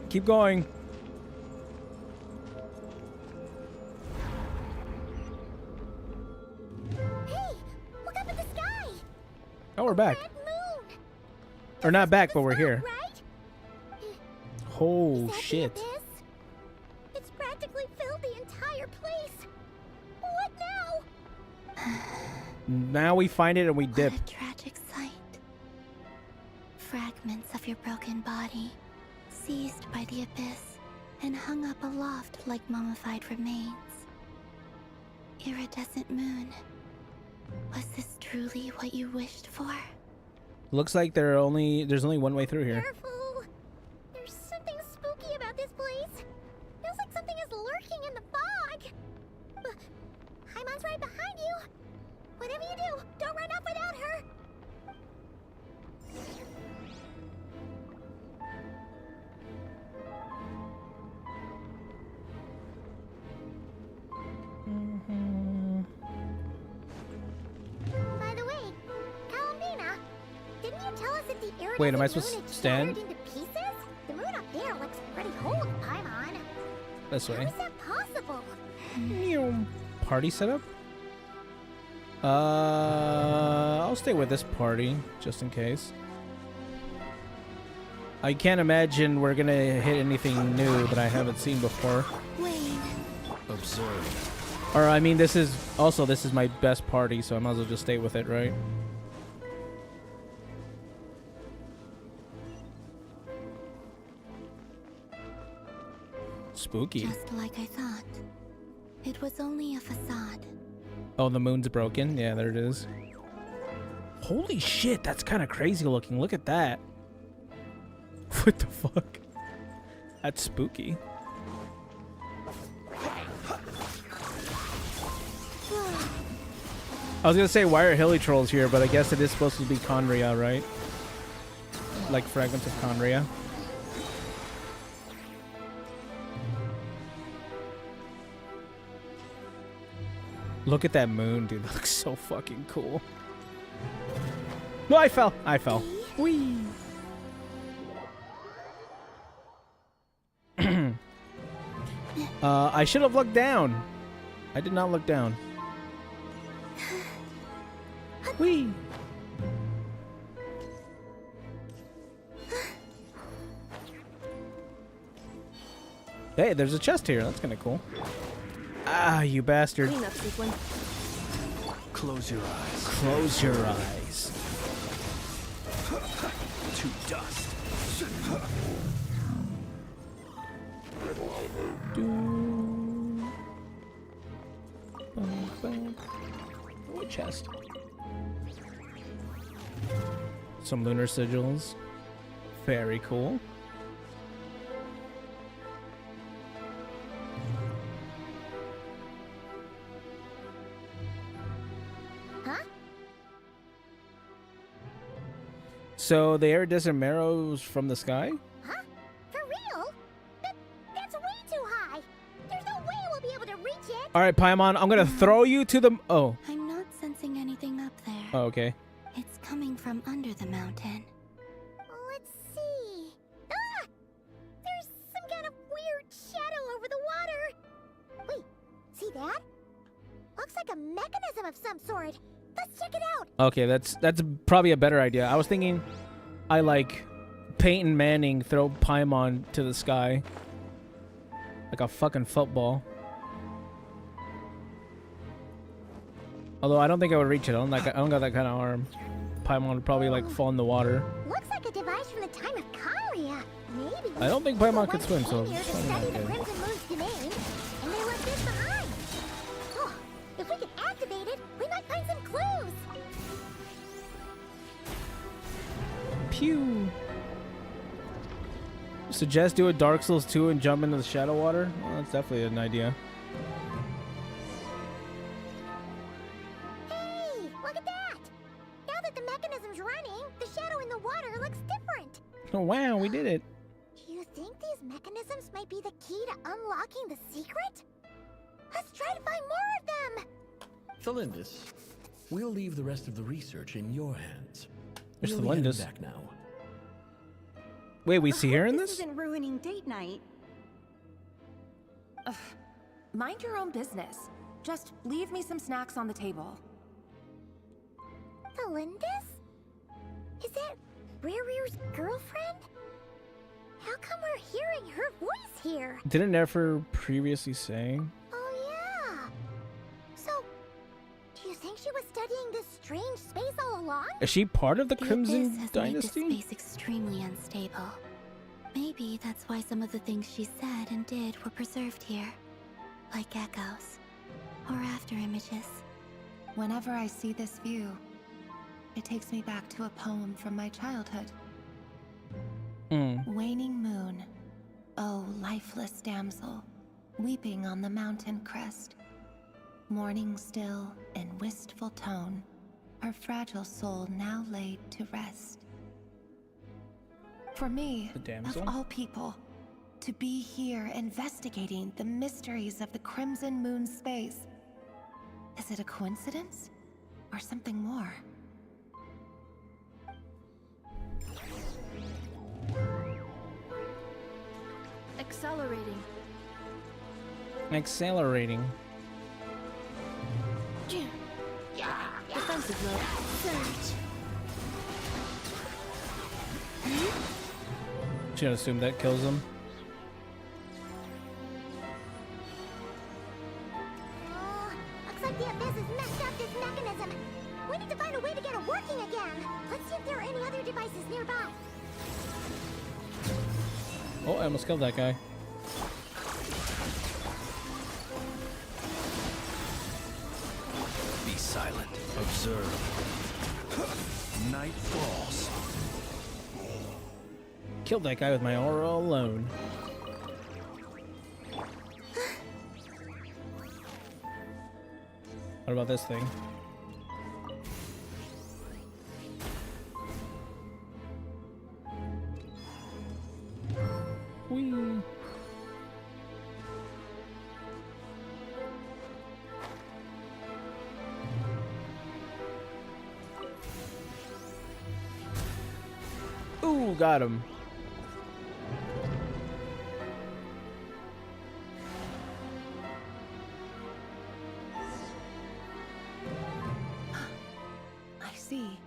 Keep going. Oh, we're back. Or not back, but we're here. Oh shit. It's practically filled the entire place. What now? Now we find it and we dip. What a tragic sight. Fragments of your broken body, seized by the abyss, and hung up aloft like mummified remains. Iridescent moon. Was this truly what you wished for? Looks like there's only one way through here. Careful. There's something spooky about this place. Feels like something is lurking in the fog. Paimon's right behind you. Whatever you do, don't run off without her. By the way, Kalamina, didn't you tell us that the iridescent Wait, am I moon supposed had to stand? shattered into pieces? The moon up there looks pretty cold, Paimon. This way. How is that possible? Party setup? I'll stay with this party, just in case. I can't imagine we're gonna hit anything new that I haven't seen before. Observe. Or, I mean, this is my best party, so I might as well just stay with it, right? Spooky. Just like I thought. It was only a facade. Oh, the moon's broken? Yeah, there it is. Holy shit, that's kind of crazy looking. Look at that. What the fuck? That's spooky. I was gonna say, why are hilly trolls here? But I guess it is supposed to be Conria, right? Like fragments of Conria. Look at that moon, dude. That looks so fucking cool. No, I fell. I fell. Whee! I should have looked down. I did not look down. Whee! Hey, there's a chest here. That's kind of cool. Ah, you bastard. Close your eyes. Close your eyes. To dust. Oh, chest. Some lunar sigils. Very cool. So the iridescent arrows from the sky? Huh? For real? That's way too high. There's no way we'll be able to reach it. All right, Paimon, I'm gonna throw you to the. Oh. I'm not sensing anything up there. Oh, okay. It's coming from under the mountain. Let's see. Ah! There's some kind of weird shadow over the water. Wait, see that? Looks like a mechanism of some sort. Let's check it out. Okay, that's probably a better idea. I was thinking, I like Peyton Manning throw Paimon to the sky like a fucking football. Although I don't think I would reach it. I don't got that kind of arm. Paimon would probably like fall in the water. Looks like a device from the time of Kalia. Maybe. I don't think Paimon could swim, so Here to it's probably study not the good. Crimson Moon's domain, and they left this behind. Oh, if we can activate it, we might find some clues. Pew. Suggest do a Dark Souls 2 and jump into the shadow water? Well, that's definitely an idea. Hey, look at that! Now that the mechanism's running, the shadow in the water looks different. Oh wow, we did it. Do you think these mechanisms might be the key to unlocking the secret? Let's try to find more of them! Thelindis, we'll leave the rest of the research in your hands. There's We'll be heading Thelindis. back now. Wait, we see her in This this? isn't ruining date night. Ugh. Mind your own business. Just leave me some snacks on the table. Thelindis? Is that Rear's girlfriend? How come we're hearing her voice here? Didn't Nefer previously say? Oh yeah. So, do you think she was studying this strange space all along? Is she part of the The Crimson abyss has Dynasty? made this space extremely unstable. Maybe that's why some of the things she said and did were preserved here. Like echoes. Or after images. Whenever I see this view, it takes me back to a poem from my childhood. Waning moon, oh lifeless damsel, weeping on the mountain crest. mourning still in wistful tone, her fragile soul now laid to rest. For me, The damsel? of all people, to be here investigating the mysteries of the Crimson Moon space. Is it a coincidence or something more? Accelerating. Accelerating. Defensive mode. Surge. Should assume that kills him. Oh, looks like the Abyss has messed up this mechanism. We need to find a way to get it working again. Let's see if there are any other devices nearby. Oh, I almost killed that guy. Be silent. Observe. Night falls. Killed that guy with my aura alone. What about this thing? Whee. Ooh, got him. I see.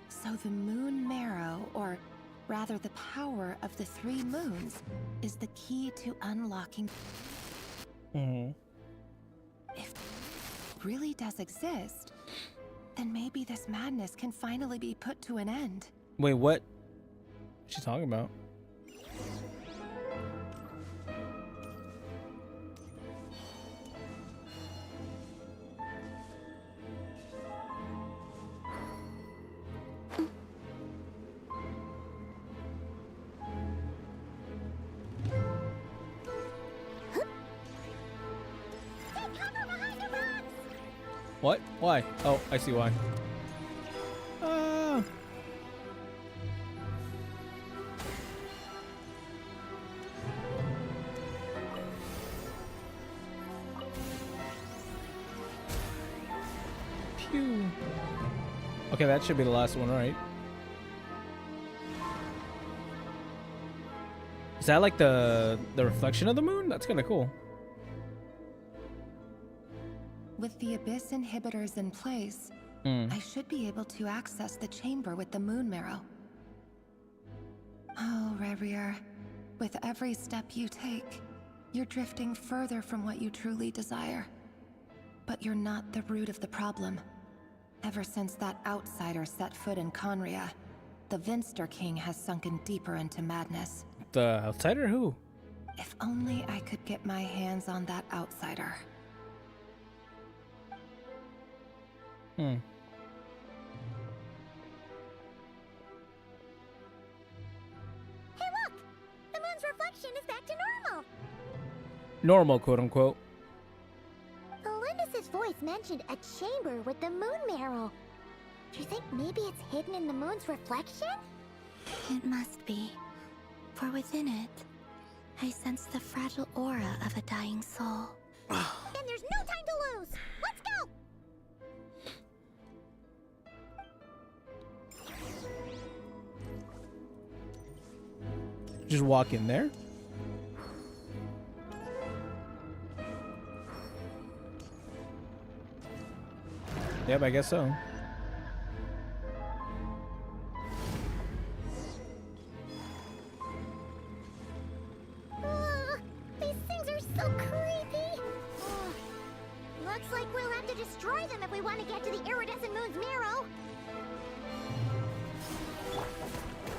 So the moon marrow, or rather the power of the 3 moons, is the key to unlocking. Mm-hmm. If it really does exist, then maybe this madness can finally be put to an end. Wait, what? What's she talking about? What? Why? Oh, I see why. Pew. Okay, that should be the last one, right? Is that like the reflection of the moon? That's kind of cool. With the Abyss inhibitors in place, I should be able to access the chamber with the moon marrow. Oh, Revier, with every step you take, you're drifting further from what you truly desire. But you're not the root of the problem. Ever since that outsider set foot in Conria, the Vinster King has sunken deeper into madness. The outsider? Who? If only I could get my hands on that outsider. Hmm. Hey, look! The moon's reflection is back to normal. Normal, quote unquote. Elendis' voice mentioned a chamber with the moon marrow. Do you think maybe it's hidden in the moon's reflection? It must be. For within it, I sense the fragile aura of a dying soul. Then there's no time to lose! Let's go! Just walk in there. Yep, I guess so. These things are so creepy! Looks like we'll have to destroy them if we want to get to the iridescent moon's marrow.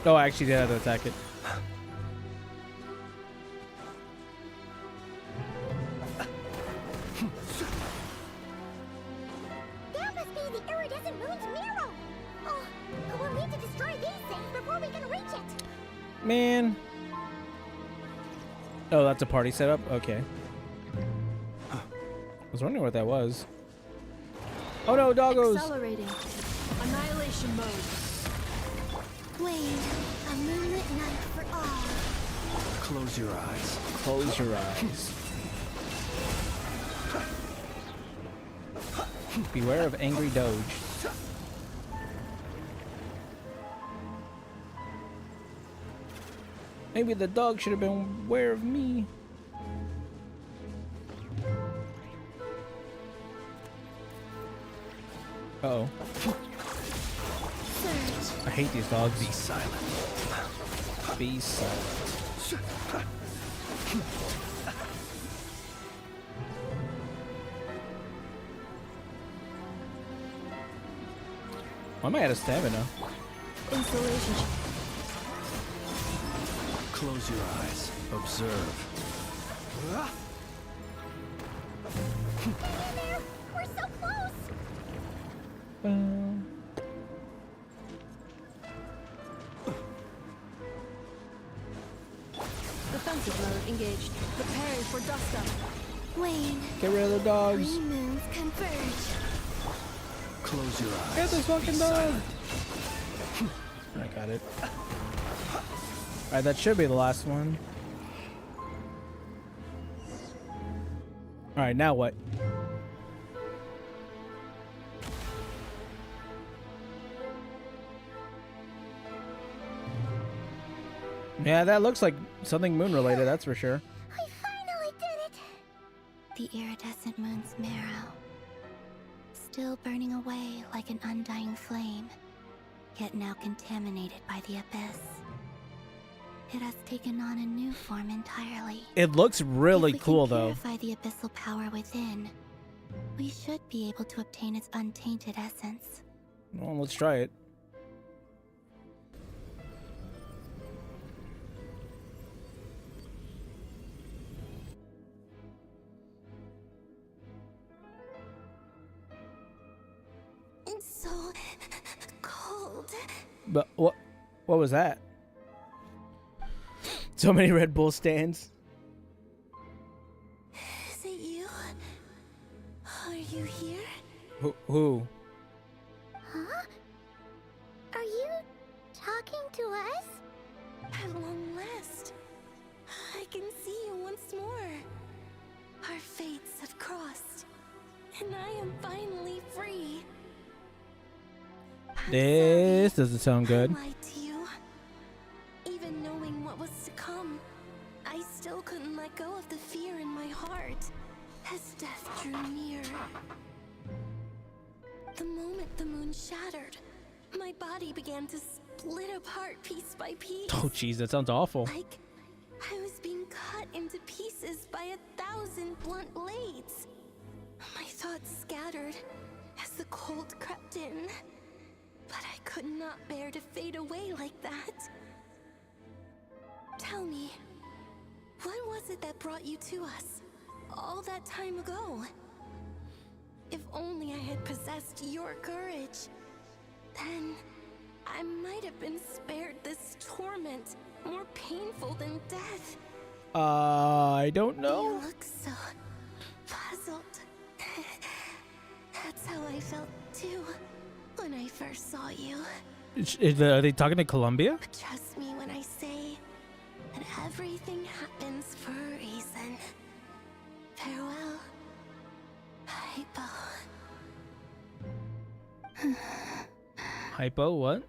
Oh, I actually did have to attack it. That must be the iridescent moon's marrow! Oh, we'll need to destroy these things before we can reach it! Man. Oh, that's a party setup? Okay. I was wondering what that was. Oh no, doggos! Accelerating. Annihilation mode. Wayne, a moonlit night for all. Close your eyes. Close your eyes. Beware of angry Doge. Maybe the dog should have been aware of me. Uh-oh. I hate these dogs. Be silent. Be silent. Why am I out of stamina? Installation. Close your eyes. Observe. We're so close! Defensive mode engaged. Preparing for dust up. Wayne, Get rid of the dogs. three moons converge. Close your eyes. Get this fucking dog. I got it. Alright, that should be the last one. Alright, now what? Yeah, that looks like something moon related, that's for sure. I finally did it! The iridescent moon's marrow, still burning away like an undying flame, yet now contaminated by the abyss. It has taken on a new form entirely. It looks really If we cool can though. purify the abyssal power within, we should be able to obtain its untainted essence. Well, let's try it. It's so cold. But what was that? So many Red Bull stands. Is it you? Are you here? Who? Huh? Are you talking to us? At long last, I can see you once more. Our fates have crossed, and I am finally free. This doesn't sound good. I lied to you. Even knowing what was to come, I still couldn't let go of the fear in my heart as death drew near. The moment the moon shattered, my body began to split apart piece by piece. Oh jeez, that sounds awful. Like I was being cut into pieces by 1,000 blunt blades. My thoughts scattered as the cold crept in, but I could not bear to fade away like that. Tell me, what was it that brought you to us all that time ago? If only I had possessed your courage, then I might have been spared this torment more painful than death. I don't know. You look so puzzled. That's how I felt too when I first saw you. Are they talking to Columbia? But trust me when I say that everything happens for a reason. Farewell, Hypo. Hypo, what?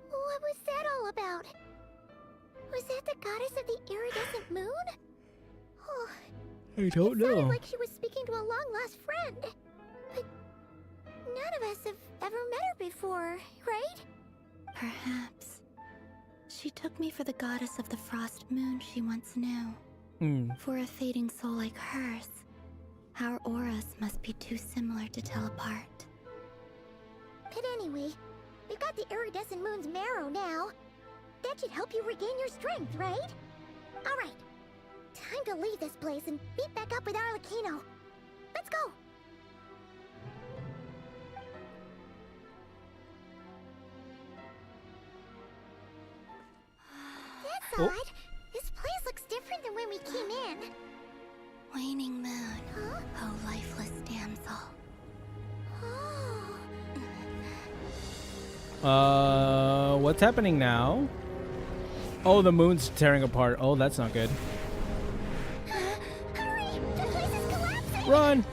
What was that all about? Was that the goddess of the iridescent moon? Oh, I don't it sounded know. like she was speaking to a long-lost friend. But none of us have ever met her before, right? Perhaps. She took me for the goddess of the frost moon she once knew. For a fading soul like hers, our auras must be too similar to tell apart. But anyway, we've got the iridescent moon's marrow now. That should help you regain your strength, right? Alright, time to leave this place and meet back up with Arlecchino. Let's go! That's odd. This place looks different than when we came in. Waning moon, Huh? oh lifeless damsel. What's happening now? Oh, the moon's tearing apart. Oh, that's not good. Run!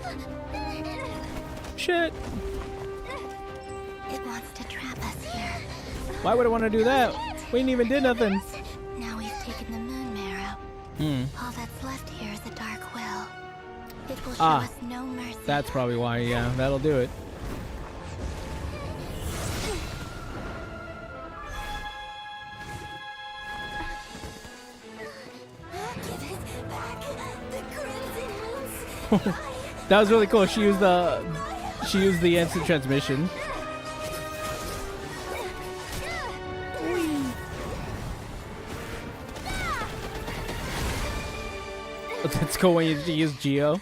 Shit! It wants to trap us here. Why would I want to do that? We didn't even did nothing. Now we've taken the moon marrow. All that's left here is a dark will. It will show us no mercy. That's probably why, yeah, that'll do it. That was really cool. She used the instant transmission. That's cool when you use Geo.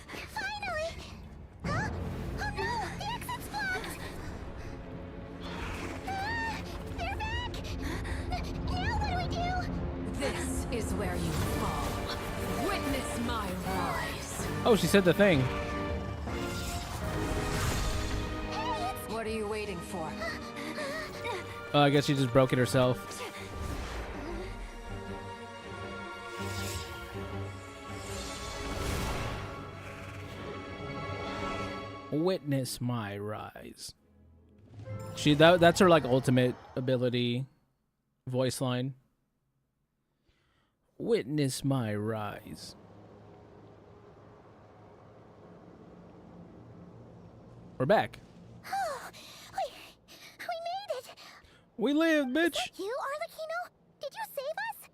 This is where you fall. Witness my rise. Oh, she said the thing. What are you waiting for? I guess she just broke it herself. Witness my rise. That's her like ultimate ability voice line. Witness my rise. We're back. We made it! We lived, bitch! Is that you, Arlecchino? Did you save us?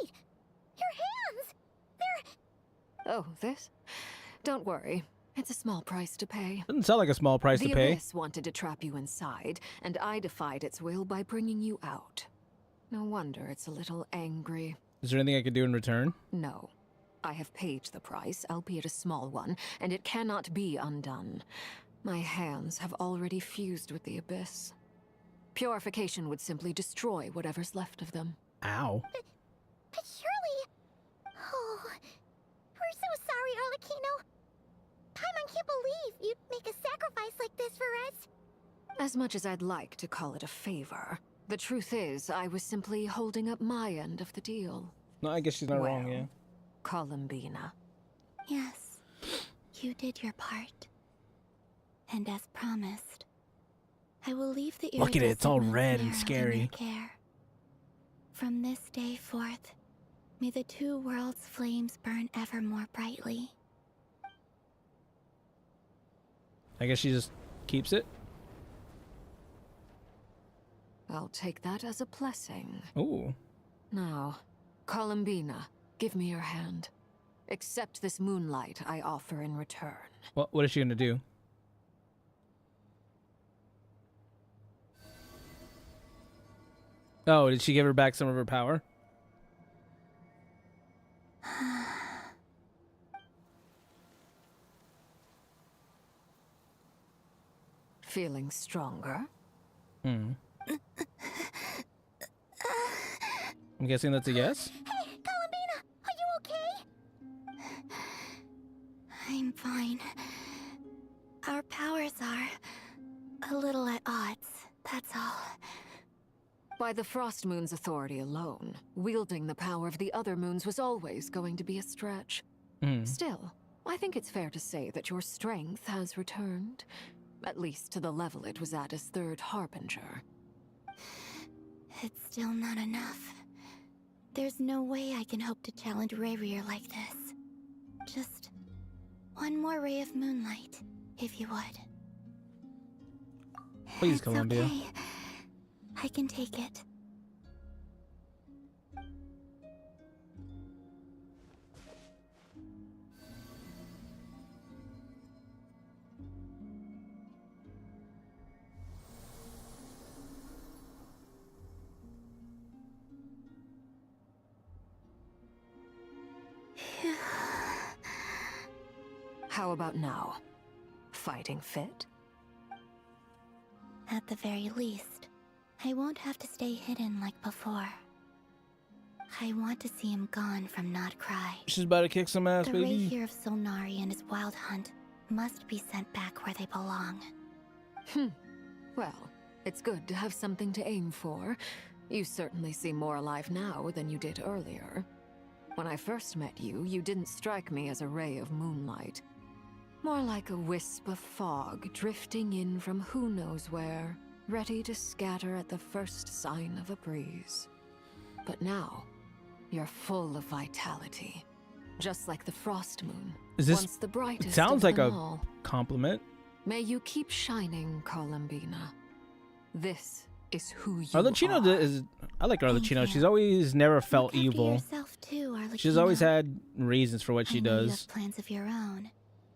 Wait, your hands! They're... Oh, this? Don't worry. It's a small price to pay. Doesn't sound like a small price to pay. The Abyss wanted to trap you inside, and I defied its will by bringing you out. No wonder it's a little angry. Is there anything I could do in return? No. I have paid the price, albeit a small one, and it cannot be undone. My hands have already fused with the Abyss. Purification would simply destroy whatever's left of them. Ow. But surely... Oh... We're so sorry, Arlecchino. Paimon can't believe you'd make a sacrifice like this for us. As much as I'd like to call it a favor, the truth is I was simply holding up my end of the deal. No, I guess she's not wrong, yeah. Columbina. Yes, you did your part. And as promised, I will leave the Look at it, it's all iridescent red and marrow in scary. your care. From this day forth, may the two worlds' flames burn ever more brightly. I guess she just keeps it. I'll take that as a blessing. Ooh. Now, Columbina, give me your hand. Accept this moonlight I offer in return. What is she gonna do? Oh, did she give her back some of her power? Feeling stronger? I'm guessing that's a yes? Hey, Columbina, are you okay? I'm fine. Our powers are a little at odds, that's all. By the Frost Moon's authority alone, wielding the power of the other moons was always going to be a stretch. Still, I think it's fair to say that your strength has returned. At least to the level it was at as Third Harbinger. It's still not enough. There's no way I can hope to challenge Rayrear like this. Just one more ray of moonlight, if you would. Please, It's Columbia. okay. I can take it. How about now? Fighting fit? At the very least, I won't have to stay hidden like before. I want to see him gone from Not Cry. She's about to kick some ass, The baby. Ray here of Solnari and his wild hunt must be sent back where they belong. Well, it's good to have something to aim for. You certainly seem more alive now than you did earlier. When I first met you, you didn't strike me as a ray of moonlight. More like a wisp of fog drifting in from who knows where, ready to scatter at the first sign of a breeze. But now, you're full of vitality. Just like the frost moon. Is this? Once the brightest It sounds of like them a all. compliment. May you keep shining, Columbina. This is who you Arlecchino are. is. I like Arlecchino. She's always never felt evil. Yourself too, She's always had reasons for what she I know you does. have plans of your own,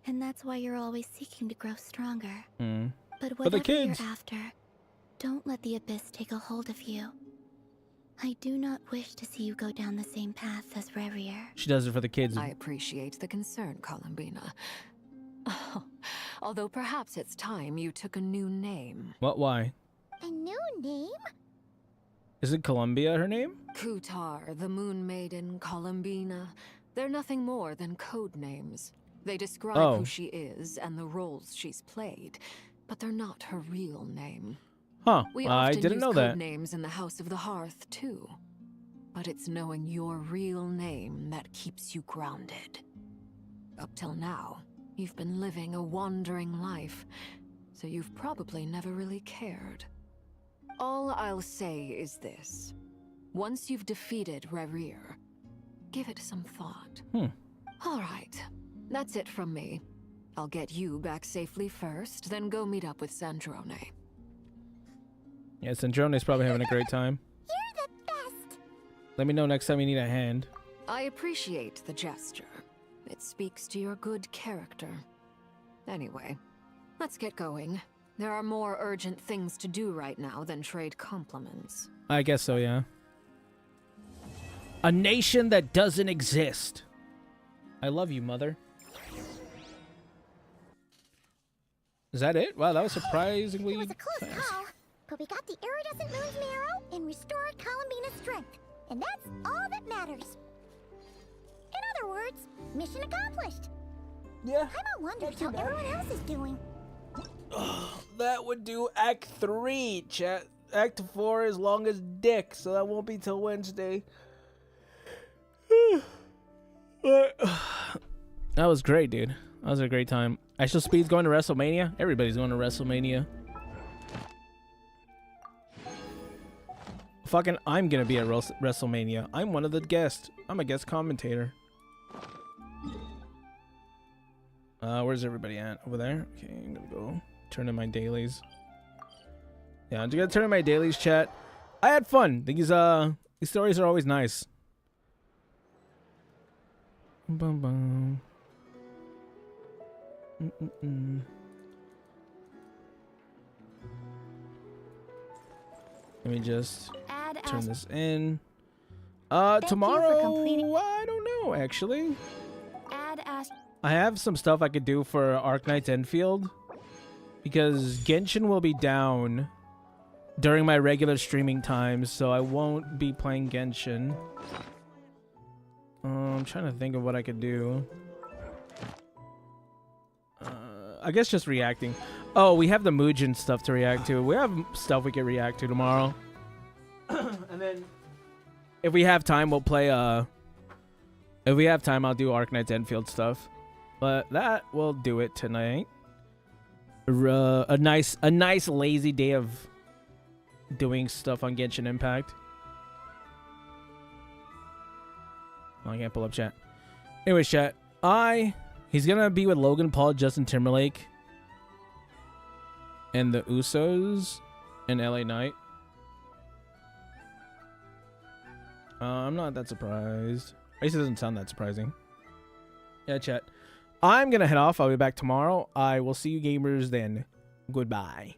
and that's why you're always seeking to grow stronger. Mm. But For the whatever kids. you're after, don't let the abyss take a hold of you. I do not wish to see you go down the same path as Rerier. She does it for the kids. I appreciate the concern, Columbina. Although perhaps it's time you took a new name. What? Why? A new name? Isn't Columbia her name? Kutar, the Moon Maiden, Columbina. They're nothing more than code names. They describe who she is and the roles she's played, but they're not her real name. Huh. We I often didn't use know code that. names in the House of the Hearth, too. But it's knowing your real name that keeps you grounded. Up till now, you've been living a wandering life, so you've probably never really cared. All I'll say is this. Once you've defeated Rerier, give it some thought. All right, that's it from me. I'll get you back safely first, then go meet up with Sandrone. Yeah, Sandrone's probably having a great time. You're the best. Let me know next time you need a hand. I appreciate the gesture. It speaks to your good character. Anyway, let's get going. There are more urgent things to do right now than trade compliments. I guess so, yeah. A nation that doesn't exist. I love you, mother. Is that it? Wow, that was surprisingly It was a close fast. call, but we got the iridescent moon's marrow and restored Columbina's strength. And that's all that matters. In other words, mission accomplished. Yeah. I'm wondering how everyone else is doing. That would do Act 3, chat. Act 4 is long as dick, so that won't be till Wednesday. That was great, dude. That was a great time. Actual Speed's going to WrestleMania? Everybody's going to WrestleMania. Fucking, I'm gonna be at WrestleMania. I'm one of the guests. I'm a guest commentator. Where's everybody at? Over there? Okay, I'm gonna go turn in my dailies. Yeah, I'm just gonna turn in my dailies, chat. I had fun. These stories are always nice. Bum bum. Let me just turn this in. Tomorrow, I don't know, actually. I have some stuff I could do for Arknight's Enfield, because Genshin will be down during my regular streaming times, so I won't be playing Genshin. I'm trying to think of what I could do. I guess just reacting. Oh, we have the Mugen stuff to react to. We have stuff we can react to tomorrow. And then if we have time, we'll play if we have time, I'll do Arknight's Enfield stuff. But that will do it tonight. A nice lazy day of doing stuff on Genshin Impact. Oh, I can't pull up chat. Anyways, chat. He's gonna be with Logan Paul, Justin Timberlake, and the Usos and LA Knight. I'm not that surprised. At least it doesn't sound that surprising. Yeah, chat. I'm gonna head off. I'll be back tomorrow. I will see you gamers then. Goodbye.